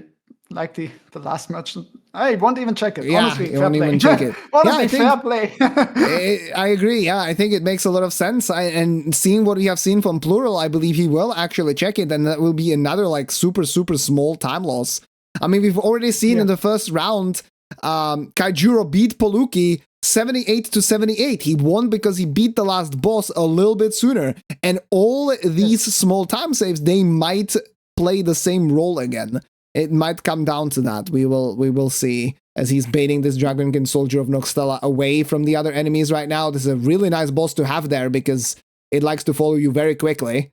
Speaker 2: like the last merchant, I won't even check it.
Speaker 1: Yeah,
Speaker 2: Honestly,
Speaker 1: you
Speaker 2: fair
Speaker 1: won't
Speaker 2: play.
Speaker 1: even check it.
Speaker 2: Honestly,
Speaker 1: I think
Speaker 2: fair play.
Speaker 1: I agree. Yeah, I think it makes a lot of sense. And seeing what we have seen from Pluryl, I believe he will actually check it, and that will be another like super small time loss. I mean, we've already seen in the first round, Kayjuro beat Poluki 78-78. He won because he beat the last boss a little bit sooner. And all these small time saves, they might play the same role again. It might come down to that. We will see, as he's baiting this Dragonkin Soldier of Noxtella away from the other enemies right now. This is a really nice boss to have there because it likes to follow you very quickly.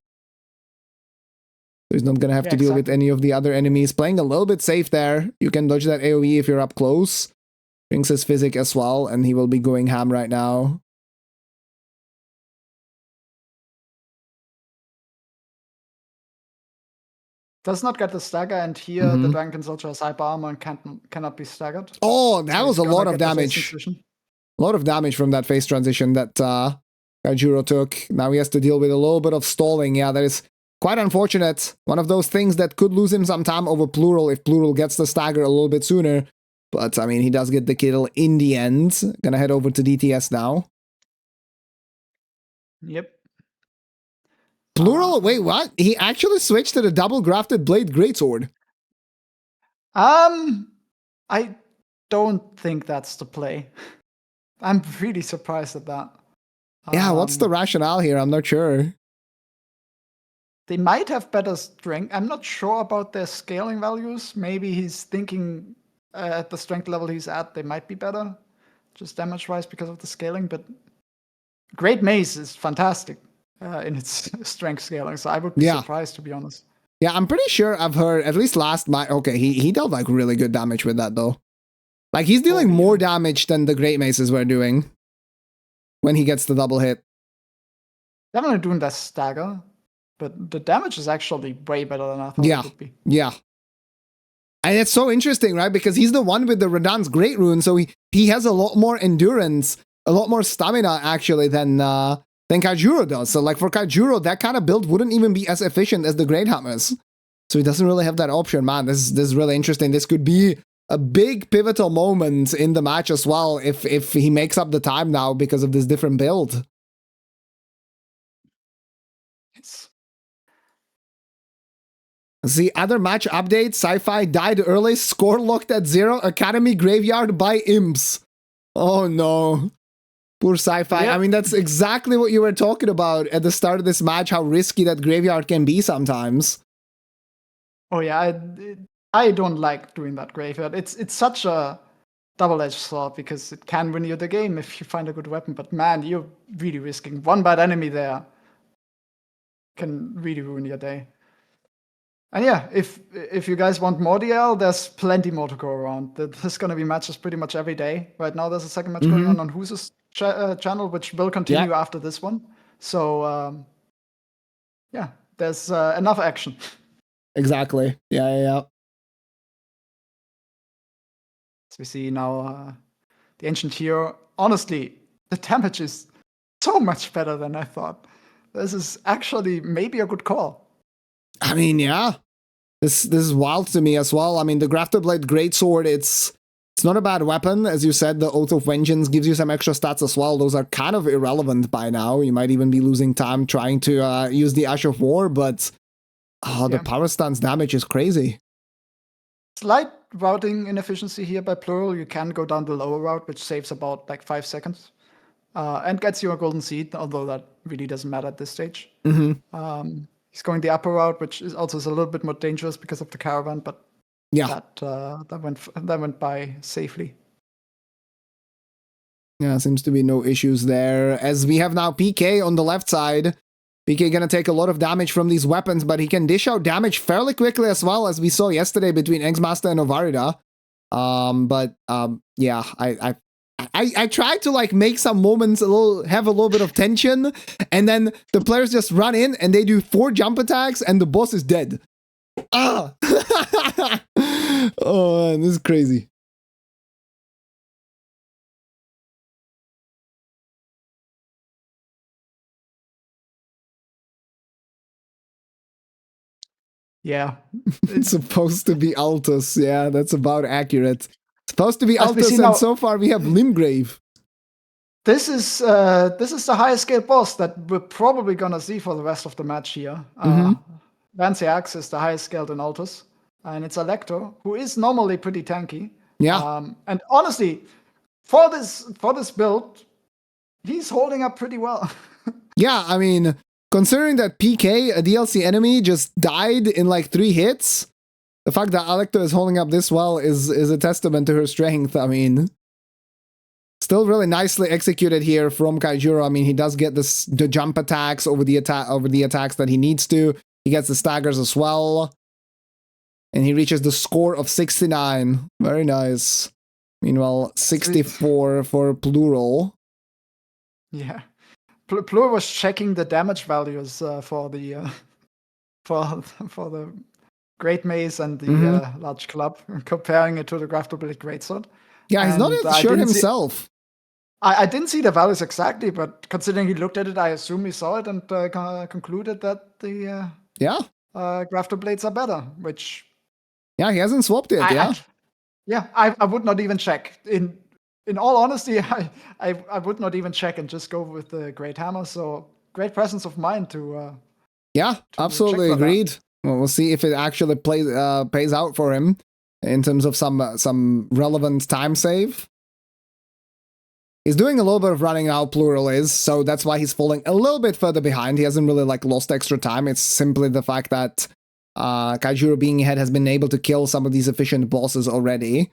Speaker 1: So he's not going to have to deal with any of the other enemies. Playing a little bit safe there. You can dodge that AoE if you're up close. Brings his physic as well, and he will be going ham right now.
Speaker 2: Does not get the stagger, and here the Dragonkin Soldier has hyper armor and cannot be staggered.
Speaker 1: Oh, that was a lot of damage. A lot of damage from that phase transition that Kayjuro took. Now he has to deal with a little bit of stalling. Yeah, that is quite unfortunate. One of those things that could lose him some time over Pluryl if Pluryl gets the stagger a little bit sooner. But, I mean, he does get the kill in the end. Gonna head over to DTS now.
Speaker 2: Yep.
Speaker 1: Pluryl, wait, what? He actually switched to the double grafted blade greatsword.
Speaker 2: I don't think that's the play. I'm really surprised at that.
Speaker 1: Yeah, what's the rationale here? I'm not sure.
Speaker 2: They might have better strength. I'm not sure about their scaling values. Maybe he's thinking at the strength level he's at, they might be better, just damage-wise because of the scaling. But Great Mace is fantastic in its strength scaling, so I would be surprised, to be honest.
Speaker 1: Yeah, I'm pretty sure I've heard, at least last match, okay, he dealt like really good damage with that though. Like he's dealing more damage than the Great Maces were doing when he gets the double hit.
Speaker 2: Definitely doing that stagger, but the damage is actually way better than I thought it would be.
Speaker 1: Yeah. And it's so interesting, right? Because he's the one with the Radan's Great Rune, so he has a lot more endurance, a lot more stamina actually than Kayjuro does. So like for Kayjuro, that kind of build wouldn't even be as efficient as the Great Hammers. So he doesn't really have that option, man. This is really interesting. This could be a big pivotal moment in the match as well if he makes up the time now because of this different build. The other match update, Sci-Fi died early, score locked at 0, Academy Graveyard by Imps. Oh no. Poor Sci-Fi. Yep. I mean, that's exactly what you were talking about at the start of this match, how risky that Graveyard can be sometimes.
Speaker 2: Oh yeah, I don't like doing that Graveyard. It's such a double-edged sword because it can win you the game if you find a good weapon, but man, you're really risking one bad enemy there. Can really ruin your day. And yeah, if you guys want more DL, there's plenty more to go around. There's going to be matches pretty much every day. Right now, there's a second match going on Who's channel, which will continue after this one. So, yeah, there's enough action.
Speaker 1: Exactly. Yeah.
Speaker 2: As we see now, the Ancient Hero, honestly, the damage is so much better than I thought. This is actually maybe a good call.
Speaker 1: I mean, yeah. This is wild to me as well. I mean, the Grafted Blade Greatsword, it's not a bad weapon. As you said, the Oath of Vengeance gives you some extra stats as well. Those are kind of irrelevant by now. You might even be losing time trying to use the Ash of War, but the power stance damage is crazy.
Speaker 2: Slight routing inefficiency here by Pluryl. You can go down the lower route, which saves about like 5 seconds. And gets you a golden seed, although that really doesn't matter at this stage. He's going the upper route, which is also a little bit more dangerous because of the caravan, but that went by safely.
Speaker 1: Yeah, seems to be no issues there. As we have now PK on the left side. PK gonna take a lot of damage from these weapons, but he can dish out damage fairly quickly as well, as we saw yesterday between Eggmaster and Ovarida. Yeah, I tried to like make some moments have a little bit of tension, and then the players just run in and they do 4 jump attacks and the boss is dead. Ah! Oh man, this is crazy.
Speaker 2: Yeah.
Speaker 1: It's supposed to be Altus. Yeah, that's about accurate. Supposed to be
Speaker 2: As we see
Speaker 1: Altus, and
Speaker 2: now,
Speaker 1: so far we have Limgrave.
Speaker 2: this is the highest scale boss that we're probably gonna see for the rest of the match here. Vanciax is the highest scaled in Altus, and it's Electro, who is normally pretty tanky.
Speaker 1: Yeah.
Speaker 2: And honestly, for this build, he's holding up pretty well.
Speaker 1: Yeah, I mean, considering that PK, a DLC enemy, just died in like 3 hits, the fact that Electro is holding up this well is a testament to her strength. I mean, still really nicely executed here from Kayjuro. I mean, he does get the jump attacks over the attacks that he needs to. He gets the staggers as well. And he reaches the score of 69. Very nice. Meanwhile, 64 for Pluryl.
Speaker 2: Yeah. Pluryl was checking the damage values for the Great Mace and the Large Club, comparing it to the Graftoblade Greatsword.
Speaker 1: Yeah, he's not sure himself.
Speaker 2: I didn't see the values exactly, but considering he looked at it, I assume he saw it and concluded that the Graftoblades are better, which...
Speaker 1: Yeah, he hasn't swapped it,
Speaker 2: I would not even check. In all honesty, I would not even check and just go with the Great Hammer, so great presence of mind to...
Speaker 1: absolutely agreed. Well, we'll see if it actually pays out for him in terms of some relevant time save. He's doing a little bit of running now, Pluryl is, so that's why he's falling a little bit further behind. He hasn't really like lost extra time. It's simply the fact that Kayjuro being ahead has been able to kill some of these efficient bosses already.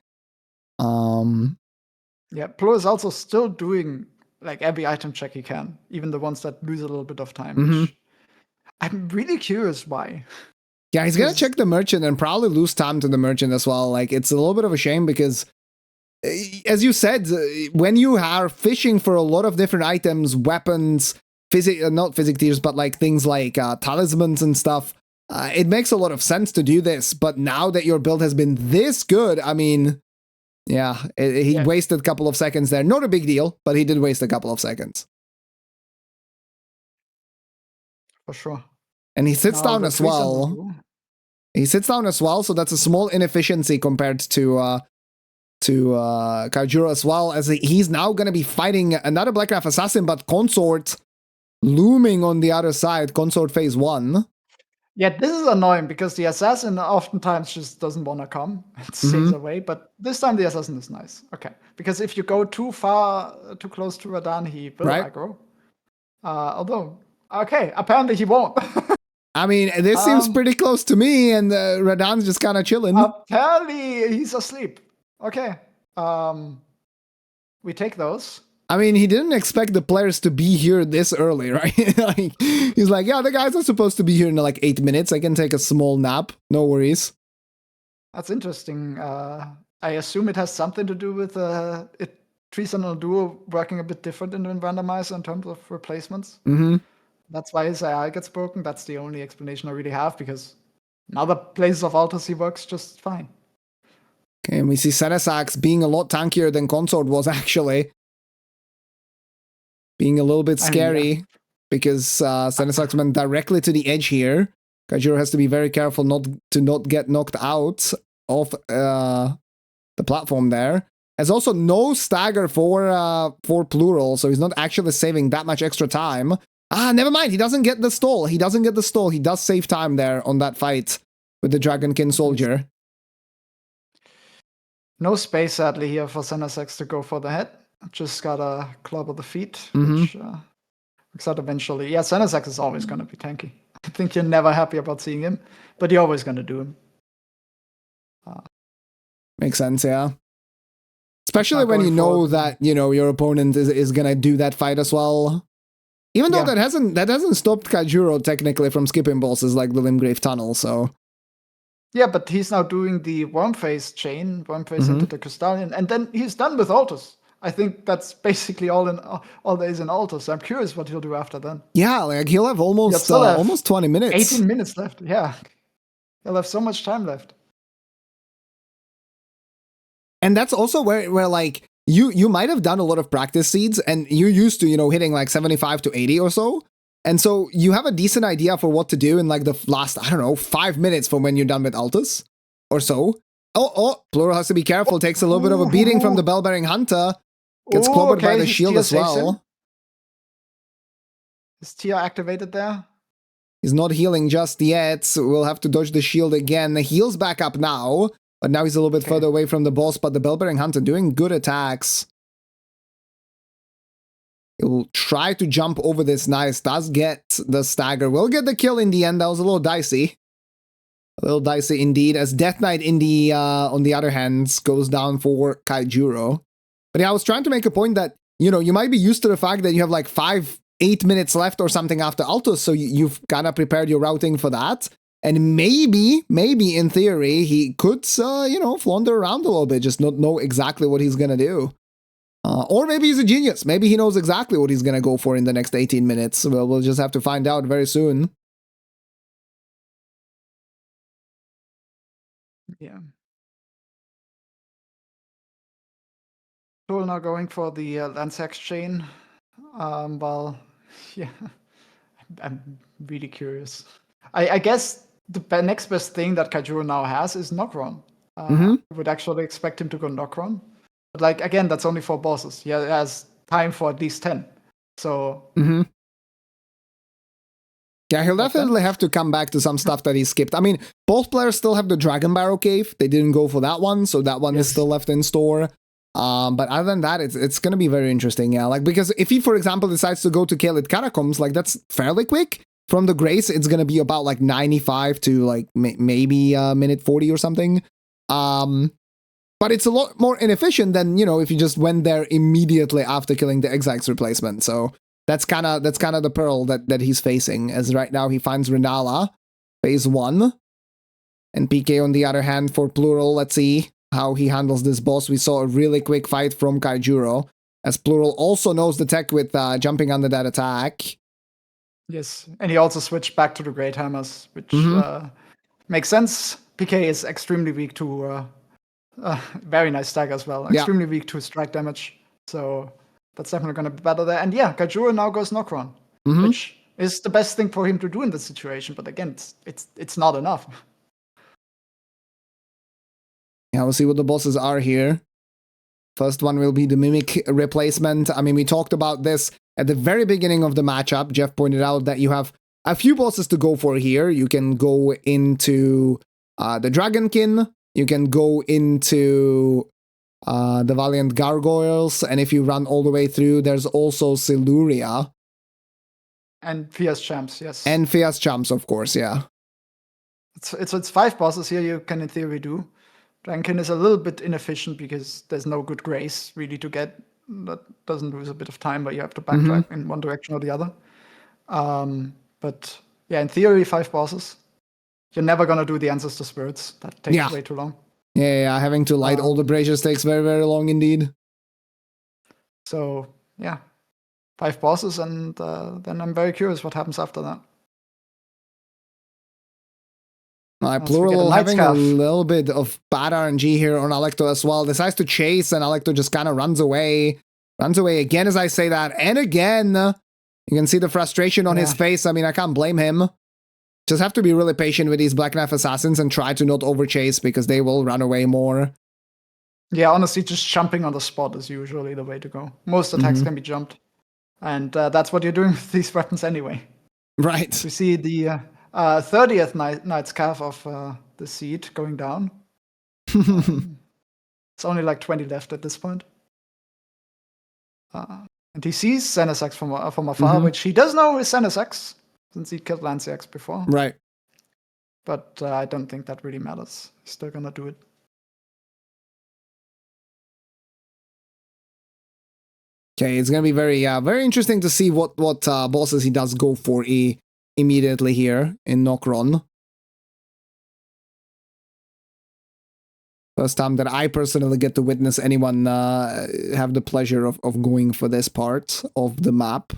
Speaker 2: Yeah, Pluryl is also still doing like every item check he can, even the ones that lose a little bit of time. Which I'm really curious why.
Speaker 1: Yeah, he's gonna check the merchant and probably lose time to the merchant as well. Like, it's a little bit of a shame because, as you said, when you are fishing for a lot of different items, weapons, not physic tiers, but like things like talismans and stuff, it makes a lot of sense to do this. But now that your build has been this good, I mean, yeah, he wasted a couple of seconds there. Not a big deal, but he did waste a couple of seconds.
Speaker 2: For sure.
Speaker 1: And he sits down as well. He sits down as well, so that's a small inefficiency compared to Kayjuro as well, as he's now going to be fighting another Black Knife Assassin, but Consort looming on the other side, Consort phase 1.
Speaker 2: Yeah, this is annoying because the Assassin oftentimes just doesn't want to come. It stays away, but this time the Assassin is nice. Okay, because if you go too close to Radan, he will aggro. Although, okay, apparently he won't.
Speaker 1: I mean, this seems pretty close to me, and Radan's just kind of chilling.
Speaker 2: Apparently he's asleep. Okay, we take those.
Speaker 1: I mean, he didn't expect the players to be here this early, right? Like, he's like, yeah, the guys are supposed to be here in like 8 minutes. I can take a small nap. No worries.
Speaker 2: That's interesting. I assume it has something to do with Treason and Duo working a bit different in Randomizer in terms of replacements. That's why his AI gets broken. That's the only explanation I really have, because in other places of Altus he works just fine.
Speaker 1: Okay, and we see Senesax being a lot tankier than Consort was actually. Being a little bit scary because Senesax went directly to the edge here. Kayjuro has to be very careful not to get knocked out of the platform there. There's also no stagger for Pluryl, so he's not actually saving that much extra time. Never mind. He doesn't get the stall. He does save time there on that fight with the Dragonkin soldier.
Speaker 2: No space, sadly, here for Senesax to go for the head. Just got a club of the feet, which works out eventually. Yeah, Senesax is always going to be tanky. I think you're never happy about seeing him, but you're always going to do him.
Speaker 1: Makes sense, yeah. Especially when you know that, your opponent is going to do that fight as well. Even though that hasn't stopped Kayjuro technically from skipping bosses like the Limgrave Tunnel, so...
Speaker 2: Yeah, but he's now doing the Wormface chain, Wormface into the Crystallian, and then he's done with Altus. I think that's basically all there is in Altus. I'm curious what he'll do after then.
Speaker 1: Yeah, like he'll have almost 20 minutes.
Speaker 2: 18 minutes left, yeah. He'll have so much time left.
Speaker 1: And that's also where like, you might have done a lot of practice seeds, and you're used to, hitting like 75 to 80 or so. And so you have a decent idea for what to do in like the last, I don't know, 5 minutes from when you're done with Altus or so. Oh, Pluryl has to be careful. Takes a little bit of a beating from the bell-bearing hunter. Gets clobbered by the shield as well.
Speaker 2: His tier activated there.
Speaker 1: He's not healing just yet. So we'll have to dodge the shield again. The heal's back up now. But now he's a little bit further away from the boss. But the bell-bearing hunter doing good attacks. He'll try to jump over this. Nice. Does get the stagger. Will get the kill in the end. That was a little dicey. A little dicey indeed. As Death Knight in the on the other hand goes down for Kayjuro. But yeah, I was trying to make a point that, you know, you might be used to the fact that you have like 5-8 minutes left or something after Altus. So you've kind of prepared your routing for that. And maybe in theory, he could, you know, flounder around a little bit. Just not know exactly what he's going to do. Or maybe he's a genius. Maybe he knows exactly what he's going to go for in the next 18 minutes. Well, we'll just have to find out very soon.
Speaker 2: Yeah. Pluryl now going for the Lancex chain. Well, yeah, I'm really curious. I guess the next best thing that Kayjuro now has is Knockron. I would actually expect him to go Knockron. But like, again, that's only 4 bosses. He has time for at least 10. So...
Speaker 1: Yeah, he'll definitely have to come back to some stuff that he skipped. I mean, both players still have the Dragon Barrow Cave. They didn't go for that one, so that one is still left in store. But other than that, it's going to be very interesting, yeah. Like, because if he, for example, decides to go to Kaelid Catacombs, like, that's fairly quick. From the Grace, it's going to be about, like, 95 to, like, maybe minute 40 or something. But it's a lot more inefficient than, you know, if you just went there immediately after killing the Exarch's replacement. So that's kind of the peril that he's facing, as right now he finds Renala, phase 1. And PK on the other hand for Pluryl, let's see how he handles this boss. We saw a really quick fight from Kayjuro, as Pluryl also knows the tech with jumping under that attack.
Speaker 2: Yes, and he also switched back to the Great Hammers, which makes sense. PK is extremely weak to... very nice stack as well. Extremely weak to strike damage. So that's definitely going to be better there. And yeah, Kayjuro now goes Knockron, which is the best thing for him to do in this situation. But again, it's not enough.
Speaker 1: Yeah, we'll see what the bosses are here. First one will be the Mimic replacement. I mean, we talked about this at the very beginning of the matchup. Jeff pointed out that you have a few bosses to go for here. You can go into the Dragonkin. You can go into the Valiant Gargoyles, and if you run all the way through, there's also Siluria.
Speaker 2: And Fierce Champs, yes.
Speaker 1: And Fierce Champs, of course, yeah.
Speaker 2: It's 5 bosses here you can in theory do. Dragonkin is a little bit inefficient because there's no good Grace really to get. That doesn't lose a bit of time, but you have to backtrack in one direction or the other. But yeah, in theory, 5 bosses. You're never going to do the Ancestor Spirits. That takes way too long.
Speaker 1: Yeah, having to light all the braziers takes very, very long indeed.
Speaker 2: So, yeah. 5 bosses, and then I'm very curious what happens after that.
Speaker 1: Pluryl having a little bit of bad RNG here on Alecto as well. Decides to chase, and Alecto just kind of runs away. Runs away again as I say that. And again, you can see the frustration on his face. I mean, I can't blame him. Just have to be really patient with these Black Knife Assassins and try to not overchase because they will run away more.
Speaker 2: Yeah, honestly, just jumping on the spot is usually the way to go. Most attacks can be jumped. And that's what you're doing with these weapons anyway.
Speaker 1: Right.
Speaker 2: We see the 30th Knight's Calf of the Seed going down. It's only like 20 left at this point. And he sees Xenasax from afar, which he does know is Xenasax, since he killed Lanciax before.
Speaker 1: Right.
Speaker 2: But I don't think that really matters. He's still gonna do it.
Speaker 1: Okay, it's gonna be very very interesting to see what bosses he does go for immediately here in Knockron. First time that I personally get to witness anyone have the pleasure of going for this part of the map.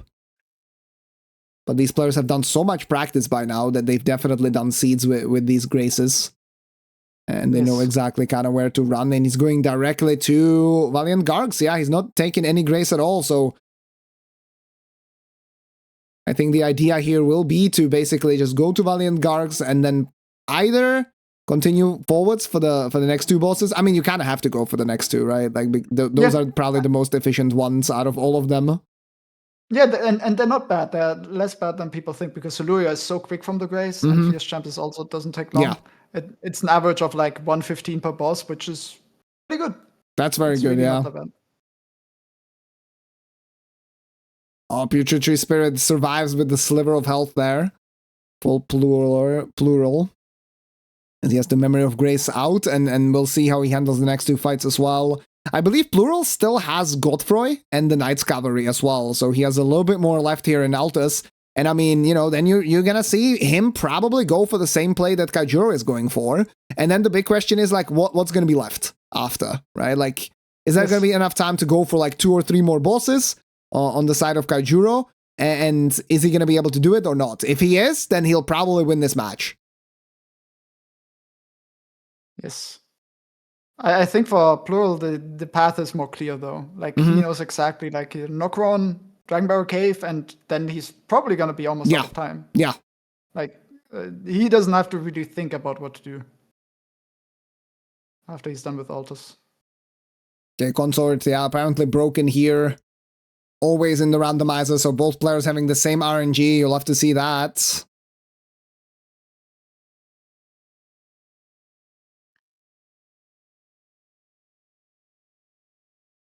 Speaker 1: But these players have done so much practice by now that they've definitely done seeds with these graces. And they know exactly kind of where to run. And he's going directly to Valiant Gargs. Yeah, he's not taking any grace at all. So I think the idea here will be to basically just go to Valiant Gargs and then either continue forwards for the next two bosses. I mean, you kind of have to go for the next two, right? Like those are probably the most efficient ones out of all of them.
Speaker 2: Yeah, and they're not bad. They're less bad than people think because Soluria is so quick from the Grace, and Fierce Champ is also doesn't take long.
Speaker 1: Yeah.
Speaker 2: It's an average of like 115 per boss, which is pretty good.
Speaker 1: That's very good,
Speaker 2: really
Speaker 1: yeah. Oh, Putrid Spirit survives with the sliver of health there. Full Pluryl. And he has the Memory of Grace out, and we'll see how he handles the next two fights as well. I believe Pluryl still has Godfroy and the Knight's Cavalry as well, so he has a little bit more left here in Altus. And I mean, you know, then you're gonna see him probably go for the same play that Kayjuro is going for. And then the big question is, like, what's gonna be left after, right? Like, is there gonna be enough time to go for, like, 2 or 3 more bosses on the side of Kayjuro? And is he gonna be able to do it or not? If he is, then he'll probably win this match.
Speaker 2: Yes. I think for Pluryl, the path is more clear, though. Like, he knows exactly, like, Nokron, Dragonbarrow Cave, and then he's probably going to be almost out of time.
Speaker 1: Yeah.
Speaker 2: Like, he doesn't have to really think about what to do after he's done with Altus.
Speaker 1: Okay, Consort, yeah, apparently broken here. Always in the randomizer, so both players having the same RNG. You'll have to see that.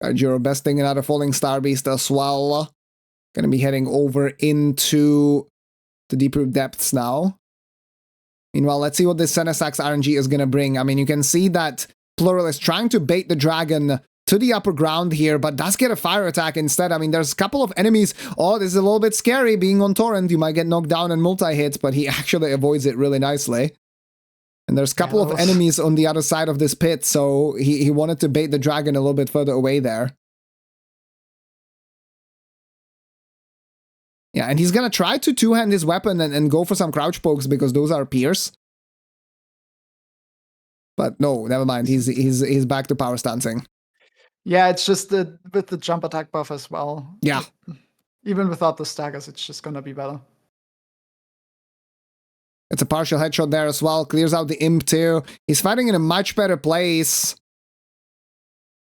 Speaker 1: Kayjuro besting another Falling Star Beast as well. Gonna be heading over into the deeper depths now. Meanwhile, let's see what this Senesax RNG is gonna bring. I mean, you can see that Pluryl is trying to bait the dragon to the upper ground here, but does get a fire attack instead. I mean, there's a couple of enemies. Oh, this is a little bit scary being on Torrent. You might get knocked down and multi-hits, but he actually avoids it really nicely. And there's a couple of enemies on the other side of this pit, so he wanted to bait the dragon a little bit further away there. Yeah, and he's gonna try to two-hand his weapon and go for some crouch pokes because those are pierce. But no, never mind. He's back to power stancing.
Speaker 2: Yeah, it's just with the jump attack buff as well.
Speaker 1: Yeah.
Speaker 2: Even without the staggers, it's just gonna be better.
Speaker 1: It's a partial headshot there as well. Clears out the imp too. He's fighting in a much better place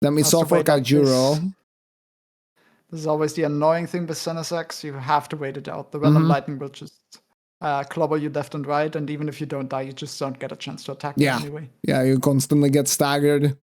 Speaker 1: than we saw for Kayjuro.
Speaker 2: This is always the annoying thing with Senesax. You have to wait it out. The random lightning will just clobber you left and right, and even if you don't die, you just don't get a chance to attack them anyway.
Speaker 1: Yeah, you constantly get staggered.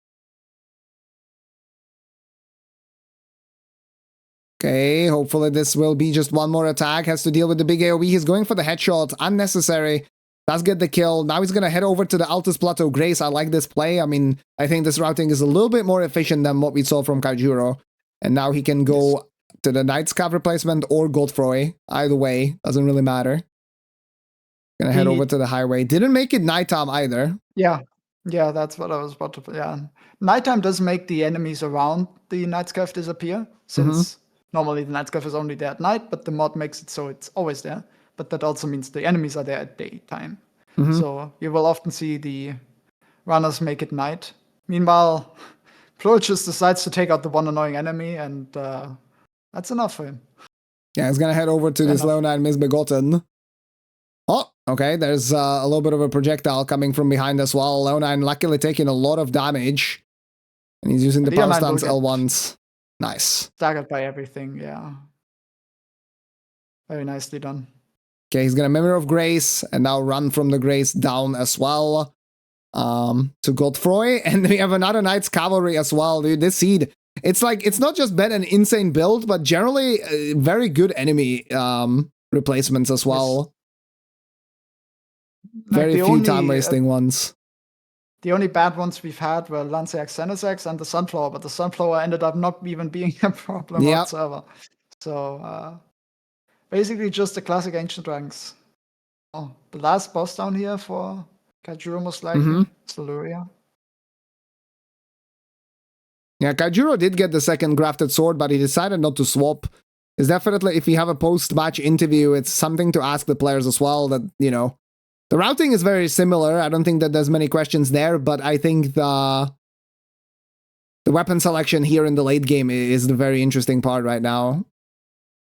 Speaker 1: Okay, hopefully this will be just one more attack. Has to deal with the big AoE. He's going for the headshot. Unnecessary. Does get the kill. Now he's going to head over to the Altus Plateau Grace. I like this play. I mean, I think this routing is a little bit more efficient than what we saw from Kayjuro. And now he can go to the Knight's Cav replacement or Godfroy. Either way, doesn't really matter. Gonna head over to the highway. Didn't make it nighttime either.
Speaker 2: Yeah, that's what I was about to... Yeah. Nighttime does make the enemies around the Knight's Cav disappear, since... Normally, the Knight's Cav is only there at night, but the mod makes it so it's always there. But that also means the enemies are there at daytime. So you will often see the runners make it night. Meanwhile, Pluryl just decides to take out the one annoying enemy, and that's enough for him.
Speaker 1: Yeah, he's gonna head over to this Leonine Misbegotten. Oh, okay, there's a little bit of a projectile coming from behind as well. Leonine luckily taking a lot of damage. And he's using the power stance L1s. Nice.
Speaker 2: Staggered by everything, yeah. Very nicely done.
Speaker 1: Okay, he's gonna Memory of Grace and now run from the Grace down as well to Godfroy. And we have another Knight's Cavalry as well, dude. This seed, it's like, it's not just been an insane build, but generally very good enemy replacements as well. Very few time-wasting ones.
Speaker 2: The only bad ones we've had were Lanceax, Senesax, and the Sunflower, but the Sunflower ended up not even being a problem whatsoever. So, basically just the classic Ancient Ranks. Oh, the last boss down here for Kayjuro most likely, Soluria.
Speaker 1: Yeah, Kayjuro did get the second grafted sword, but he decided not to swap. It's definitely, if you have a post-match interview, it's something to ask the players as well that, you know, the routing is very similar. I don't think that there's many questions there, but I think the weapon selection here in the late game is the very interesting part right now.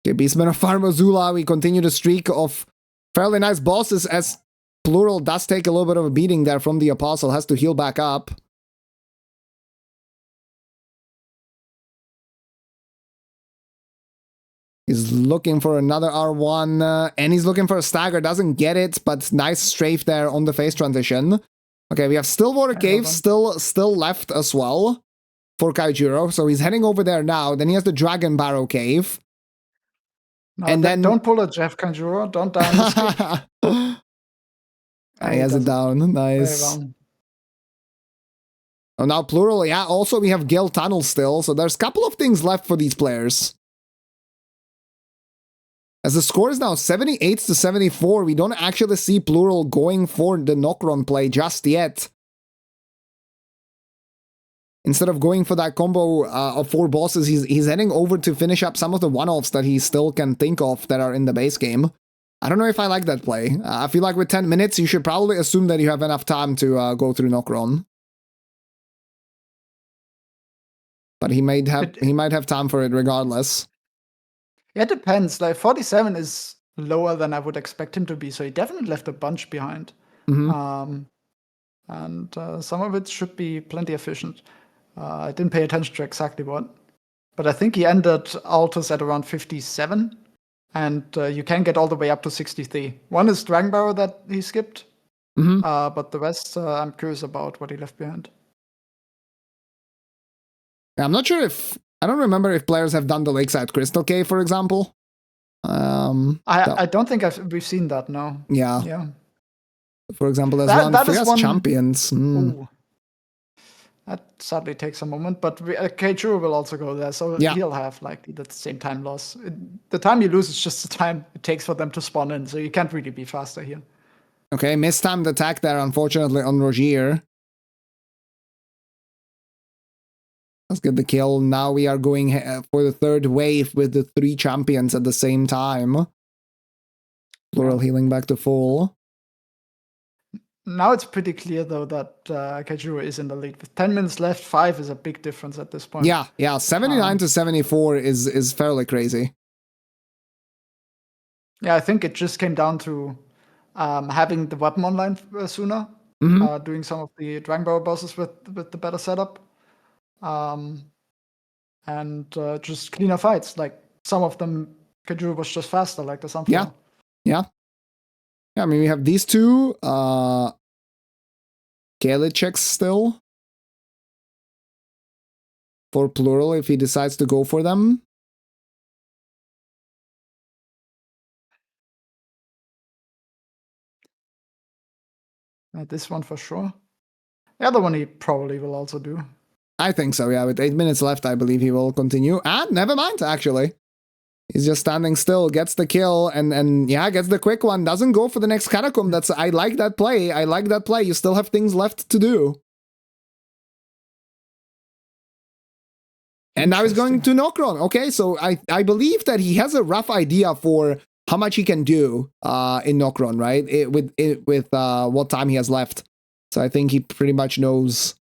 Speaker 1: Okay, Beastman of Farmazula, we continue the streak of fairly nice bosses as Pluryl does take a little bit of a beating there from the Apostle, has to heal back up. He's looking for another R1, and he's looking for a stagger, doesn't get it, but nice strafe there on the phase transition. Okay, we have Stillwater Cave still left as well for Kayjuro, so he's heading over there now. Then he has the Dragon Barrow Cave.
Speaker 2: No,
Speaker 1: and then
Speaker 2: don't pull a Jeff Kayjuro, don't die on
Speaker 1: he has it down, nice. Oh, now Pluryl, yeah, also we have Gale Tunnel still, so there's a couple of things left for these players. As the score is now 78-74, we don't actually see Pluryl going for the Nokron play just yet. Instead of going for that combo of 4 bosses, he's heading over to finish up some of the one-offs that he still can think of that are in the base game. I don't know if I like that play. I feel like with 10 minutes, you should probably assume that you have enough time to go through Nokron. But he might have time for it regardless.
Speaker 2: It depends. Like 47 is lower than I would expect him to be, so he definitely left a bunch behind. And some of it should be plenty efficient. I didn't pay attention to exactly what, but I think he ended Altus at around 57, and you can get all the way up to 63. One is Dragon Barrow that he skipped, but the rest I'm curious about what he left behind.
Speaker 1: I'm not sure if I don't remember if players have done the Lakeside Crystal Cave, for example.
Speaker 2: I don't think we've seen that. No.
Speaker 1: Yeah. For example, there's one Champions.
Speaker 2: That sadly takes a moment, but Kayjuro will also go there, so he'll have like the same time loss. The time you lose is just the time it takes for them to spawn in, so you can't really be faster here.
Speaker 1: Okay, mistimed attack there, unfortunately, on Rogier. Let's get the kill. Now we are going for the third wave with the 3 champions at the same time. Pluryl healing back to full.
Speaker 2: Now it's pretty clear, though, that Kayjuro is in the lead. With 10 minutes left, 5 is a big difference at this point.
Speaker 1: Yeah, 79-74 is fairly crazy.
Speaker 2: Yeah, I think it just came down to having the weapon online sooner, doing some of the Dragon Barrow bosses with the better setup, and just cleaner fights. Like some of them, Kayjuro was just faster, like the Sunflower.
Speaker 1: Yeah, I mean, we have these 2 Gaelic checks still for Pluryl if he decides to go for them.
Speaker 2: This one for sure. The other one he probably will also do.
Speaker 1: I think so, yeah. With 8 minutes left, I believe he will continue. And never mind, actually. He's just standing still, gets the kill, and yeah, gets the quick one. Doesn't go for the next catacomb. I like that play. You still have things left to do. And now he's going to Nokron. Okay, so I believe that he has a rough idea for how much he can do in Nokron, right? With what time he has left. So I think he pretty much knows.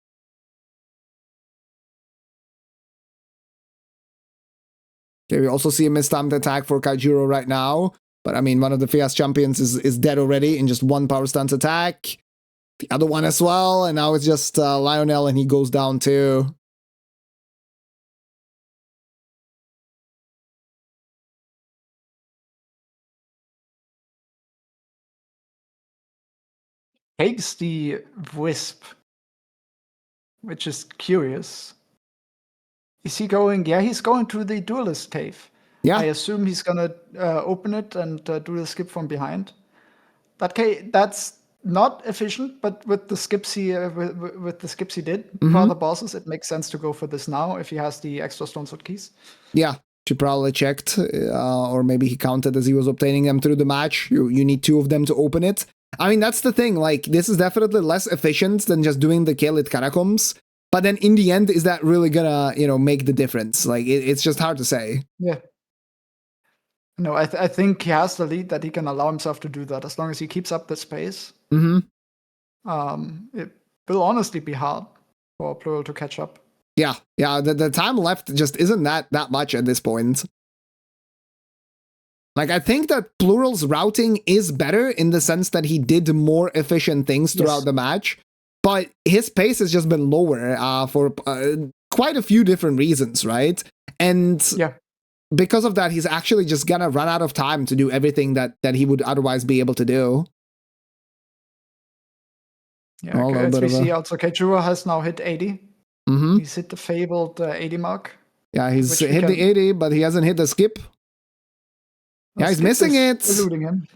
Speaker 1: Okay, we also see a mistimed attack for Kayjuro right now. But I mean, one of the Fias champions is dead already in just 1 power stance attack. The other one as well. And now it's just Lionel, and he goes down too.
Speaker 2: Takes the Wisp, which is curious. Is he going? Yeah, he's going to the Duelist Cave.
Speaker 1: Yeah.
Speaker 2: I assume he's gonna open it and do the skip from behind. That's not efficient, but with the skips he did for other bosses, it makes sense to go for this now if he has the extra stone sword keys.
Speaker 1: Yeah, she probably checked, or maybe he counted as he was obtaining them through the match. You need 2 of them to open it. I mean, that's the thing. Like, this is definitely less efficient than just doing the kill at catacombs. But then in the end, is that really gonna, make the difference? Like, it's just hard to say.
Speaker 2: Yeah. No, I think he has the lead that he can allow himself to do that as long as he keeps up the space. It will honestly be hard for Pluryl to catch up.
Speaker 1: Yeah. The time left just isn't that much at this point. Like, I think that Pluryl's routing is better in the sense that he did more efficient things throughout the match, but his pace has just been lower for quite a few different reasons, right? And because of that, he's actually just gonna run out of time to do everything that he would otherwise be able to do.
Speaker 2: Yeah, okay, as we see also Kayjuro has now hit 80. He's hit the fabled 80 mark.
Speaker 1: Yeah, he's hit the 80, but he hasn't hit the skip. Yeah, he's missing it.
Speaker 2: Eluding him.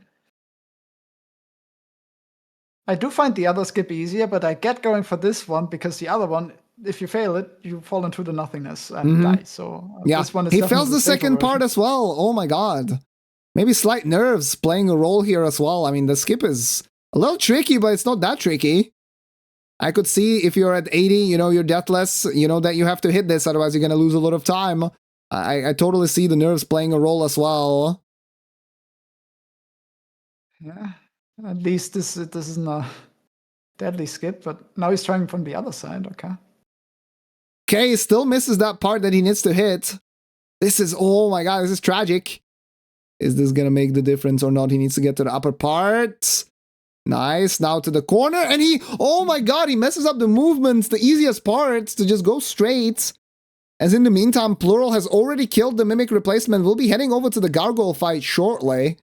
Speaker 2: I do find the other skip easier, but I get going for this one because the other one, if you fail it, you fall into the nothingness and die. So this one is
Speaker 1: he fails the second part as well. Oh my god. Maybe slight nerves playing a role here as well. I mean, the skip is a little tricky, but it's not that tricky. I could see if you're at 80, you know, you're deathless, you know that you have to hit this, otherwise you're going to lose a lot of time. I totally see the nerves playing a role as well.
Speaker 2: Yeah, at least this isn't a deadly skip, but now he's trying from the other side, okay.
Speaker 1: Okay, he still misses that part that he needs to hit. This is, oh my god, this is tragic. Is this going to make the difference or not? He needs to get to the upper part. Nice, now to the corner, and he, oh my god, he messes up the movements, the easiest parts to just go straight. As in the meantime, Pluryl has already killed the Mimic replacement. We'll be heading over to the Gargoyle fight shortly.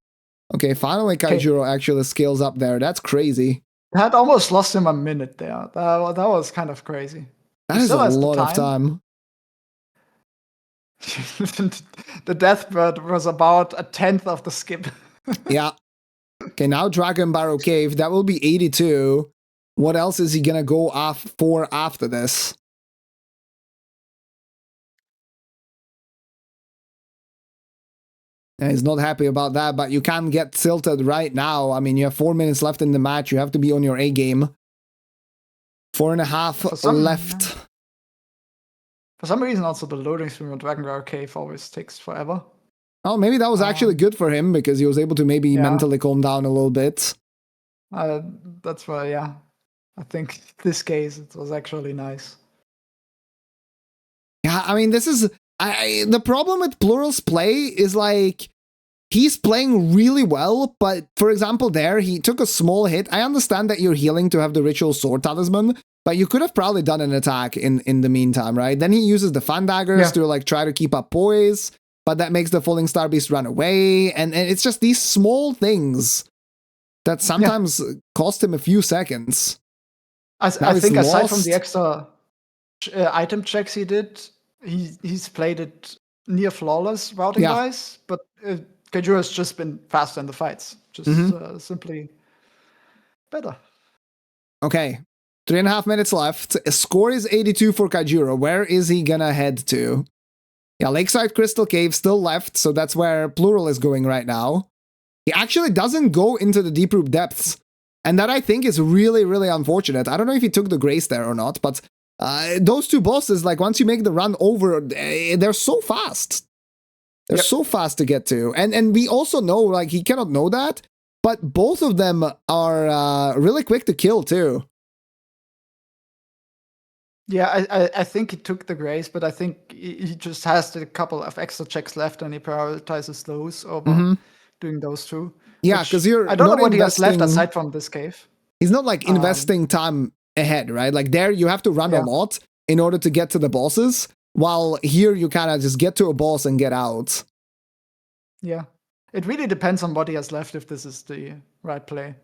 Speaker 1: Okay, finally Kayjuro actually scales up there. That's crazy.
Speaker 2: That almost lost him a minute there. That was kind of crazy.
Speaker 1: That is a lot of time.
Speaker 2: The Deathbird was about a 10th of the skip.
Speaker 1: Yeah. Okay, now Dragon Barrow Cave. That will be 82. What else is he gonna go for after this? And he's not happy about that, but you can't get tilted right now. I mean, you have 4 minutes left in the match. You have to be on your A game. 4.5 left.
Speaker 2: Yeah. For some reason, also the loading screen on Dragon Barrow Cave always takes forever.
Speaker 1: Oh, maybe that was actually good for him because he was able to maybe mentally calm down a little bit.
Speaker 2: That's why, yeah. I think this case, it was actually nice.
Speaker 1: Yeah, I mean, this is... the problem with Pluryl's play is like... He's playing really well, but for example there, he took a small hit. I understand that you're healing to have the Ritual Sword Talisman, but you could have probably done an attack in the meantime, right? Then he uses the Fan Daggers to like try to keep up poise, but that makes the Falling Star Beast run away, and it's just these small things that sometimes cost him a few seconds.
Speaker 2: I think aside from the extra item checks he did, he's played it near flawless routing-wise, but Kayjuro has just been faster in the fights. Just simply better.
Speaker 1: Okay. 3.5 minutes left. Score is 82 for Kayjuro. Where is he gonna head to? Yeah, Lakeside Crystal Cave still left, so that's where Pluryl is going right now. He actually doesn't go into the Deep Root Depths, and that I think is really, really unfortunate. I don't know if he took the Grace there or not, but those two bosses, like once you make the run over, they're so fast. They're so fast to get to. And we also know, like, he cannot know that, but both of them are really quick to kill too.
Speaker 2: Yeah, I think he took the Grace, but I think he just has a couple of extra checks left and he prioritizes those over doing those two.
Speaker 1: Yeah, because
Speaker 2: I don't know what he has left aside from this cave.
Speaker 1: He's not like investing time ahead, right? Like there you have to run a lot in order to get to the bosses, while here you kind of just get to a boss and get out.
Speaker 2: Yeah, it really depends on what he has left if this is the right play.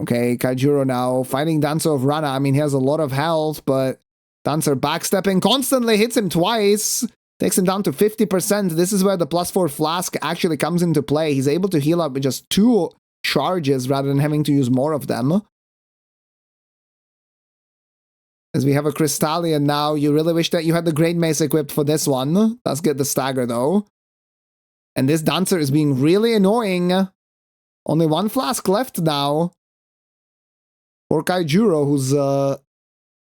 Speaker 1: Okay, Kayjuro now fighting Dancer of Rana. I mean, he has a lot of health, but Dancer backstepping constantly hits him twice. Takes him down to 50%. This is where the +4 flask actually comes into play. He's able to heal up with just 2 charges rather than having to use more of them. As we have a Crystallian now, you really wish that you had the Great Mace equipped for this one. Let's get the stagger though. And this Dancer is being really annoying. Only 1 flask left now. For Kayjuro, who's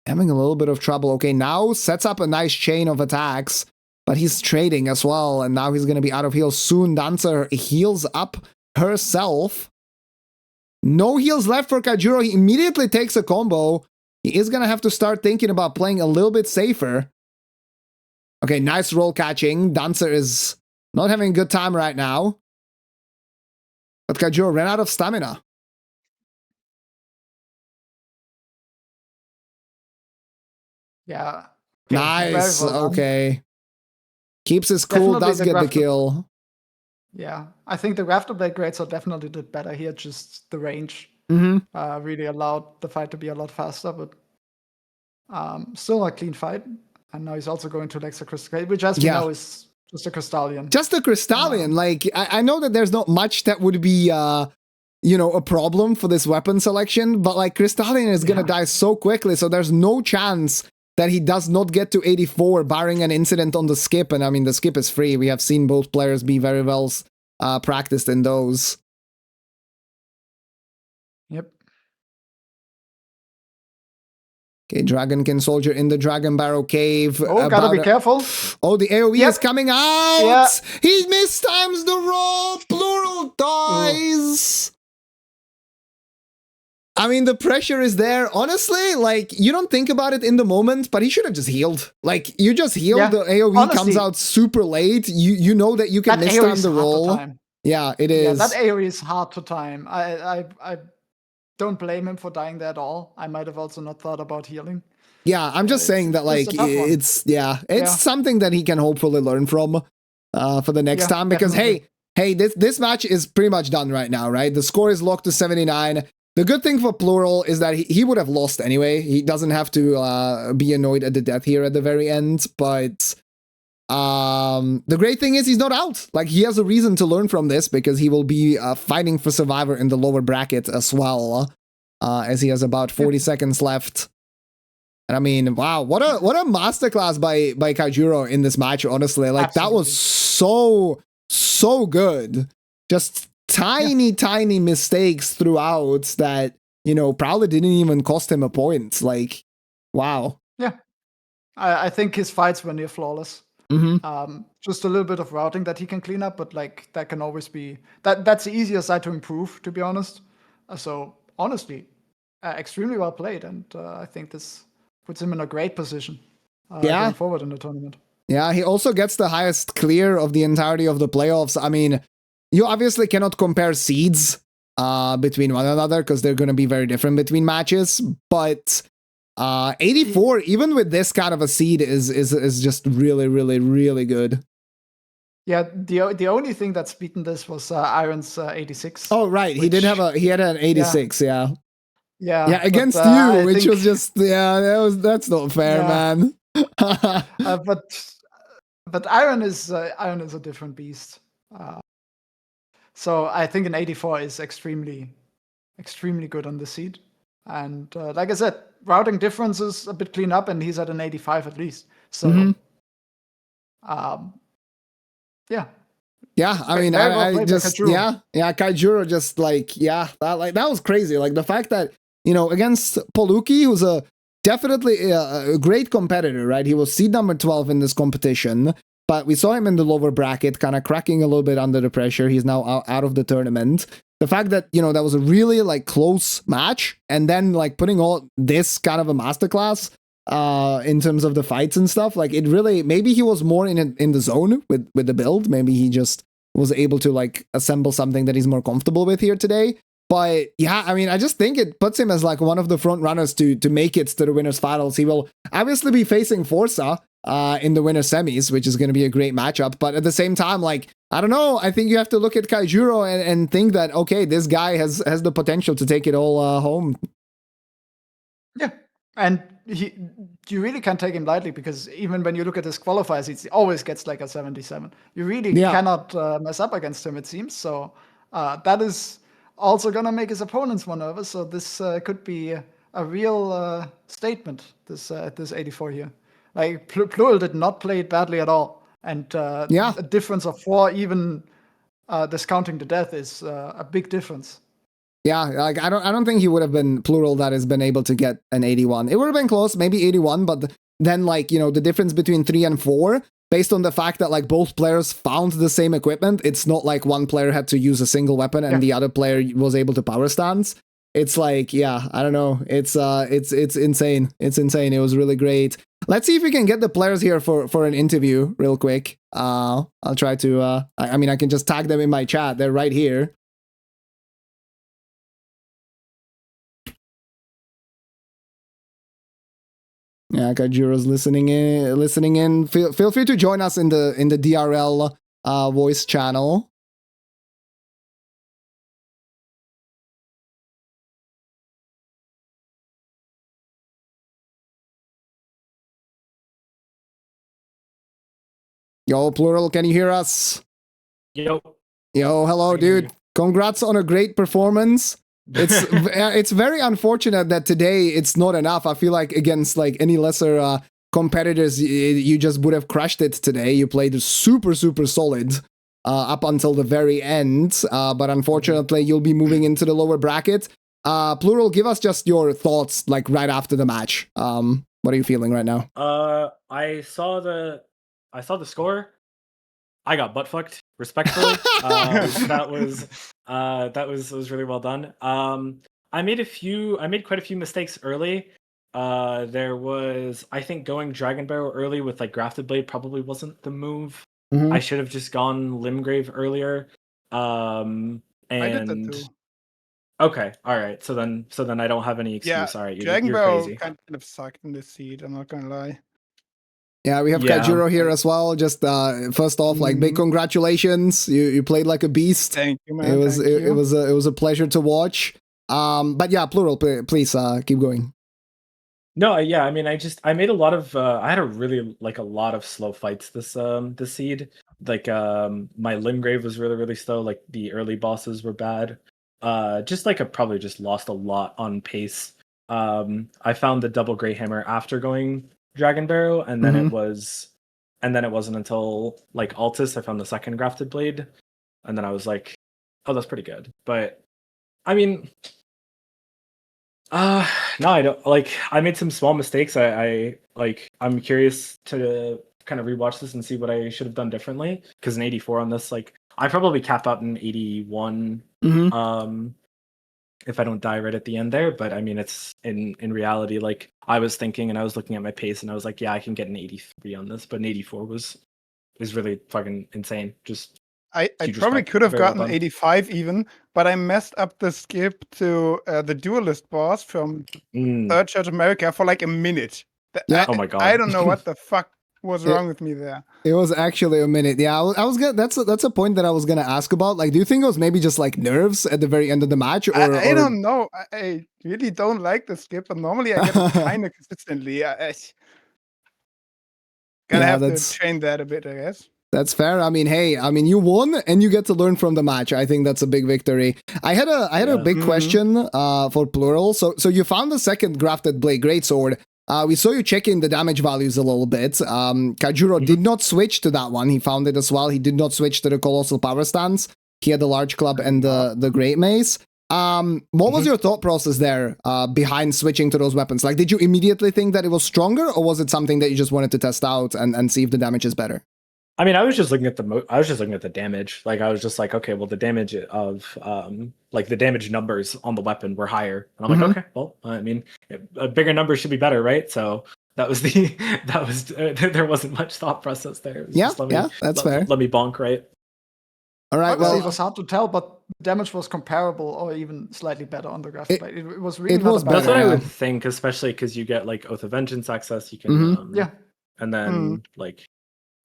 Speaker 1: having a little bit of trouble. Okay, now sets up a nice chain of attacks, but he's trading as well, and now he's going to be out of heals soon. Dancer heals up herself. No heals left for Kayjuro. He immediately takes a combo. He is going to have to start thinking about playing a little bit safer. Okay, nice roll catching. Dancer is Not having a good time right now. But Kayjuro ran out of stamina.
Speaker 2: Yeah. Okay,
Speaker 1: Nice.
Speaker 2: very well done.
Speaker 1: Okay. Keeps his cool,
Speaker 2: Definitely
Speaker 1: does
Speaker 2: the
Speaker 1: get the
Speaker 2: graph-
Speaker 1: kill.
Speaker 2: Yeah, I think the Rafter Blade Greatsword definitely did better here. Just the range really allowed the fight to be a lot faster, but still a clean fight. And now he's also going to Lexa Crystal, which as we know is just a Crystallion.
Speaker 1: Just a Crystallion. Like, I know that there's not much that would be, you know, a problem for this weapon selection, but like Crystallion is gonna die so quickly, so there's no chance that he does not get to 84, barring an incident on the skip. And I mean, the skip is free. We have seen both players be very well practiced in those.
Speaker 2: Yep.
Speaker 1: Okay, Dragonkin Soldier in the Dragon Barrow Cave.
Speaker 2: Oh, gotta be careful.
Speaker 1: Oh, the AoE is coming out!
Speaker 2: Yeah.
Speaker 1: He mistimes the roll! Pluryl dies! I mean, the pressure is there. Honestly, like, you don't think about it in the moment, but he should have just healed. Like, you just healed, the AoE comes out super late. You know that you can mistime the roll. Yeah, it is.
Speaker 2: Yeah, that AoE is hard to time. I don't blame him for dying there at all. I might have also not thought about healing.
Speaker 1: Yeah, I'm just saying that, like, it's something that he can hopefully learn from for the next time. Because, hey, this match is pretty much done right now, right? The score is locked to 79. The good thing for Pluryl is that he would have lost anyway. He doesn't have to be annoyed at the death here at the very end. But the great thing is he's not out. Like, he has a reason to learn from this because he will be fighting for Survivor in the lower bracket as well, as he has about 40 seconds left. And I mean, wow, what a masterclass by Kayjuro in this match, honestly. Like, that was so good. Just tiny mistakes throughout that, you know, probably didn't even cost him a point. Like, wow.
Speaker 2: Yeah. I think his fights were near flawless. Just a little bit of routing that he can clean up, but like that can always be that's the easier side to improve, to be honest. So honestly, extremely well played, and I think this puts him in a great position going forward in the tournament.
Speaker 1: Yeah, he also gets the highest clear of the entirety of the playoffs. I mean, you obviously cannot compare seeds between one another because they're going to be very different between matches, but 84, even with this kind of a seed, is just really good.
Speaker 2: Yeah, the only thing that's beaten this was Iron's 86.
Speaker 1: Oh right, he had an 86. Yeah, against you, which was just that's not fair, man.
Speaker 2: But Iron is a different beast. So I think an 84 is extremely good on the seed. And like I said, routing difference is a bit cleaned up, and he's at an 85 at least. So, yeah.
Speaker 1: I mean, I just Kayjuro just that was crazy. Like the fact that, you know, against Poluki, who's definitely a great competitor, right? He was seed number 12 in this competition, but we saw him in the lower bracket, kind of cracking a little bit under the pressure. He's now out of the tournament. The fact that, you know, that was a really like close match, and then like putting all this kind of a masterclass in terms of the fights and stuff, like it really, maybe he was more in the zone with the build. Maybe he just was able to like assemble something that he's more comfortable with here today. But yeah, I mean, I just think it puts him as like one of the front runners to make it to the winners finals. He will obviously be facing Forsa in the winner semis, which is going to be a great matchup. But at the same time, like, I don't know, I think you have to look at Kayjuro and think that, okay, this guy has the potential to take it all home.
Speaker 2: Yeah, and you really can't take him lightly, because even when you look at his qualifiers, he always gets like a 77. You really cannot mess up against him, it seems. So that is also going to make his opponents more nervous. So this could be a real statement, this 84 here. Like, Pluryl did not play it badly at all. And a difference of 4, even discounting the death, is a big difference.
Speaker 1: Yeah, like I don't think he would have been Pluryl that has been able to get an 81. It would have been close, maybe 81, but then, like, you know, the difference between 3 and 4, based on the fact that like both players found the same equipment, it's not like one player had to use a single weapon and the other player was able to power stance. It's like, I don't know. It's insane. It's insane. It was really great. Let's see if we can get the players here for an interview real quick. I'll try to. I mean, I can just tag them in my chat. They're right here. Yeah, Kayjuro's listening in. Feel free to join us in the DRL voice channel. Yo, Pluryl, can you hear us?
Speaker 3: Yo,
Speaker 1: hello, dude. Congrats on a great performance. It's very unfortunate that today it's not enough. I feel like against like any lesser competitors, you just would have crushed it today. You played super solid up until the very end, but unfortunately you'll be moving into the lower bracket. Pluryl, give us just your thoughts like right after the match. What are you feeling right now?
Speaker 3: I saw the score. I got butt fucked, respectfully. That was really well done. I made quite a few mistakes early. There was, I think, going Dragon Barrel early with like Grafted Blade probably wasn't the move. I should have just gone Limgrave earlier. And
Speaker 2: I did that too.
Speaker 3: Okay, all right. So then I don't have any excuse.
Speaker 2: Yeah,
Speaker 3: All right,
Speaker 2: Dragon
Speaker 3: you're
Speaker 2: Barrel
Speaker 3: crazy.
Speaker 2: kind of sucked in this seed. I'm not gonna lie.
Speaker 1: Yeah, we have Kayjuro here as well. Just first off, like big congratulations. You played like a beast.
Speaker 2: Thank you, man.
Speaker 1: It was a pleasure to watch. But yeah, Pluryl, please keep going.
Speaker 3: No, yeah, I mean, I made a lot of I had a really like a lot of slow fights this seed. Like my Limgrave was really slow. Like the early bosses were bad. Just like I probably just lost a lot on pace. I found the double Grey Hammer after going Dragon Barrow, and then it wasn't until like Altus I found the second Grafted Blade, and then I was like, oh, that's pretty good. But I mean, no, I don't. Like, I made some small mistakes. I'm curious to kind of rewatch this and see what I should have done differently. Because an 84 on this, like, I probably cap out an 81. If I don't die right at the end there. But I mean, it's in reality, like I was thinking and I was looking at my pace and I was like, yeah, I can get an 83 on this, but an 84 is really fucking insane. Just
Speaker 2: I probably could have gotten 85 even, but I messed up the skip to the duelist boss from Third Church America for like a minute.
Speaker 3: Oh my god!
Speaker 2: I don't know what the fuck was wrong with me there.
Speaker 1: It was actually a minute. Yeah, I was gonna. That's a point that I was gonna ask about. Like, do you think it was maybe just like nerves at the very end of the match, or
Speaker 2: I don't know. I really don't like the skip, but normally I get it kind of consistently. Gonna have to train that a bit, I guess.
Speaker 1: That's fair. I mean, hey, you won and you get to learn from the match. I think that's a big victory. I had a big question for Pluryl. So you found the second Grafted Blade Greatsword. We saw you checking the damage values a little bit. Kayjuro did not switch to that one. He found it as well. He did not switch to the Colossal Power Stance. He had the Large Club and the Great Mace. What was your thought process there behind switching to those weapons? Like, did you immediately think that it was stronger, or was it something that you just wanted to test out and see if the damage is better?
Speaker 3: I mean, I was just looking at the damage. Like, I was just like, okay, well, the damage of like the damage numbers on the weapon were higher, and I'm like, okay, well, I mean, a bigger number should be better, right? So that was there wasn't much thought process there.
Speaker 1: Yeah, that's fair.
Speaker 3: Let me bonk, right?
Speaker 1: All right.
Speaker 2: Well, it was hard to tell, but damage was comparable or even slightly better on the Grafted Blade. It was really
Speaker 1: better.
Speaker 3: That's what I would think, especially because you get like Oath of Vengeance access. You can and then like.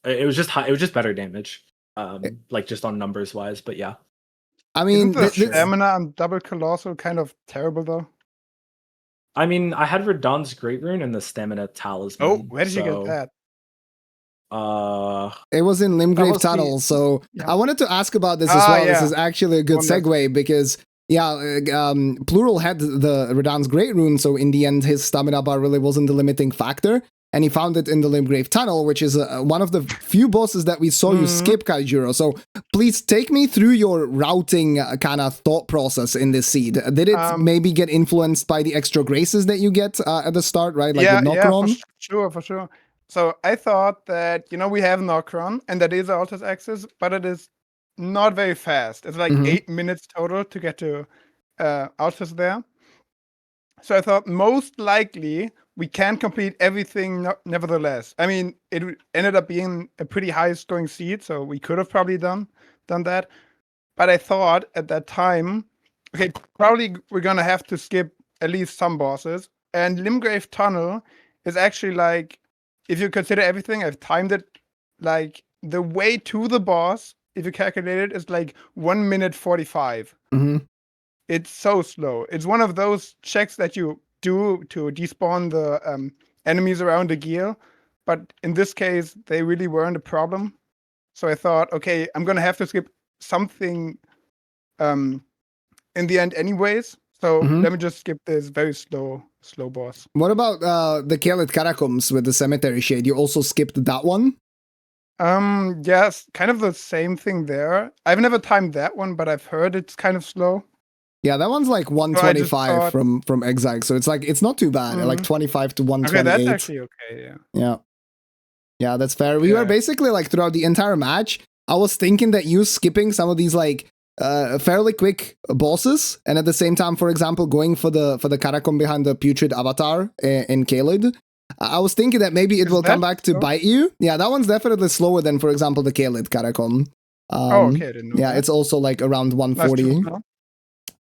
Speaker 3: It was just better damage, like just on numbers wise. But yeah,
Speaker 2: I mean, the stamina on double colossal kind of terrible though.
Speaker 3: I mean, I had Radahn's Great Rune and the Stamina Talisman.
Speaker 2: Oh, where did you get that?
Speaker 1: It was in Limgrave Tunnel. So I wanted to ask about this as well. Yeah. This is actually a good segue because Pluryl had the Radahn's Great Rune, so in the end, his stamina bar really wasn't the limiting factor. And he found it in the Limgrave Tunnel, which is one of the few bosses that we saw you skip, Kayjuro. So please take me through your routing kind of thought process in this seed. Did it maybe get influenced by the extra graces that you get at the start, right? Like
Speaker 2: for sure. So I thought that, we have Nokron, and that is Altus access, but it is not very fast. It's like 8 minutes total to get to Altus there.
Speaker 4: So I thought most likely we can complete everything nevertheless. I mean, it ended up being a pretty high scoring seed, so we could have probably done that. But I thought at that time, okay, probably we're gonna have to skip at least some bosses. And Limgrave Tunnel is actually like, if you consider everything, I've timed it, like the way to the boss, if you calculate it, is like 1 minute 45.
Speaker 1: Mm-hmm.
Speaker 4: It's so slow. It's one of those checks that you do to despawn the enemies around the gear. But in this case, they really weren't a problem. So I thought, okay, I'm gonna have to skip something in the end anyways. So let me just skip this very slow boss.
Speaker 1: What about the Kaelid Catacombs with the cemetery shade? You also skipped that one?
Speaker 4: Yes, kind of the same thing there. I've never timed that one, but I've heard it's kind of slow.
Speaker 1: Yeah, that one's like 125 from Exile, so it's not too bad. Like 25 to 128.
Speaker 4: Okay, that's actually okay, yeah.
Speaker 1: Yeah, that's fair. We were basically like throughout the entire match, I was thinking that you skipping some of these like fairly quick bosses, and at the same time, for example, going for the catacomb behind the putrid avatar in Kaelid. I was thinking that maybe it will come back to bite you. Yeah, that one's definitely slower than, for example, the Kaelid catacomb.
Speaker 4: Okay, I didn't know that.
Speaker 1: It's also like around 140.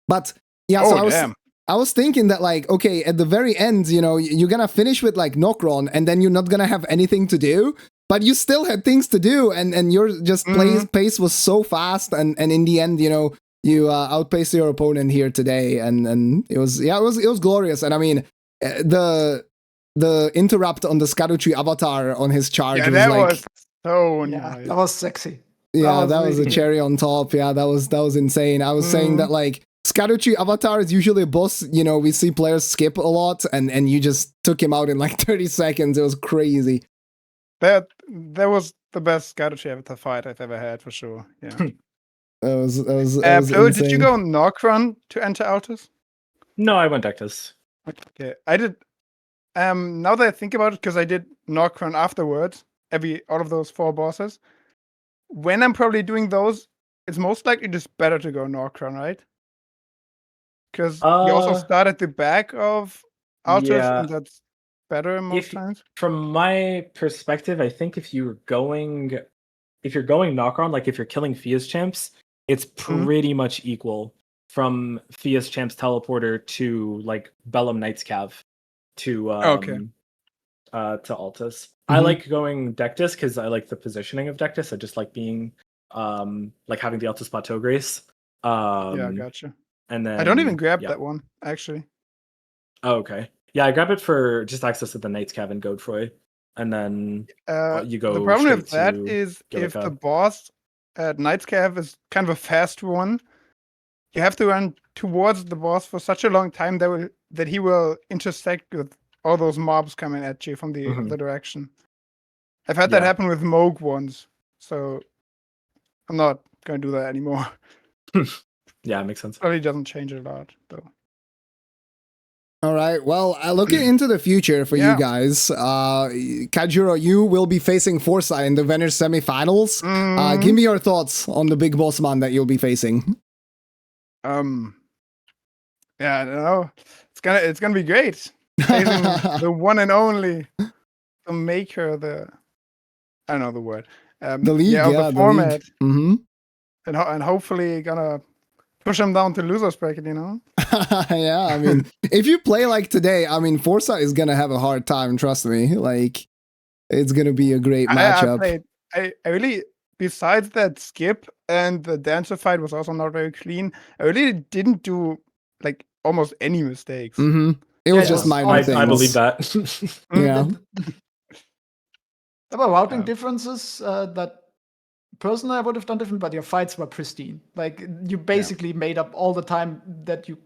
Speaker 1: But yeah, so I was thinking that like, okay, at the very end, you know, you're gonna finish with like Nokron, and then you're not gonna have anything to do. But you still had things to do, and your just pace was so fast, and in the end, you know, you outpaced your opponent here today, and it was glorious. And I mean, the interrupt on the Scadutree avatar on his charge
Speaker 4: was so nice.
Speaker 2: That was sexy.
Speaker 1: Yeah, that was a cherry on top. Yeah, that was insane. I was saying that like Scadutree avatar is usually a boss, you know, we see players skip a lot, and you just took him out in like 30 seconds. It was crazy.
Speaker 4: That was the best Scadutree avatar fight I've ever had, for sure. Yeah.
Speaker 1: That was
Speaker 4: Pluryl, did you go Nokron to enter Altus?
Speaker 3: No, I went Deathless.
Speaker 4: Okay, I did. Now that I think about it, because I did Nokron afterwards, all of those 4 bosses. When I'm probably doing those, it's most likely just better to go Nokron, right? Because you also start at the back of Altus, and that's better most times.
Speaker 3: From my perspective, I think if you're going Nokron, like if you're killing Fia's champs, it's pretty much equal from Fia's champs teleporter to like Bellum Knight's Cav to Altus. I like going Dectus because I like the positioning of Dectus. I just like being like having the Altus Plateau Grace.
Speaker 4: Gotcha.
Speaker 3: And then
Speaker 4: I don't even grab that one, actually.
Speaker 3: Oh, okay. Yeah, I grab it for just access to the Knight's Cav and Godefroy. And then you go.
Speaker 4: The problem with that is if the boss at Knight's Cav is kind of a fast one, you have to run towards the boss for such a long time that he will intersect with all those mobs coming at you from the other direction. I've had that happen with Moog once, so I'm not going to do that anymore.
Speaker 3: Yeah, it makes sense.
Speaker 4: Probably doesn't change a lot, though.
Speaker 1: All right. Well, looking into the future for you guys, Kayjuro, you will be facing Forsa in the Venice semifinals. Give me your thoughts on the big boss man that you'll be facing.
Speaker 4: Yeah, I don't know. It's gonna be great. Facing the one and only, the maker, I don't know the word.
Speaker 1: The league,
Speaker 4: the format.
Speaker 1: Mm-hmm.
Speaker 4: And hopefully gonna push him down to losers bracket, you know?
Speaker 1: Yeah, I mean, if you play like today, I mean, Forsa is gonna have a hard time, trust me. Like, it's gonna be a great matchup.
Speaker 4: I really, besides that skip and the dancer fight was also not very clean, I really didn't do, like, almost any mistakes.
Speaker 1: Mm-hmm. It was just minor things.
Speaker 3: I believe that.
Speaker 1: Yeah.
Speaker 2: There were routing differences that personally I would have done different, but your fights were pristine. Like, you basically made up all the time that you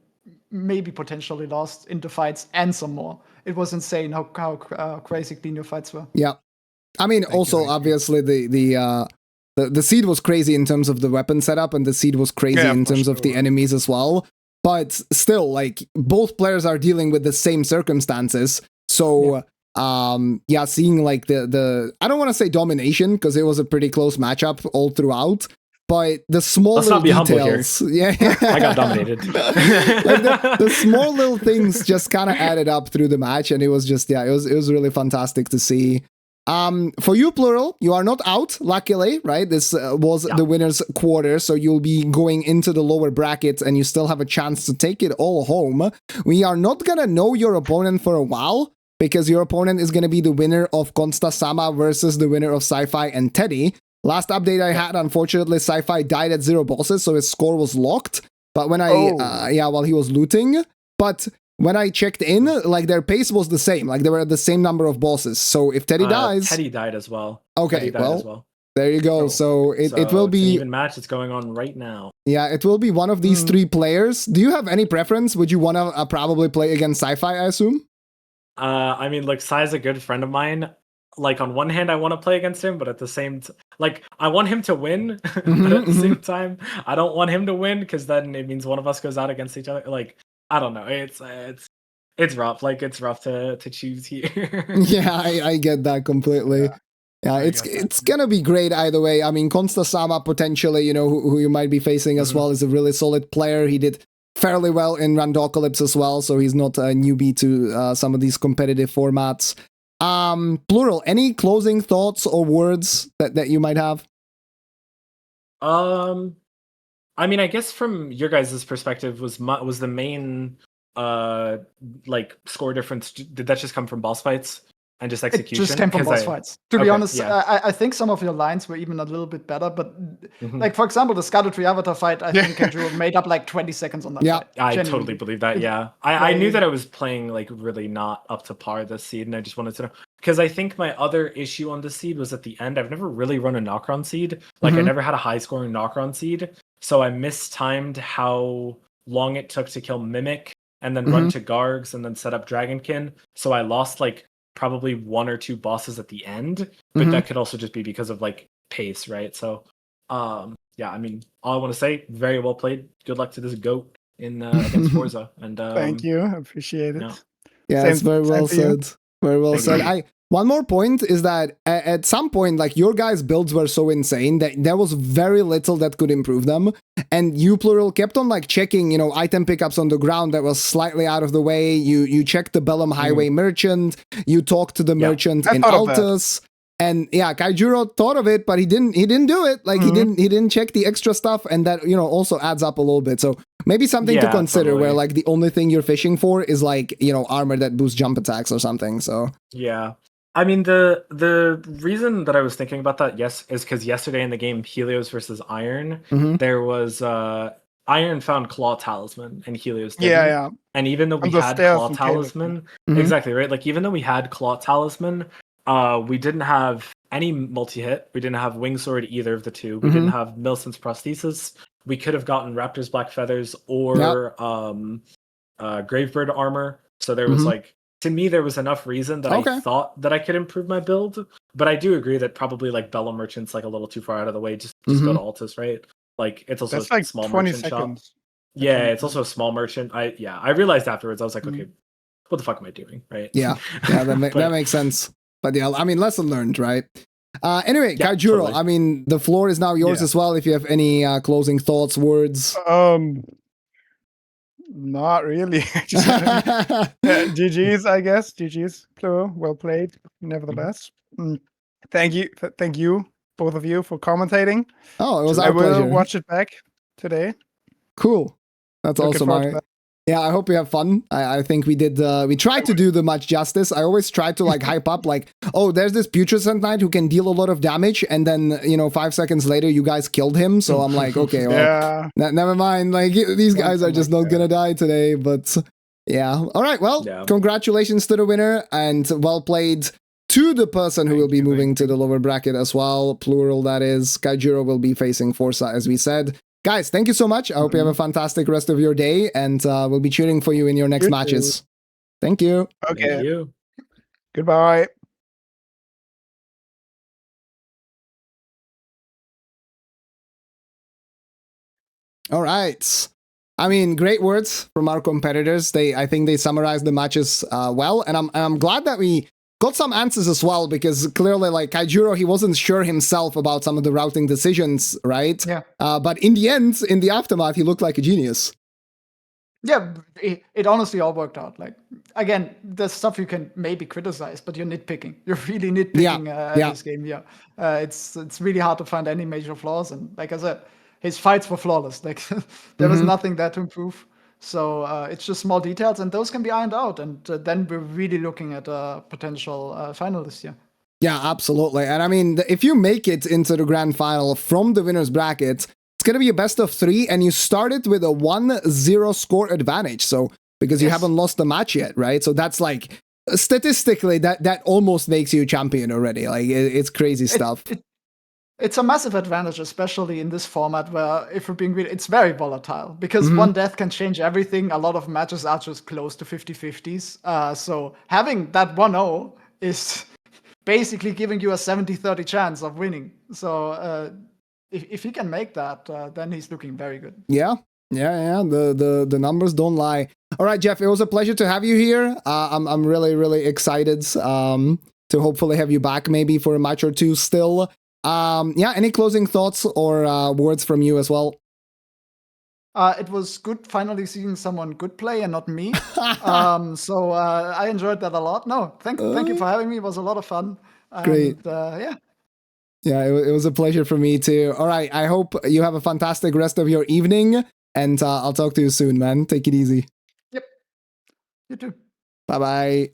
Speaker 2: maybe potentially lost into fights and some more. It was insane how crazy clean your fights were.
Speaker 1: Yeah. I mean, obviously the seed was crazy in terms of the weapon setup, and the seed was crazy in terms of the enemies as well. But still, like, both players are dealing with the same circumstances. So, seeing like the I don't want to say domination, because it was a pretty close matchup all throughout. but the small
Speaker 3: Let's
Speaker 1: little
Speaker 3: not be humble here.
Speaker 1: details. Yeah,
Speaker 3: I got dominated.
Speaker 1: Like the small little things just kind of added up through the match, and it was just it was really fantastic to see. For you, Pluryl, you are not out, luckily, right? This was the winner's quarter, so you'll be going into the lower bracket, and you still have a chance to take it all home. We are not gonna know your opponent for a while, because your opponent is gonna be the winner of Konsta Sama versus the winner of Sci-Fi and Teddy. Last update I had, unfortunately, Sci-Fi died at 0 bosses, so his score was locked. But when while he was looting, but when I checked in, like their pace was the same, like they were at the same number of bosses. So if Teddy dies,
Speaker 3: Teddy died as well.
Speaker 1: Okay,
Speaker 3: as
Speaker 1: well, there you go. So it will be
Speaker 3: it's an even match. It's going on right now.
Speaker 1: Yeah, it will be one of these three players. Do you have any preference? Would you want to probably play against Sci-Fi, I assume?
Speaker 3: I mean, look, Sai's a good friend of mine. Like, on one hand, I want to play against him, but at the same like, I want him to win, but at the same time, I don't want him to win, because then it means one of us goes out against each other. Like, I don't know. It's rough. Like, it's rough to choose here.
Speaker 1: Yeah, I get that completely. Yeah, it's gonna be great either way. I mean, Konsta Sama potentially, you know, who you might be facing as well, is a really solid player. He did fairly well in Randocalypse as well, so he's not a newbie to some of these competitive formats. Pluryl, any closing thoughts or words that you might have?
Speaker 3: I mean, I guess from your guys' perspective, was the main like score difference, did that just come from boss fights and just execution?
Speaker 2: It just came from boss fights. To be honest, I think some of your lines were even a little bit better, but like, for example, the Scarletry Avatar fight, I think Kayjuro made up like 20 seconds on that fight.
Speaker 3: I totally believe that, I knew that I was playing like really not up to par this seed, and I just wanted to know. Because I think my other issue on this seed was at the end, I've never really run a Nokron seed. Like, I never had a high-scoring Nokron seed, so I mistimed how long it took to kill Mimic, and then run to Gargs, and then set up Dragonkin. So I lost, like, probably 1 or 2 bosses at the end, but that could also just be because of, like, pace, right? So, yeah, I mean, all I want to say, very well played. Good luck to this GOAT in against Forza. And
Speaker 4: thank you. I appreciate it.
Speaker 1: Yeah, it's very well said. Very well said. One more point is that at some point, like, your guys' builds were so insane that there was very little that could improve them. And you, Pluryl, kept on like checking, you know, item pickups on the ground that was slightly out of the way. You checked the Bellum Highway merchant. You talked to the merchant in Altus. And yeah, Kayjuro thought of it, but he didn't do it. Like, he didn't check the extra stuff, and that, you know, also adds up a little bit. So maybe something to consider, where like the only thing you're fishing for is like, you know, armor that boosts jump attacks or something. So
Speaker 3: yeah. I mean, the reason that I was thinking about that, is because yesterday in the game Helios versus Iron, there was Iron found Claw Talisman and Helios didn't.
Speaker 4: Yeah.
Speaker 3: And even though we had Claw Talisman, exactly, right? Like, even though we had Claw Talisman, we didn't have any multi-hit. We didn't have Wing Sword, either of the two. We didn't have Millicent's Prosthesis. We could have gotten Raptor's Black Feathers or Gravebird Armor. So there was like, to me, there was enough reason that I thought that I could improve my build. But I do agree that probably like Bella Merchant's like a little too far out of the way. Just go to Altus, right? Like, it's also
Speaker 4: That's
Speaker 3: a
Speaker 4: like
Speaker 3: small
Speaker 4: 20
Speaker 3: merchant
Speaker 4: seconds.
Speaker 3: shop. Yeah, it's also a small merchant. I realized afterwards, I was like, okay, what the fuck am I doing, right?
Speaker 1: Yeah, that makes sense. But yeah, I mean, lesson learned, right? Anyway, Kayjuro, totally. I mean, the floor is now yours as well. If you have any closing thoughts, words.
Speaker 4: Not really. Just GG's, I guess. GG's, Pluryl. Well played, nevertheless. Thank you, both of you, for commentating.
Speaker 1: Oh, it was our pleasure.
Speaker 4: I will watch it back today.
Speaker 1: Cool. That's awesome. Yeah, I hope you have fun. I think we did. We tried to do the much justice. I always try to like hype up, like, oh, there's this Putrescent Knight who can deal a lot of damage, and then, you know, 5 seconds later, you guys killed him. So I'm like, okay, well, never mind. Like, these guys are just not gonna die today. But yeah, all right. Well, congratulations to the winner, and well played to the person who will be moving to the lower bracket as well. Pluryl, that is. Kayjuro will be facing Forsa, as we said. Guys, thank you so much. I hope you have a fantastic rest of your day, and we'll be cheering for you in your next matches. Thank you.
Speaker 4: Okay.
Speaker 3: Thank you.
Speaker 4: Goodbye.
Speaker 1: All right. I mean, great words from our competitors. I think they summarized the matches well, and I'm glad that we got some answers as well, because clearly, like, Kayjuro, he wasn't sure himself about some of the routing decisions, right?
Speaker 2: Yeah.
Speaker 1: But in the end, in the aftermath, he looked like a genius.
Speaker 2: Yeah, it honestly all worked out. Like, again, there's stuff you can maybe criticize, but you're nitpicking. You're really nitpicking this game. Yeah, it's really hard to find any major flaws. And like I said, his fights were flawless. Like there was nothing there to improve. So it's just small details, and those can be ironed out. And then we're really looking at a potential final this year.
Speaker 1: Yeah, absolutely. And I mean, if you make it into the grand final from the winner's bracket, it's going to be a best of 3, and you started with a 1-0 score advantage. So, because you haven't lost the match yet, right? So that's like, statistically, that almost makes you a champion already. Like, it's crazy stuff.
Speaker 2: It's a massive advantage, especially in this format where, if we're being real, it's very volatile, because one death can change everything. A lot of matches are just close to 50-50s. So having that 1-0 is basically giving you a 70-30 chance of winning. So if he can make that, then he's looking very good.
Speaker 1: Yeah. The numbers don't lie. All right, Jeff, it was a pleasure to have you here. I'm really excited to hopefully have you back maybe for a match or two still. Any closing thoughts or words from you as well?
Speaker 2: It was good finally seeing someone good play and not me. So I enjoyed that a lot. No, thank you for having me. It was a lot of fun.
Speaker 1: Great.
Speaker 2: Yeah,
Speaker 1: it was a pleasure for me too. All right, I hope you have a fantastic rest of your evening, and I'll talk to you soon, man. Take it easy.
Speaker 2: Yep. You too.
Speaker 1: Bye-bye.